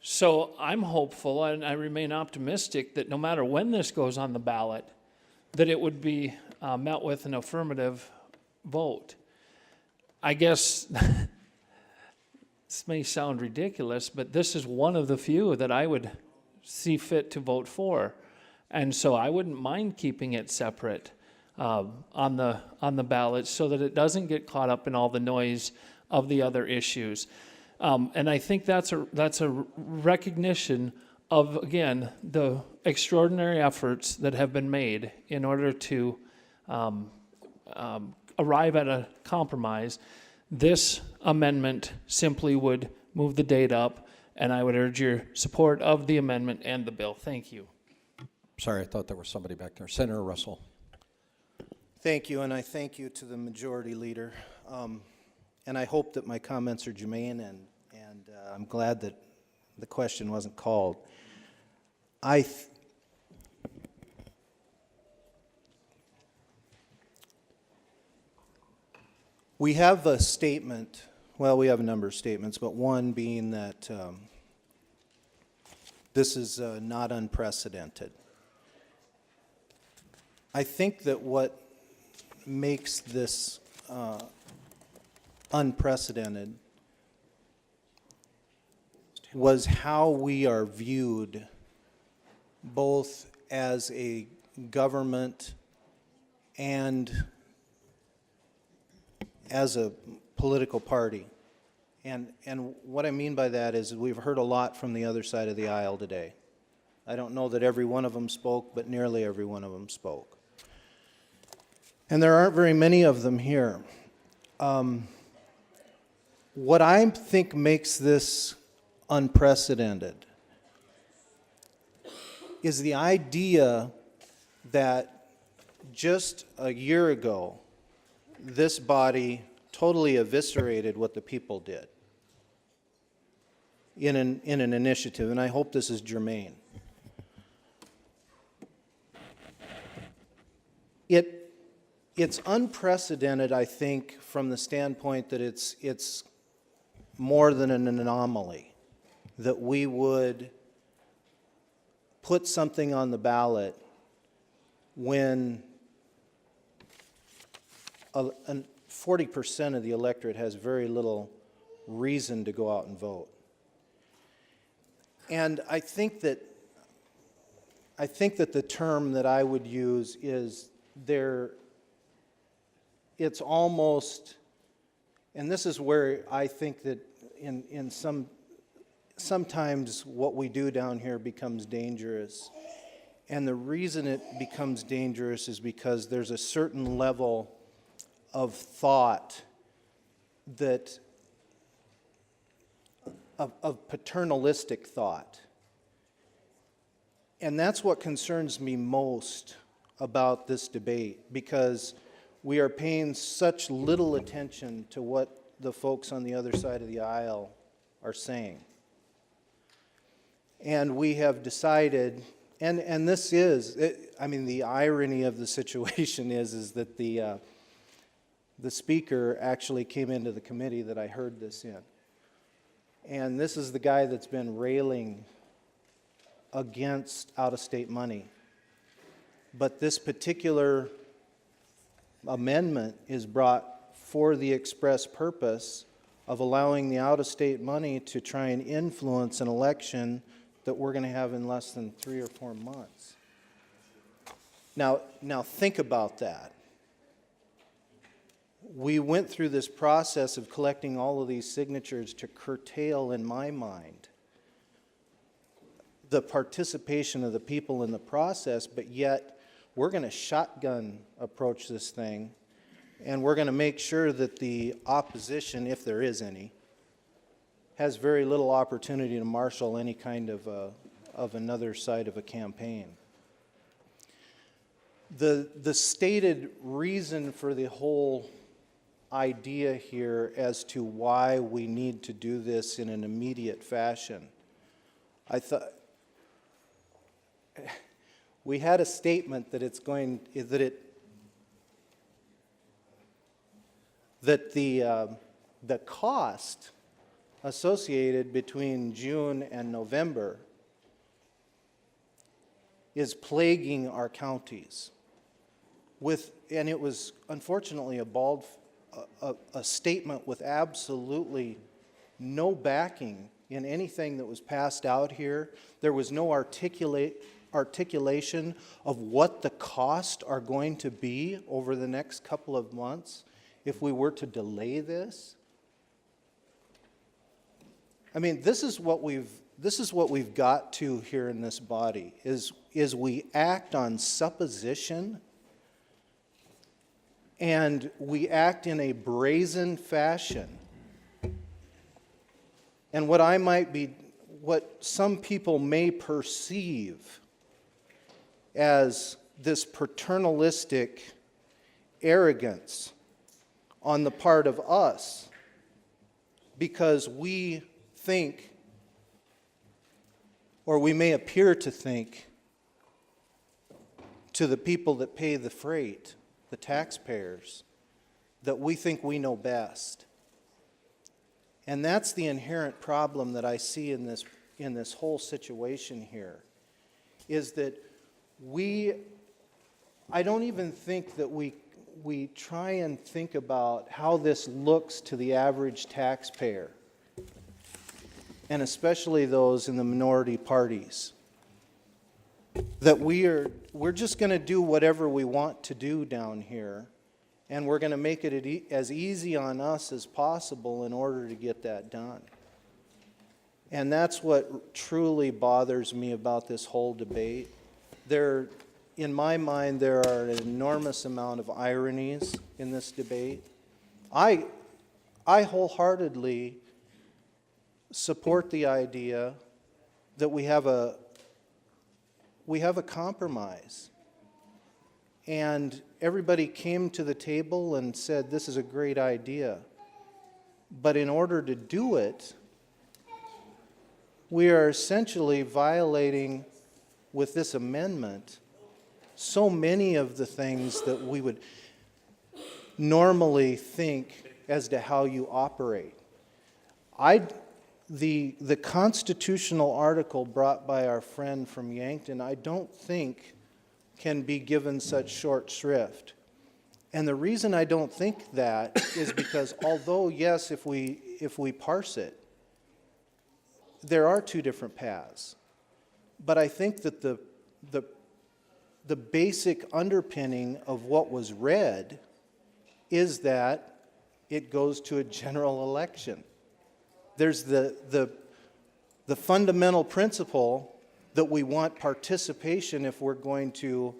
So I'm hopeful, and I remain optimistic, that no matter when this goes on the ballot, that it would be met with an affirmative vote. I guess this may sound ridiculous, but this is one of the few that I would see fit to vote for. And so I wouldn't mind keeping it separate on the ballot so that it doesn't get caught up in all the noise of the other issues. And I think that's a recognition of, again, the extraordinary efforts that have been made in order to arrive at a compromise. This amendment simply would move the date up, and I would urge your support of the amendment and the bill. Thank you. Sorry, I thought there was somebody back there. Senator Russell. Thank you, and I thank you to the majority leader. And I hope that my comments are germane, and I'm glad that the question wasn't called. We have a statement, well, we have a number of statements, but one being that this is not unprecedented. I think that what makes this unprecedented was how we are viewed both as a government and as a political party. And what I mean by that is we've heard a lot from the other side of the aisle today. I don't know that every one of them spoke, but nearly every one of them spoke. And there aren't very many of them here. What I think makes this unprecedented is the idea that just a year ago, this body totally eviscerated what the people did in an initiative, and I hope this is germane. It's unprecedented, I think, from the standpoint that it's more than an anomaly, that we would put something on the ballot when 40% of the electorate has very little reason to go out and vote. And I think that the term that I would use is it's almost, and this is where I think that sometimes what we do down here becomes dangerous. And the reason it becomes dangerous is because there's a certain level of thought of paternalistic thought. And that's what concerns me most about this debate, because we are paying such little attention to what the folks on the other side of the aisle are saying. And we have decided, and this is, the irony of the situation is that the speaker actually came into the committee that I heard this in. And this is the guy that's been railing against out-of-state money. But this particular amendment is brought for the express purpose of allowing the out-of-state money to try and influence an election that we're going to have in less than 3 or 4 months. Now think about that. We went through this process of collecting all of these signatures to curtail, in my mind, the participation of the people in the process, but yet we're going to shotgun approach this thing, and we're going to make sure that the opposition, if there is any, has very little opportunity to marshal any kind of another side of a campaign. The stated reason for the whole idea here as to why we need to do this in an immediate fashion, I thought we had a statement that that the cost associated between June and November is plaguing our counties and it was unfortunately a statement with absolutely no backing in anything that was passed out here. There was no articulation of what the costs are going to be over the next couple of months if we were to delay this. I mean, this is what we've got to here in this body, is we act on supposition, and we act in a brazen fashion. And what some people may perceive as this paternalistic arrogance on the part of us, because we think, or we may appear to think, to the people that pay the freight, the taxpayers, that we think we know best. And that's the inherent problem that I see in this whole situation here, is that I don't even think that we try and think about how this looks to the average taxpayer, and especially those in the minority parties. That we're just going to do whatever we want to do down here, and we're going to make it as easy on us as possible in order to get that done. And that's what truly bothers me about this whole debate. In my mind, there are an enormous amount of ironies in this debate. I wholeheartedly support the idea that we have a compromise. And everybody came to the table and said, this is a great idea. But in order to do it, we are essentially violating, with this amendment, so many of the things that we would normally think as to how you operate. The constitutional article brought by our friend from Yankton, I don't think can be given such short shrift. And the reason I don't think that is because although, yes, if we parse it, there are two different paths. But I think that the basic underpinning of what was read is that it goes to a general election. There's the fundamental principle that we want participation if we're going to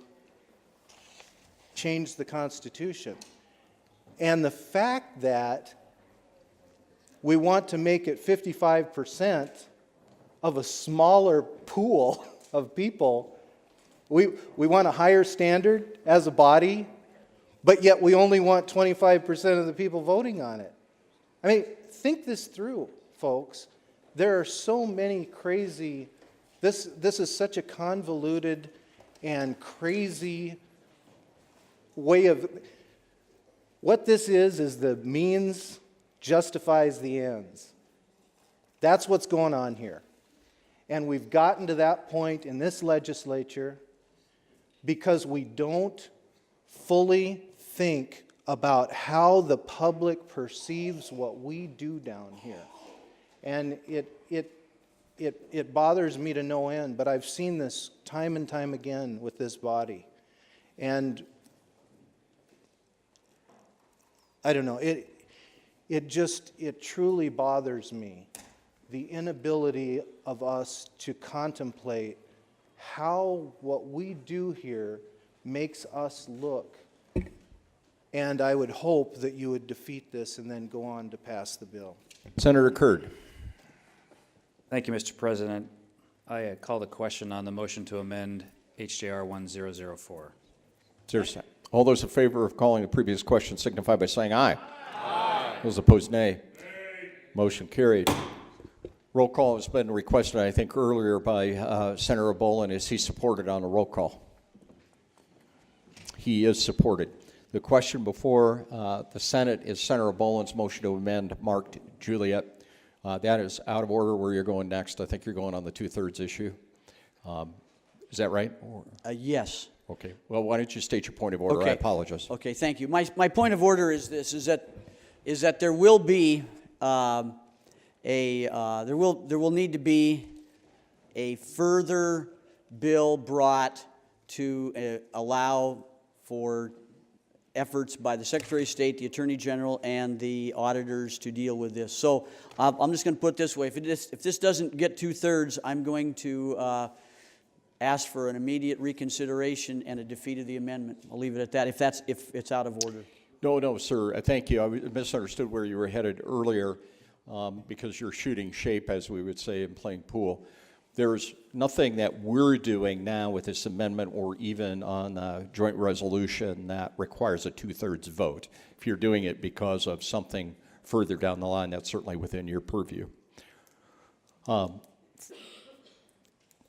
change the Constitution. And the fact that we want to make it 55% of a smaller pool of people, we want a higher standard as a body, but yet we only want 25% of the people voting on it. I mean, think this through, folks. There are so many crazy, this is such a convoluted and crazy way of, what this is the means justifies the ends. That's what's going on here. And we've gotten to that point in this legislature because we don't fully think about how the public perceives what we do down here. And it bothers me to no end, but I've seen this time and time again with this body. And I don't know, it truly bothers me, the inability of us to contemplate how what we do here makes us look. And I would hope that you would defeat this and then go on to pass the bill. Senator Curd. Thank you, Mr. President. I call the question on the motion to amend HJR 1004. Seriously. All those in favor of calling the previous question signify by saying aye. Aye. Those opposed, nay. Nay. Motion carried. Roll call has been requested, I think, earlier by Senator Bolin. Is he supported on a roll call? He is supported. The question before the Senate is Senator Boland's motion to amend marked Juliet. That is out of order where you're going next. I think you're going on the two-thirds issue. Is that right? Yes. Okay. Well, why don't you state your point of order? I Okay. apologize. Okay, thank you. My point of order is this: is that there will be there will need to be a further bill brought to allow for efforts by the Secretary of State, the Attorney General, and the auditors to deal with this. So I'm just going to put it this way: if this doesn't get two-thirds, I'm going to ask for an immediate reconsideration and a defeat of the amendment. I'll leave it at that. If it's out of order. No, sir. Thank you. I misunderstood where you were headed earlier because you're shooting shape, as we would say, in playing pool. There's nothing that we're doing now with this amendment or even on a joint resolution that requires a two-thirds vote. If you're doing it because of something further down the line, that's certainly within your purview.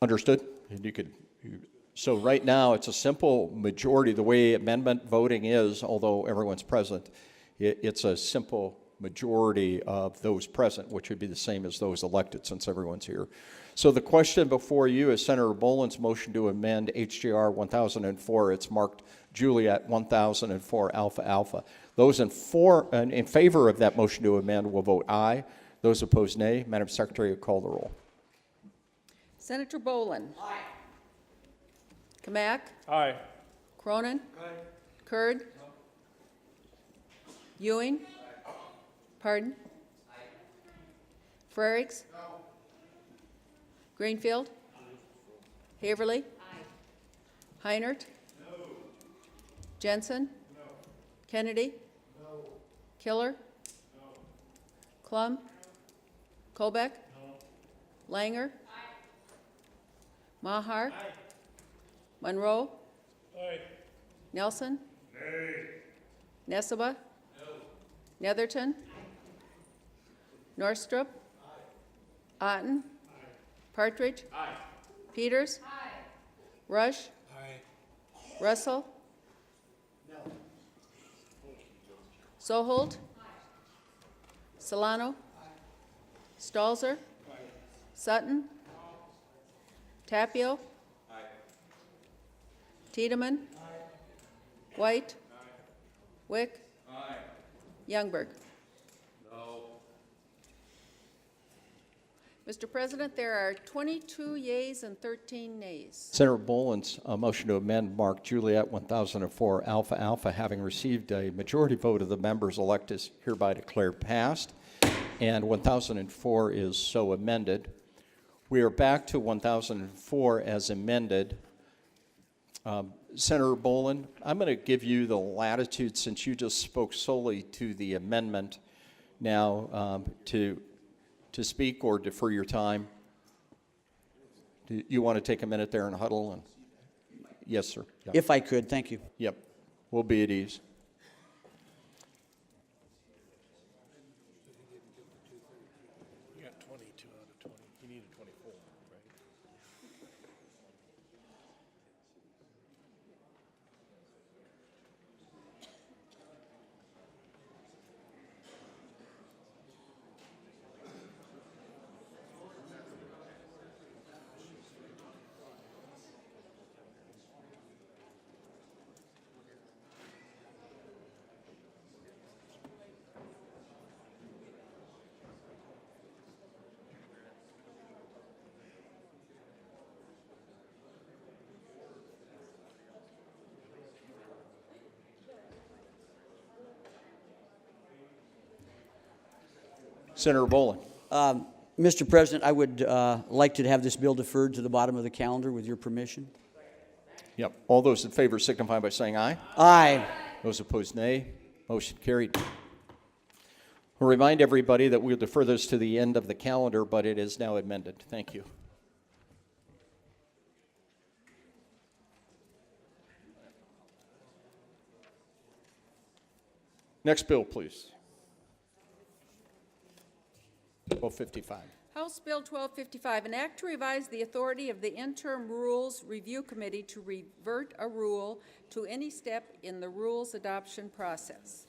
Understood? And so right now, it's a simple majority. The way amendment voting is, although everyone's present, it's a simple majority of those present, which would be the same as those elected since everyone's here. So the question before you is Senator Boland's motion to amend HJR 1004. It's marked Juliet 1004 Alpha Alpha. Those in favor of that motion to amend will vote aye. Those opposed, nay. Madam Secretary, will call the roll. Senator Boland. Aye. Kamak. Aye. Cronin. Aye. Kurd. No. Ewing. Aye. Pardon? Aye. Frerichs. No. Greenfield. Aye. Haverly. Aye. Heinert. No. Jensen. No. Kennedy. No. Killer. No. Klum. Kolbeck. No. Langer. Aye. Maher. Aye. Monroe. Aye. Nelson. Nay. Nesseba. No. Netherton. Aye. Norstrup. Aye. Otten. Aye. Partridge. Aye. Peters. Aye. Rush. Aye. Russell. No. Soholt. Aye. Solano. Aye. Stalzer. Aye. Sutton. No. Tapio. Aye. Tiedemann. Aye. White. Aye. Wick. Aye. Youngberg. No. Mr. President, there are 22 yeas and 13 nays. Senator Boland's motion to amend marked Juliet 1004 Alpha Alpha, having received a majority vote of the members elect, is hereby declared passed, and 1004 is so amended. We are back to 1004 as amended. Senator Boland, I'm going to give you the latitude, since you just spoke solely to the amendment, now to speak or defer your time. Do you want to take a minute there and huddle? And yes, sir. Yep. If I could, thank you. Yep. We'll be at ease. You got 22 out of 20. You needed 24, right? Senator Boland. Mr. President, I would like to have this bill deferred to the bottom of the calendar with your permission. Yep. All those in favor signify by saying aye. Aye. Those opposed, nay. Motion carried. I'll remind everybody that we'll defer this to the end of the calendar, but it is now amended. Thank you. Next bill, please. Bill 55. House Bill 1255, an act to revise the authority of the Interim Rules Review Committee to revert a rule to any step in the rules adoption process.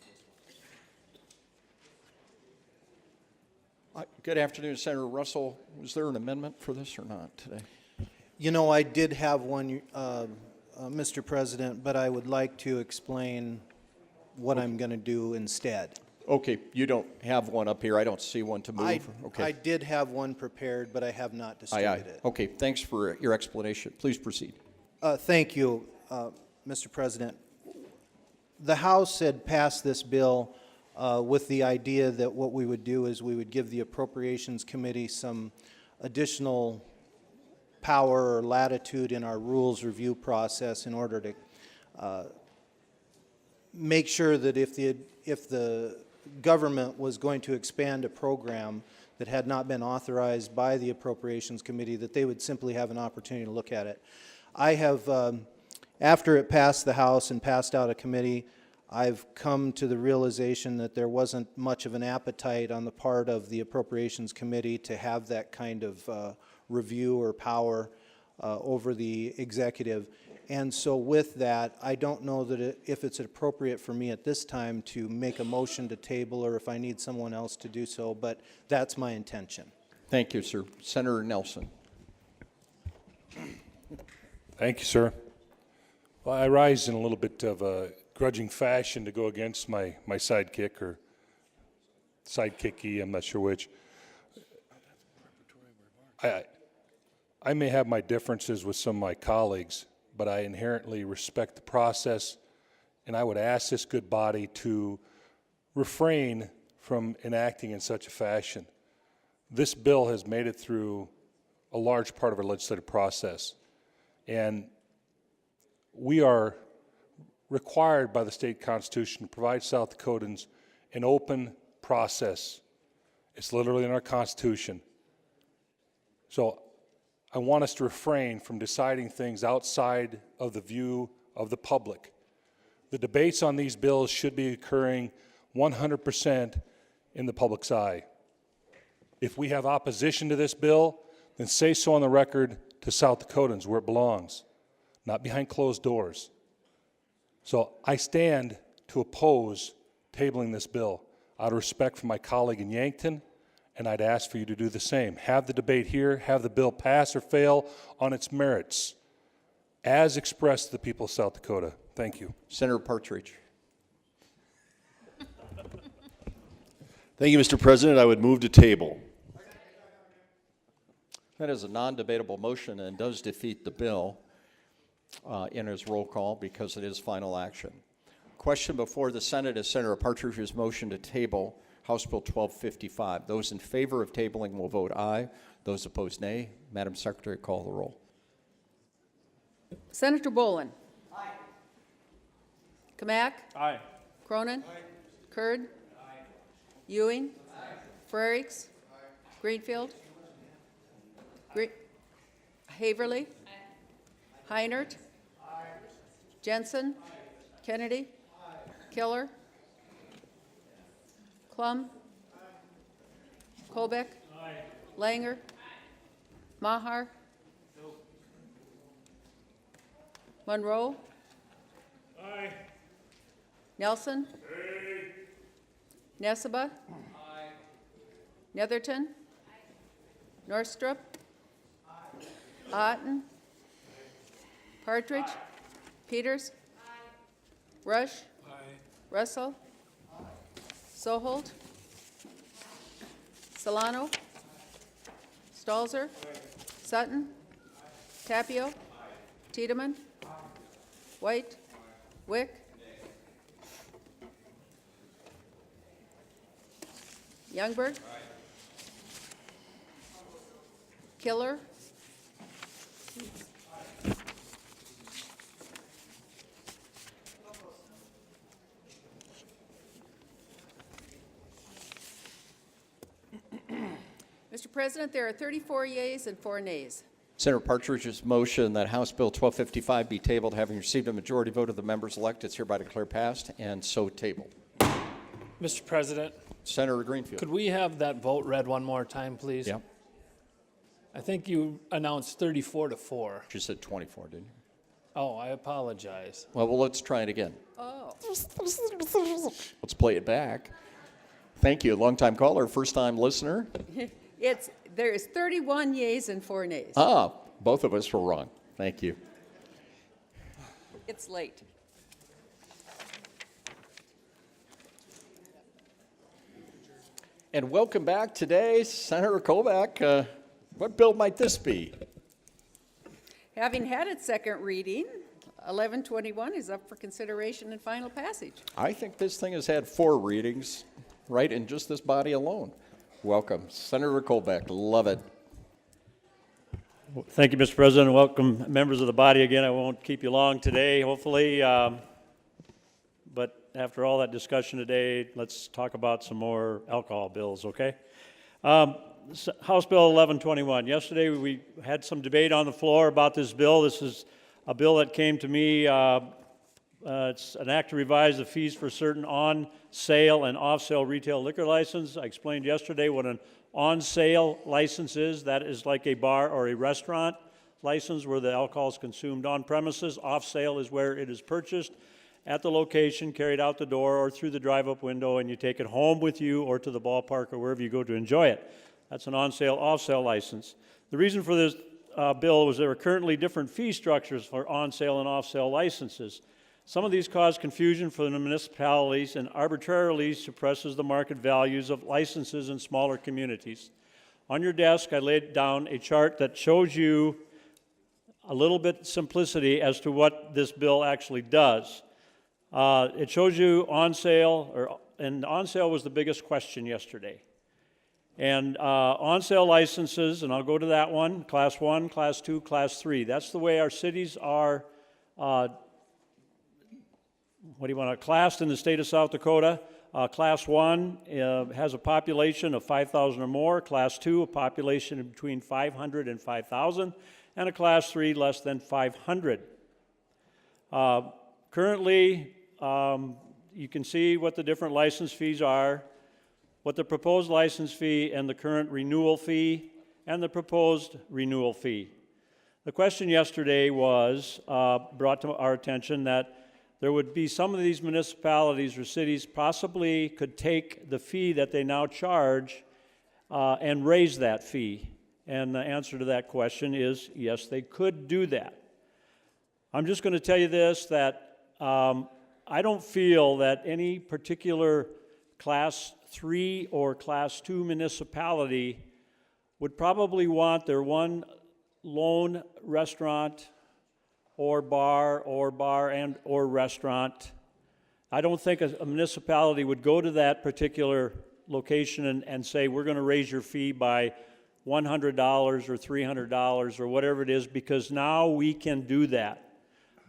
Good afternoon, Senator Russell. Was there an amendment for this or not today? You know, I did have one, Mr. President, but I would like to explain what I'm going to do instead. Okay, you don't have one up here. I don't see one to move. Okay. I did have one prepared, but I have not Aye, distributed aye. it. Okay, thanks for your explanation. Please proceed. Thank you, Mr. President. The House had passed this bill with the idea that what we would do is we would give the Appropriations Committee some additional power or latitude in our rules review process in order to make sure that if the government was going to expand a program that had not been authorized by the Appropriations Committee, that they would simply have an opportunity to look at it. I have, after it passed the House and passed out of committee, I've come to the realization that there wasn't much of an appetite on the part of the Appropriations Committee to have that kind of review or power over the executive. And so with that, I don't know that if it's appropriate for me at this time to make a motion to table or if I need someone else to do so, but that's my intention. Thank you, sir. Senator Nelson. Thank you, sir. Well, I rise in a little bit of a grudging fashion to go against my sidekick or sidekicky, I'm not sure which. I may have my differences with some of my colleagues, but I inherently respect the process, and I would ask this good body to refrain from enacting in such a fashion. This bill has made it through a large part of our legislative process, and we are required by the state constitution to provide South Dakotans an open process. It's literally in our constitution. So I want us to refrain from deciding things outside of the view of the public. The debates on these bills should be occurring 100% in the public's eye. If we have opposition to this bill, then say so on the record to South Dakotans where it belongs, not behind closed doors. So I stand to oppose tabling this bill out of respect for my colleague in Yankton, and I'd ask for you to do the same. Have the debate here, have the bill pass or fail on its merits, as expressed to the people of South Dakota. Thank you. Senator Partridge. Thank you, Mr. President. I would move to table. That is a non-debatable motion and does defeat the bill in its roll call because it is final action. Question before the Senate is Senator Partridge's motion to table House Bill 1255. Those in favor of tabling will vote aye. Those opposed, nay. Madam Secretary, call the roll. Senator Bolin. Aye. Kamak. Aye. Cronin. Aye. Kurd. Aye. Ewing. Aye. Frerichs. Aye. Greenfield. Haverly. Aye. Heinert. Aye. Jensen. Aye. Kennedy. Aye. Killer. Klum. Aye. Kolbeck. Aye. Langer. Aye. Maher. No. Monroe. Aye. Nelson. Aye. Nessebar. Aye. Netherton. Aye. Northrup. Aye. Otten. Aye. Partridge. Aye. Peters. Aye. Rush. Aye. Russell. Aye. Soholt. Solano. Stalzer. Aye. Sutton. Aye. Tapio. Aye. Tiedemann. Aye. White. Aye. Wick. Nay. Youngberg. Aye. Killer. Mr. President, there are 34 yeas and 4 nays. Senator Partridge's motion that House Bill 1255 be tabled, having received a majority vote of the members elected, is hereby declared passed and so tabled. Mr. President, Senator Greenfield. could we have that vote read one more time, please? Yeah. I think you announced 34-4. You said 24, didn't you? Oh, I apologize. Well, let's try it again. Oh. Let's play it back. Thank you. Long-time caller, first-time listener. There's 31 yeas and 4 nays. Both of us were wrong. Thank you. It's late. And welcome back today, Senator Kolbach. What bill might this be? Having had its second reading, 1121 is up for consideration and final passage. I think this thing has had 4 readings, right, in just this body alone. Welcome, Senator Kolbach. Love it. Thank you, Mr. President. Welcome, members of the body. Again, I won't keep you long today, hopefully. But after all that discussion today, let's talk about some more alcohol bills, okay? House Bill 1121. Yesterday, we had some debate on the floor about this bill. This is a bill that came to me. It's an act to revise the fees for certain on-sale and off-sale retail liquor license. I explained yesterday what an on-sale license is. That is like a bar or a restaurant license where the alcohol is consumed on premises. Off-sale is where it is purchased at the location, carried out the door or through the drive-up window, and you take it home with you or to the ballpark or wherever you go to enjoy it. That's an on-sale, off-sale license. The reason for this bill was there are currently different fee structures for on-sale and off-sale licenses. Some of these cause confusion for the municipalities and arbitrarily suppresses the market values of licenses in smaller communities. On your desk, I laid down a chart that shows you a little bit simplicity as to what this bill actually does. It shows you on-sale, and on-sale was the biggest question yesterday. And on-sale licenses, and I'll go to that one, Class 1, Class 2, Class 3. That's the way our cities are, classed in the state of South Dakota. Class 1 has a population of 5,000 or more. Class 2, a population of between 500 and 5,000. And a Class 3, less than 500. Currently, you can see what the different license fees are, what the proposed license fee and the current renewal fee, and the proposed renewal fee. The question yesterday was brought to our attention that there would be some of these municipalities or cities possibly could take the fee that they now charge and raise that fee. And the answer to that question is yes, they could do that. I'm just going to tell you this, that I don't feel that any particular Class 3 or Class 2 municipality would probably want their one lone restaurant or bar or restaurant. I don't think a municipality would go to that particular location and say, we're going to raise your fee by $100 or $300 or whatever it is, because now we can do that.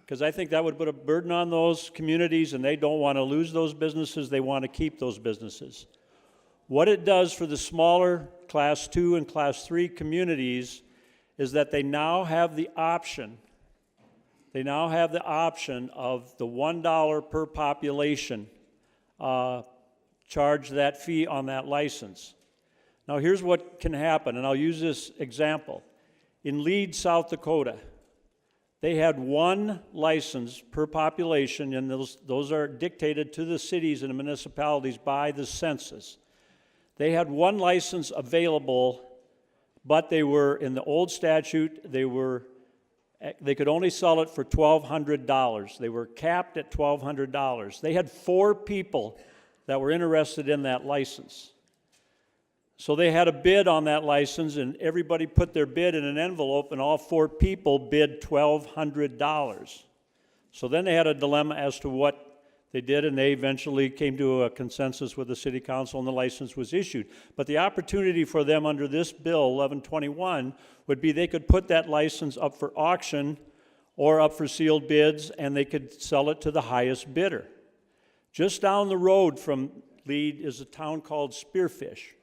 Because I think that would put a burden on those communities, and they don't want to lose those businesses. They want to keep those businesses. What it does for the smaller Class 2 and Class 3 communities is that they now have the option. They now have the option of the $1 per population charge that fee on that license. Now here's what can happen, and I'll use this example. In Leeds, South Dakota, they had one license per population, and those are dictated to the cities and the municipalities by the census. They had one license available, but they were, in the old statute, they could only sell it for $1,200. They were capped at $1,200. They had 4 people that were interested in that license. So they had a bid on that license, and everybody put their bid in an envelope, and all 4 people bid $1,200. So then they had a dilemma as to what they did, and they eventually came to a consensus with the city council, and the license was issued. But the opportunity for them under this bill, 1121, would be they could put that license up for auction or up for sealed bids, and they could sell it to the highest bidder. Just down the road from Lead is a town called Spearfish.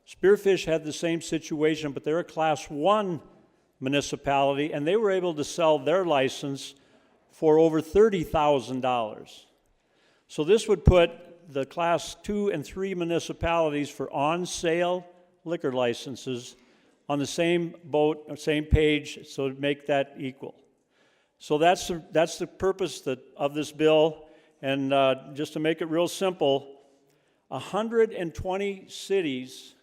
Spearfish had the same situation, but they're a Class 1 municipality, and they were able to sell their license for over $30,000. So this would put the Class 2 and 3 municipalities for on-sale liquor licenses on the same boat, or same page, so to make that equal. So that's the purpose of this bill. And just to make it real simple, 120 cities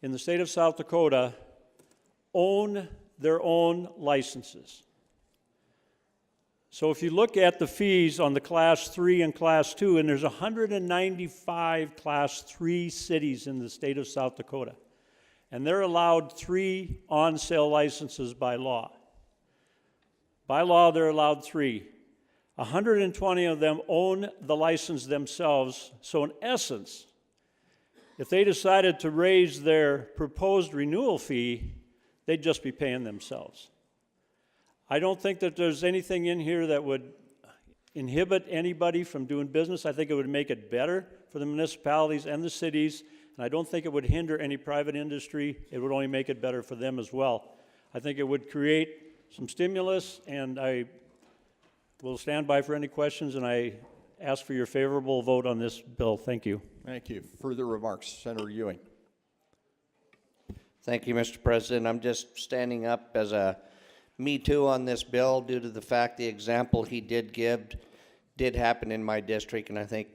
in the state of South Dakota own their own licenses. So if you look at the fees on the Class 3 and Class 2, and there's 195 Class 3 cities in the state of South Dakota, and they're allowed 3 on-sale licenses by law. By law, they're allowed 3. 120 of them own the license themselves. So in essence, if they decided to raise their proposed renewal fee, they'd just be paying themselves. I don't think that there's anything in here that would inhibit anybody from doing business. I think it would make it better for the municipalities and the cities, and I don't think it would hinder any private industry. It would only make it better for them as well. I think it would create some stimulus, and I will stand by for any questions, and I ask for your favorable vote on this bill. Thank you. Thank you. Further remarks, Senator Ewing. Thank you, Mr. President. I'm just standing up as a me too on this bill due to the fact the example he did give did happen in my district, and I think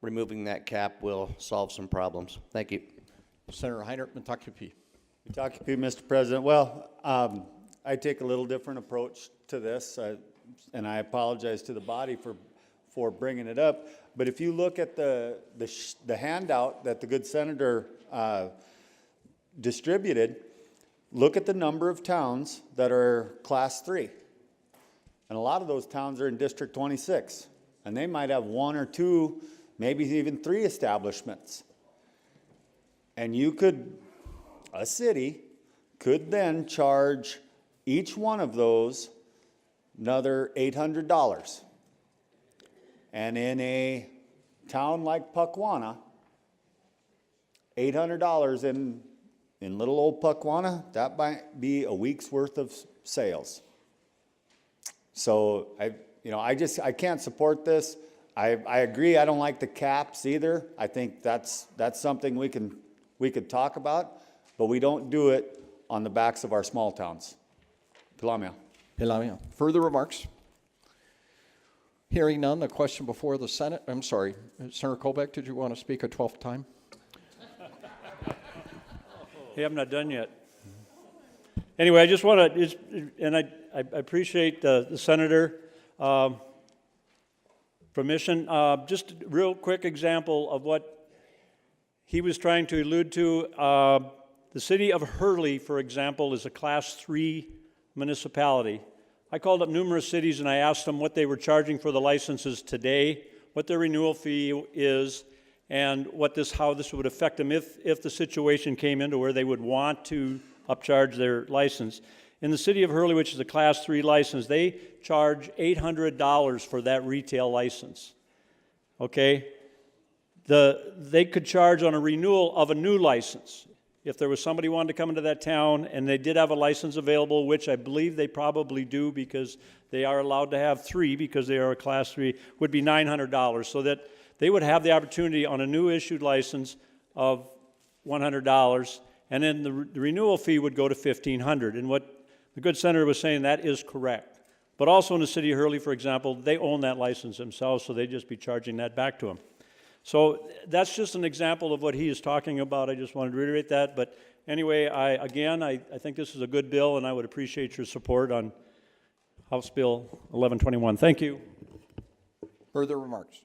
removing that cap will solve some problems. Thank you. Senator Heinert, Metakupee. Metakupee, Mr. President. Well, I take a little different approach to this, and I apologize to the body for bringing it up. But if you look at the handout that the good senator distributed, look at the number of towns that are Class 3. And a lot of those towns are in District 26. And they might have 1 or 2, maybe even 3 establishments. And a city could then charge each one of those another $800. And in a town like Puckwana, $800 in little old Puckwana, that might be a week's worth of sales. So I can't support this. I agree. I don't like the caps either. I think that's something we could talk about, but we don't do it on the backs of our small towns. Pilamia. Pilamia. Further remarks? Hearing none, the question before the Senate. I'm sorry, Senator Colbeck, did you want to speak a 12th time? Hey, I'm not done yet. Anyway, I just want to, and I appreciate the senator permission. Just a real quick example of what he was trying to allude to. The city of Hurley, for example, is a Class 3 municipality. I called up numerous cities and I asked them what they were charging for the licenses today, what their renewal fee is, and how this would affect them if the situation came into where they would want to upcharge their license. In the city of Hurley, which is a Class 3 license, they charge $800 for that retail license. Okay? They could charge on a renewal of a new license. If there was somebody who wanted to come into that town and they did have a license available, which I believe they probably do because they are allowed to have 3 because they are a Class 3, would be $900, so that they would have the opportunity on a new issued license of $100, and then the renewal fee would go to $1,500. And what the good senator was saying, that is correct. But also in the city of Hurley, for example, they own that license themselves, so they'd just be charging that back to them. So that's just an example of what he is talking about. I just wanted to reiterate that. But anyway, I think this is a good bill, and I would appreciate your support on House Bill 1121. Thank you. Further remarks?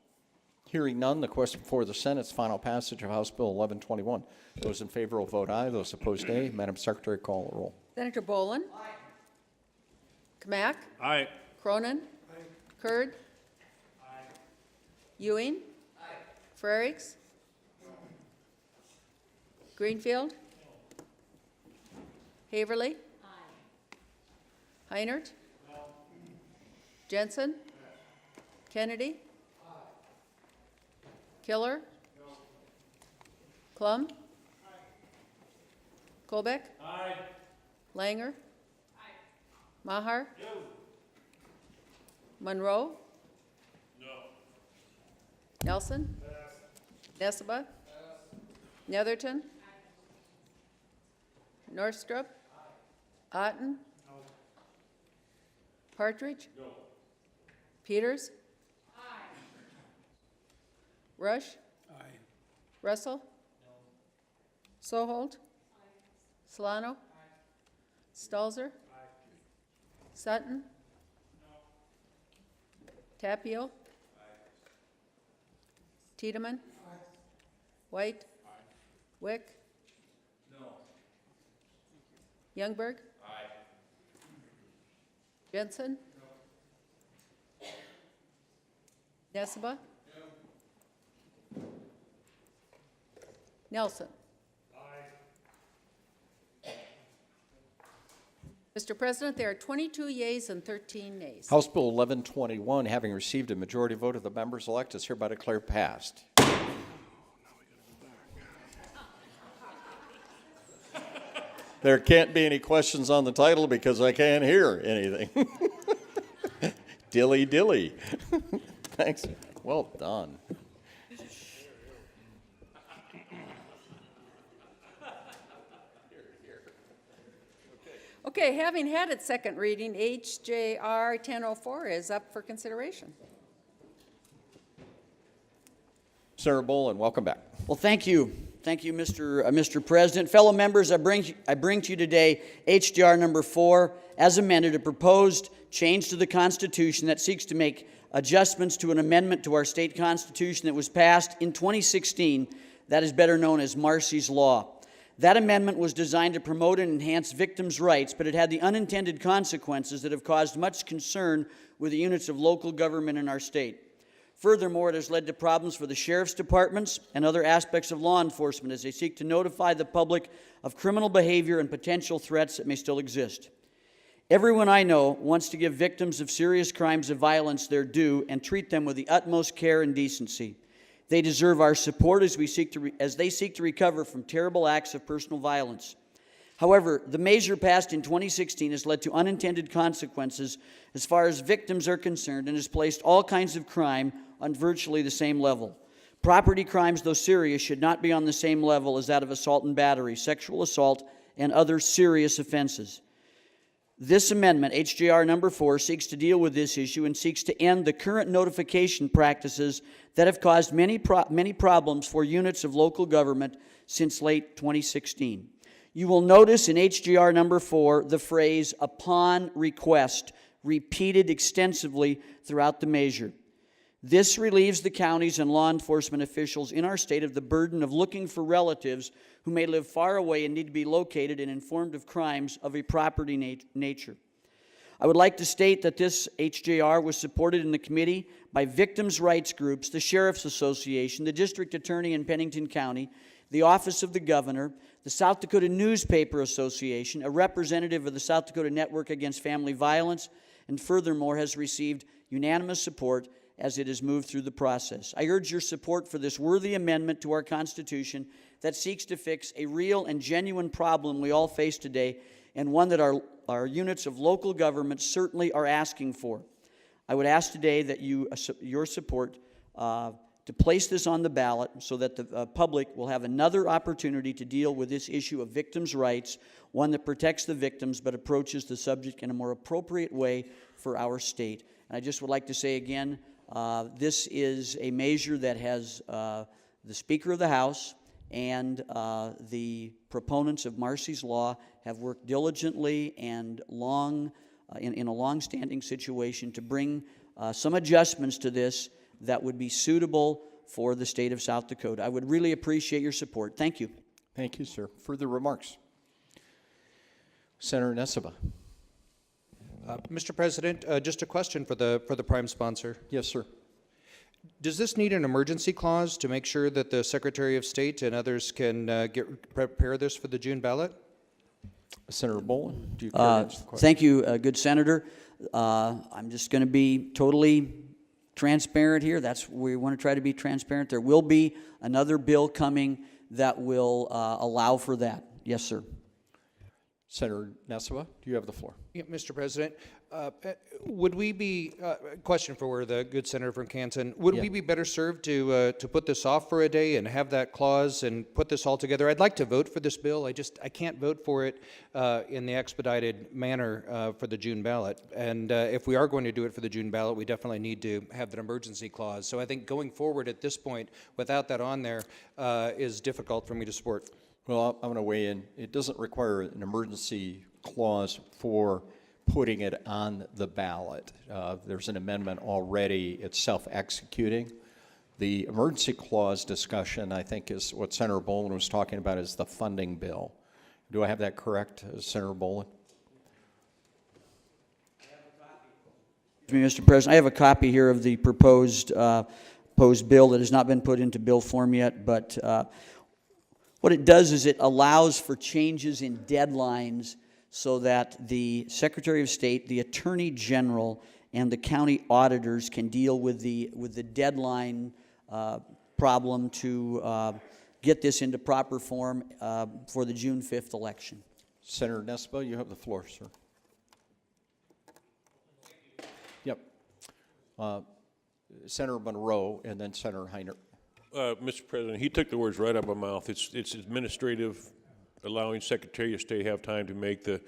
Hearing none, the question before the Senate's final passage of House Bill 1121. Those in favor will vote aye. Those opposed, nay. Madam Secretary, call the roll. Senator Bolin? Aye. Kamak? Aye. Cronin? Aye. Kurd? Aye. Ewing? Aye. Frerichs? No. Greenfield? No. Haverly? Aye. Heinert? No. Jensen? Yes. Kennedy? Killer? No. Klum? Aye. Colbeck? Aye. Langer? Aye. Maher? No. Monroe? No. Nelson? Yes. Nesseba? Yes. Netherton? Aye. Norstrup? Otten? Partridge? Peters? Rush? Russell? Sohold? Solano? Stalzer? Sutton? Tapio? Tiedemann? White? Wick? Youngberg? Jensen? Nesseba? Nelson? Mr. President, there are 22 yeas and 13 nays. House Bill 1121, having received a majority vote of the members elect, is hereby declared passed. There can't be any questions on the title because I can't hear anything. Dilly dilly. Thanks. Well done. Okay, having had its second reading, HJR 1004 is up for consideration. Senator Bolin, welcome back. Well, thank you. Thank you, Mr. President. Fellow members, I bring to you today HJR number 4, as amended, a proposed change to the Constitution that seeks to make adjustments to an amendment to our state constitution that was passed in 2016, that is better known as Marsy's Law. That amendment was designed to promote and enhance victims' rights, but it had the unintended consequences that have caused much concern with the units of local government in our state. Furthermore, it has led to problems for the sheriff's departments and other aspects of law enforcement as they seek to notify the public of criminal behavior and potential threats that may still exist. Everyone I know wants to give victims of serious crimes of violence their due and treat them with the utmost care and decency. They deserve our support as they seek to recover from terrible acts of personal violence. However, the measure passed in 2016 has led to unintended consequences as far as victims are concerned and has placed all kinds of crime on virtually the same level. Property crimes, though serious, should not be on the same level as that of assault and battery, sexual assault, and other serious offenses. This amendment, HJR number 4, seeks to deal with this issue and seeks to end the current notification practices that have caused many problems for units of local government since late 2016. You will notice in HJR number 4 the phrase "upon request" repeated extensively throughout the measure. This relieves the counties and law enforcement officials in our state of the burden of looking for relatives who may live far away and need to be located and informed of crimes of a property nature. I would like to state that this HJR was supported in the committee by victims' rights groups, the Sheriff's Association, the District Attorney in Pennington County, the Office of the Governor, the South Dakota Newspaper Association, a representative of the South Dakota Network Against Family Violence, and furthermore has received unanimous support as it has moved through the process. I urge your support for this worthy amendment to our Constitution that seeks to fix a real and genuine problem we all face today, and one that our units of local government certainly are asking for. I would ask today that your support to place this on the ballot so that the public will have another opportunity to deal with this issue of victims' rights, one that protects the victims but approaches the subject in a more appropriate way for our state. And I just would like to say again, this is a measure that has the Speaker of the House and the proponents of Marsy's Law have worked diligently and in a long-standing situation to bring some adjustments to this that would be suitable for the state of South Dakota. I would really appreciate your support. Thank you. Thank you, sir. Further remarks? Senator Nesseba. Mr. President, just a question for the prime sponsor. Yes, sir. Does this need an emergency clause to make sure that the Secretary of State and others can prepare this for the June ballot? Senator Bolin, do you care to answer the question? Thank you, good Senator. I'm just going to be totally transparent here. We want to try to be transparent. There will be another bill coming that will allow for that. Yes, sir. Senator Nesseba, do you have the floor? Yeah, Mr. President, Would we be, question for the good senator from Canton, would we be better served to put this off for a day and have that clause and put this all together? I'd like to vote for this bill. I can't vote for it in the expedited manner for the June ballot. And if we are going to do it for the June ballot, we definitely need to have that emergency clause. So I think going forward at this point, without that on there, is difficult for me to support. Well, I'm going to weigh in. It doesn't require an emergency clause for putting it on the ballot. There's an amendment already. It's self-executing. The emergency clause discussion, I think, is what Senator Bolin was talking about, is the funding bill. Do I have that correct, Senator Bolin? Mr. President, I have a copy here of the proposed bill that has not been put into bill form yet, but what it does is it allows for changes in deadlines so that the Secretary of State, the Attorney General, and the county auditors can deal with the deadline problem to get this into proper form for the June 5th election. Senator Nesbitt, you have the floor, sir. Yep. Senator Monroe and then Senator Heiner. Mr. President, he took the words right out of my mouth. It's administrative, allowing Secretary of State have time to make the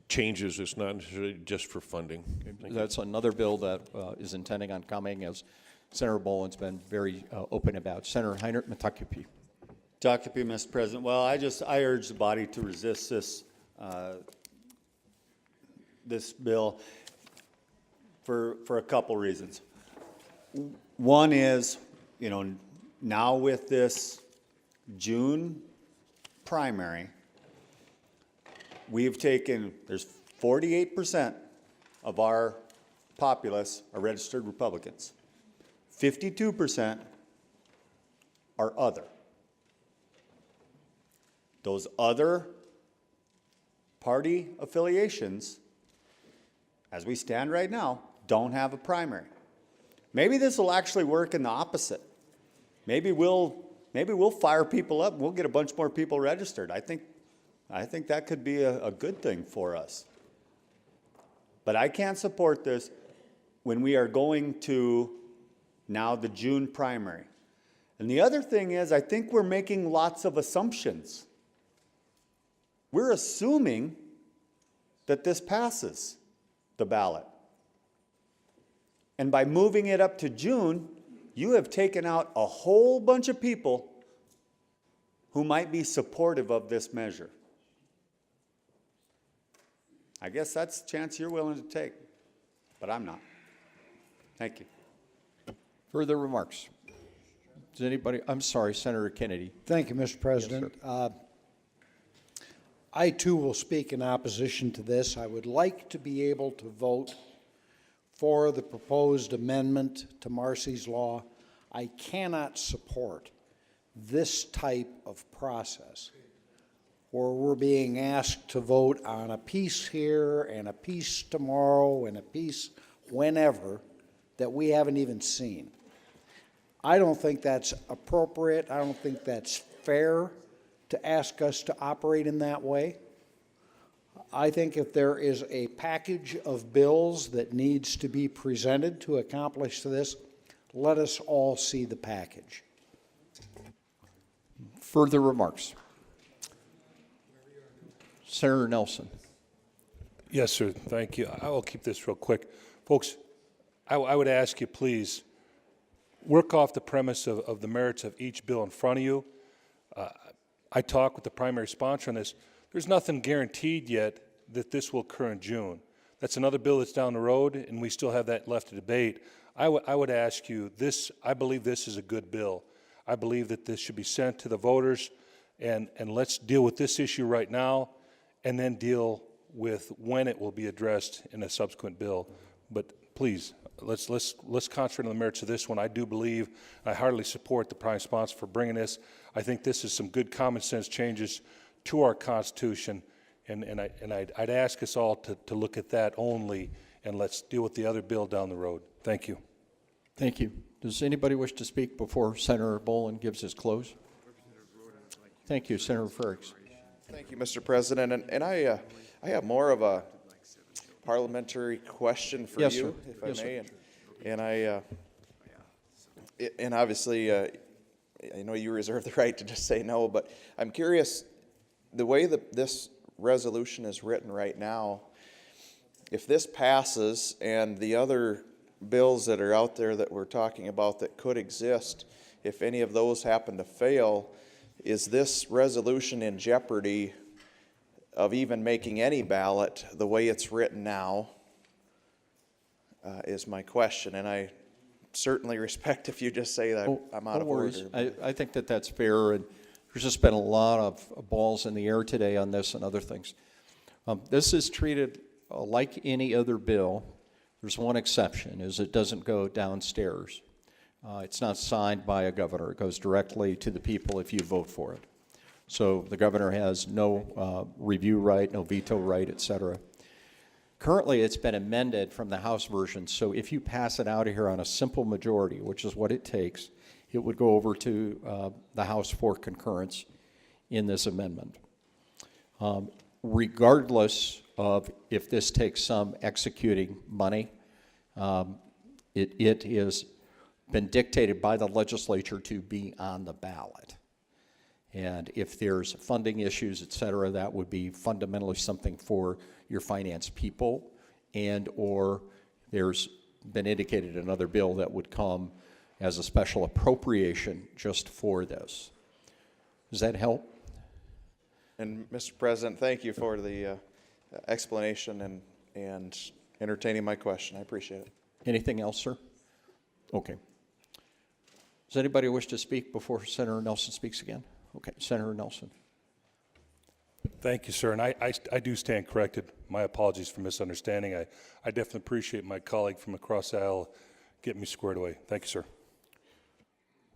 changes. It's not necessarily just for funding. That's another bill that is intending on coming, as Senator Boland's been very open about. Senator Heiner, Matakupi. Matakupi, Mr. President. Well, I urge the body to resist this bill for a couple reasons. One is, now with this June primary, we've taken, there's 48% of our populace are registered Republicans. 52% are other. Those other party affiliations, as we stand right now, don't have a primary. Maybe this will actually work in the opposite. Maybe we'll fire people up and we'll get a bunch more people registered. I think that could be a good thing for us. But I can't support this when we are going to now the June primary. And the other thing is, I think we're making lots of assumptions. We're assuming that this passes the ballot. And by moving it up to June, you have taken out a whole bunch of people who might be supportive of this measure. I guess that's a chance you're willing to take, but I'm not. Thank you. Further remarks? Does anybody? I'm sorry, Senator Kennedy. Thank you, Mr. President. Yes, I too will speak in opposition to this. I would like to be able to vote for the proposed amendment to Marcy's law. I cannot support this type of process where we're being asked to vote on a piece here and a piece tomorrow and a piece whenever that we haven't even seen. I don't think that's appropriate. I don't think that's fair to ask us to operate in that way. I think if there is a package of bills that needs to be presented to accomplish this, let us all see the package. Further remarks? Senator Nelson. Yes, sir. Thank you. I will keep this real quick. Folks, I would ask you, please, work off the premise of the merits of each bill in front of you. I talked with the primary sponsor on this. There's nothing guaranteed yet that this will occur in June. That's another bill that's down the road, and we still have that left to debate. I would ask you, I believe this is a good bill. I believe that this should be sent to the voters, and let's deal with this issue right now, and then deal with when it will be addressed in a subsequent bill. But please, let's concentrate on the merits of this one. I do believe, I heartily support the prime sponsor for bringing this. I think this is some good common sense changes to our Constitution, and I'd ask us all to look at that only, and let's deal with the other bill down the road. Thank you. Thank you. Does anybody wish to speak before Senator Boland gives his close? Thank you, Senator Frerichs. Thank you, Mr. President. And I have more of a parliamentary question for Yes, you, sir. if I Yes, sir. may. And obviously, I know you reserve the right to just say no, but I'm curious, the way that this resolution is written right now, if this passes and the other bills that are out there that we're talking about that could exist, if any of those happen to fail, is this resolution in jeopardy of even making any ballot the way it's written now, is my question. And I certainly respect if you just say that I'm out No of worries. order. I think that that's fair, and there's just been a lot of balls in the air today on this and other things. This is treated like any other bill. There's one exception, is it doesn't go downstairs. It's not signed by a governor. It goes directly to the people if you vote for it. So the governor has no review right, no veto right, et cetera. Currently, it's been amended from the House version, so if you pass it out of here on a simple majority, which is what it takes, it would go over to the House for concurrence in this amendment. Regardless of if this takes some executing money, it has been dictated by the legislature to be on the ballot. And if there's funding issues, et cetera, that would be fundamentally something for your finance people, and or there's been indicated another bill that would come as a special appropriation just for this. Does that help? And Mr. President, thank you for the explanation and entertaining my question. I appreciate it. Anything else, sir? Okay. Does anybody wish to speak before Senator Nelson speaks again? Okay, Senator Nelson. Thank you, sir. And I do stand corrected. My apologies for misunderstanding. I definitely appreciate my colleague from across the aisle getting me squared away. Thank you, sir.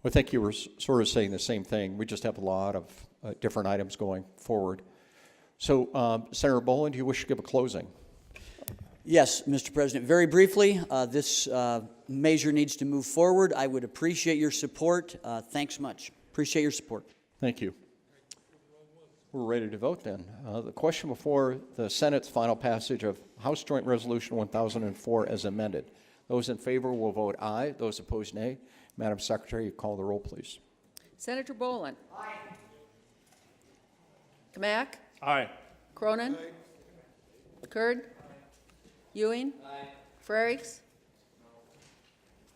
Well, I think you were sort of saying the same thing. We just have a lot of different items going forward. So, Senator Boland, do you wish to give a closing? Yes, Mr. President. Very briefly, this measure needs to move forward. I would appreciate your support. Thanks much. Appreciate your support. Thank you. We're ready to vote then. The question before the Senate's final passage of House Joint Resolution 1004 as amended. Those in favor will vote aye. Those opposed, nay. Madam Secretary, you call the roll, please. Senator Boland. Aye. Kamak. Aye. Cronin. Kurd. Ewing. Aye. Frerichs.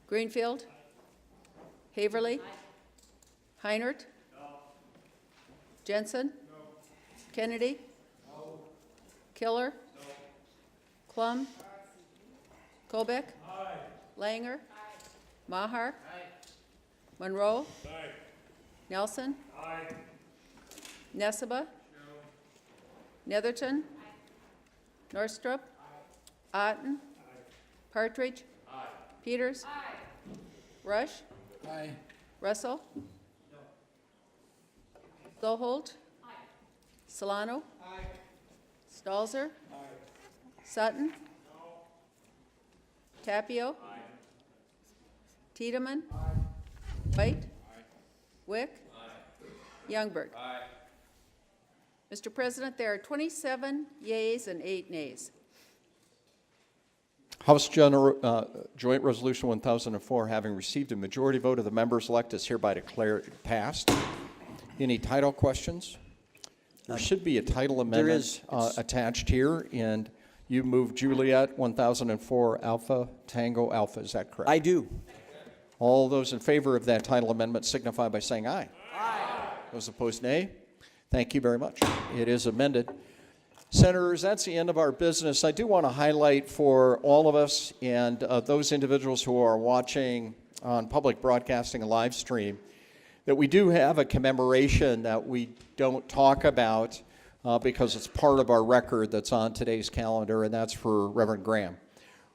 Greenfield. Haverly. Heinert. Jensen. Kennedy. Killer. Klum. Kolbeck. Langer. Maher. Monroe. Nelson. Nesseba. Netherton. Norstrup. Otten. Partridge. Peters. Rush. Russell. Goholt. Solano. Stalzer. Sutton. Tapio. Tiedemann. White. Wick. Youngberg. Mr. President, there are 27 yeas and 8 nays. House Joint Resolution 1004, having received a majority vote of the members elect, is hereby declared passed. Any title questions? There should be a title amendment attached here, and you moved Juliet 1004 Alpha Tango Alpha. Is that correct? I do. All those in favor of that title amendment signify by saying aye. Aye. Those opposed, nay. Thank you very much. It is amended. Senators, that's the end of our business. I do want to highlight for all of us and those individuals who are watching on public broadcasting and live stream that we do have a commemoration that we don't talk about because it's part of our record that's on today's calendar, and that's for Reverend Graham.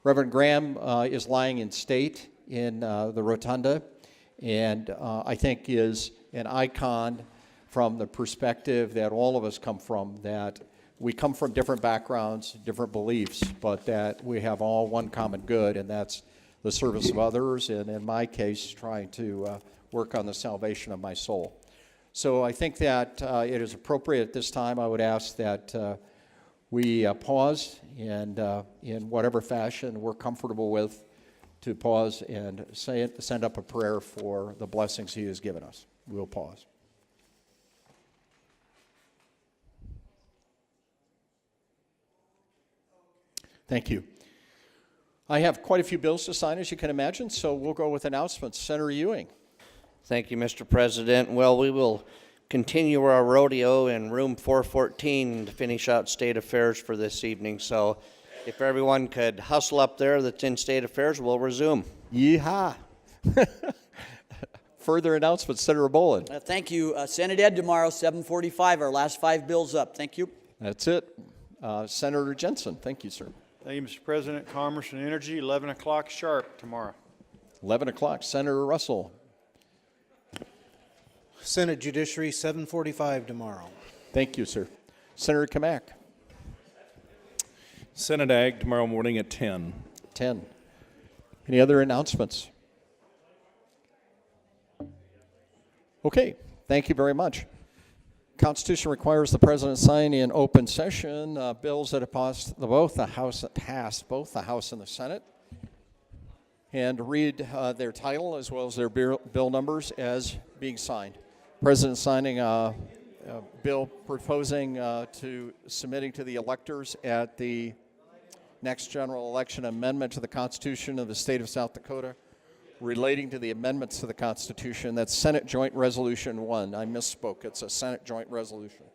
Reverend Graham is lying in state in the rotunda, and I think is an icon from the perspective that all of us come from, that we come from different backgrounds, different beliefs, but that we have all one common good, and that's the service of others, and in my case, trying to work on the salvation of my soul. So I think that it is appropriate at this time. I would ask that we pause and in whatever fashion we're comfortable with to pause and send up a prayer for the blessings he has given us. We'll pause. Thank you. I have quite a few bills to sign, as you can imagine, so we'll go with announcements. Senator Ewing. Thank you, Mr. President. Well, we will continue our rodeo in room 414 to finish out state affairs for this evening. So if everyone could hustle up there that's in state affairs, we'll resume. Yeehaw. Further announcements, Senator Bolin. Thank you. Senate Ed tomorrow, 7:45. Our last 5 bills up. Thank you. That's it. Senator Jensen. Thank you, sir. Thank you, Mr. President. Commerce and Energy, 11 o'clock sharp tomorrow. 11 o'clock. Senator Russell. Senate Judiciary, 7:45 tomorrow. Thank you, sir. Senator Kamak. Senate Ag tomorrow morning at 10. 10. Any other announcements? Okay, thank you very much. Constitution requires the president sign in open session bills that have passed both the House and the Senate, and read their title as well as their bill numbers as being signed. President signing a bill proposing to submitting to the electors at the next general election amendment to the Constitution of the state of South Dakota relating to the amendments to the Constitution. That's Senate Joint Resolution 1. I misspoke. It's a Senate Joint Resolution.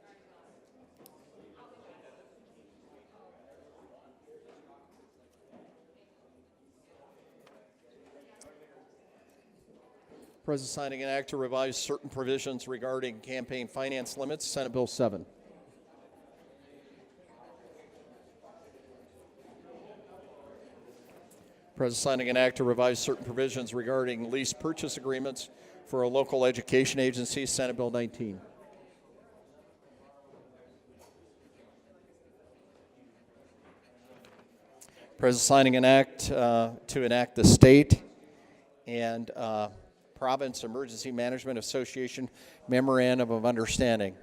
President signing an act to revise certain provisions regarding campaign finance limits, Senate Bill 7. President signing an act to revise certain provisions regarding lease purchase agreements for a local education agency, Senate Bill 19. President signing an act to enact the state and Province Emergency Management Association Memorandum of Understanding.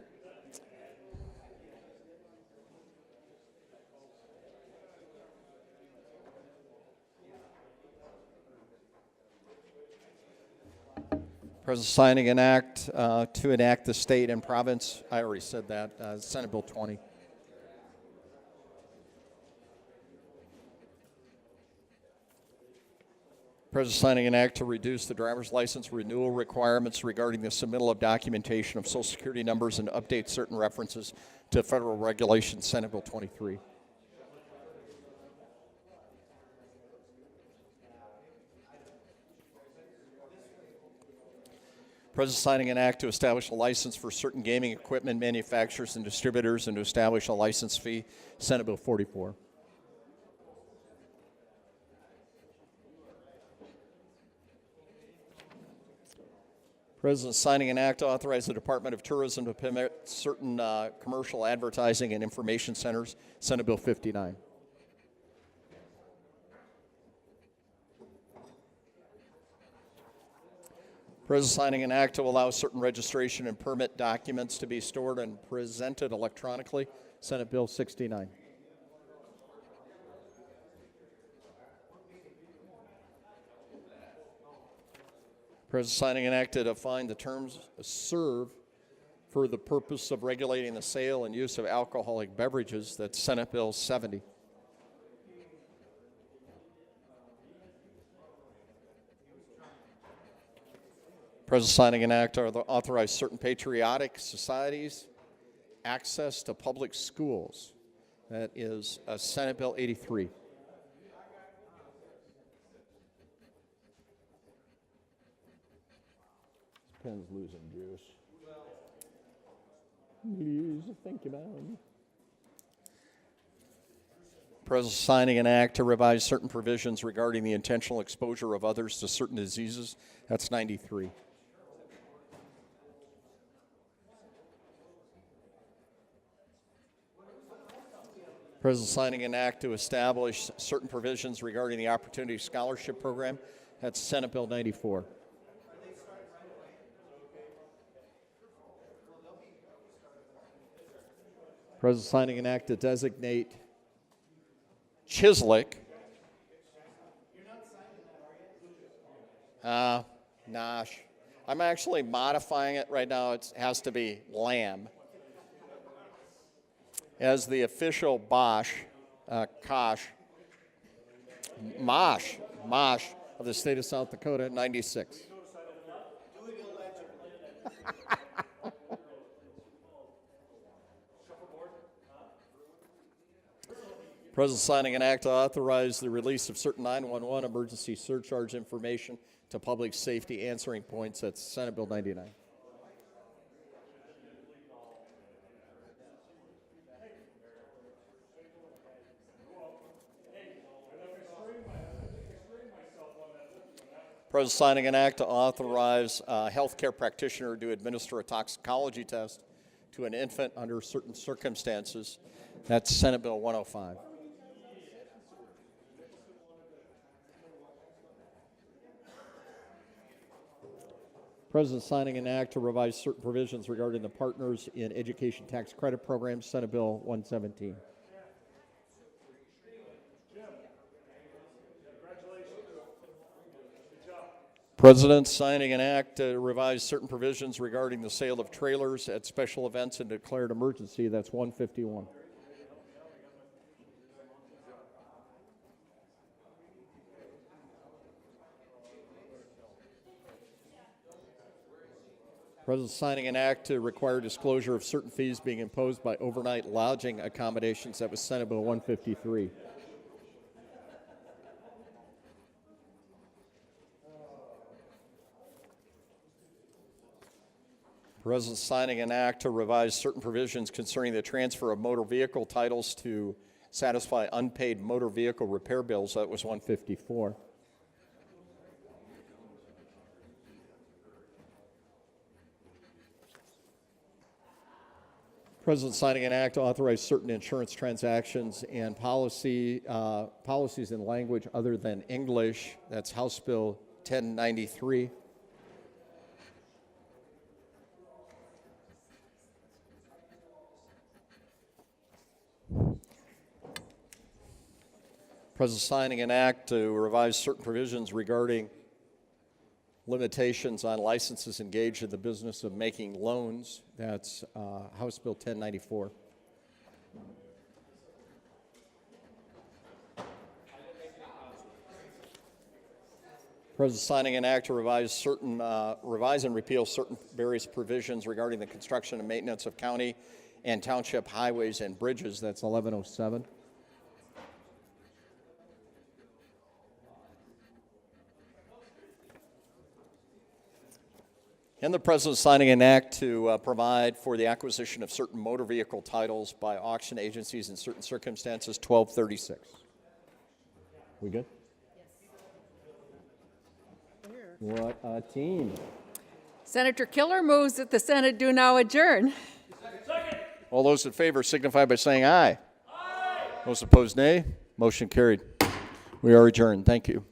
President signing an act to enact the state and province. I already said that. Senate Bill 20. President signing an act to reduce the driver's license renewal requirements regarding the submittal of documentation of Social Security numbers and update certain references to federal regulations, Senate Bill 23. President signing an act to establish a license for certain gaming equipment manufacturers and distributors and to establish a license fee, Senate Bill 44. President signing an act to authorize the Department of Tourism to permit certain commercial advertising and information centers, Senate Bill 59. President signing an act to allow certain registration and permit documents to be stored and presented electronically, Senate Bill 69. President signing an act to define the terms serve for the purpose of regulating the sale and use of alcoholic beverages, that's Senate Bill 70. President signing an act to authorize certain patriotic societies access to public schools, that is Senate Bill 83. Pen's losing juice. Please think about it. President signing an act to revise certain provisions regarding the intentional exposure of others to certain diseases. That's 93. President signing an act to establish certain provisions regarding the Opportunity Scholarship Program. That's Senate Bill 94. President signing an act to designate Chislick. Nosh. I'm actually modifying it right now. It has to be Lamb as the official Mosh of the state of South Dakota in 96. President signing an act to authorize the release of certain 911 emergency surcharge information to public safety answering points. That's Senate Bill 99. President signing an act to authorize a healthcare practitioner to administer a toxicology test to an infant under certain circumstances. That's Senate Bill 105. President signing an act to revise certain provisions regarding the Partners in Education Tax Credit Program, Senate Bill 117. President signing an act to revise certain provisions regarding the sale of trailers at special events and declared emergency. That's 151. President signing an act to require disclosure of certain fees being imposed by overnight lodging accommodations. That was Senate Bill 153. President signing an act to revise certain provisions concerning the transfer of motor vehicle titles to satisfy unpaid motor vehicle repair bills. That was 154. President signing an act to authorize certain insurance transactions and policies in language other than English. That's House Bill 1093. President signing an act to revise certain provisions regarding limitations on licenses engaged in the business of making loans. That's House Bill 1094. President signing an act to revise and repeal certain various provisions regarding the construction and maintenance of county and township highways and bridges. That's 1107. And the President signing an act to provide for the acquisition of certain motor vehicle titles by auction agencies in certain circumstances, 1236. We good? What a team. Senator Killer moves that the Senate do now adjourn. All those in favor signify by saying aye. Aye. Those opposed, nay. Motion carried. We are adjourned. Thank you.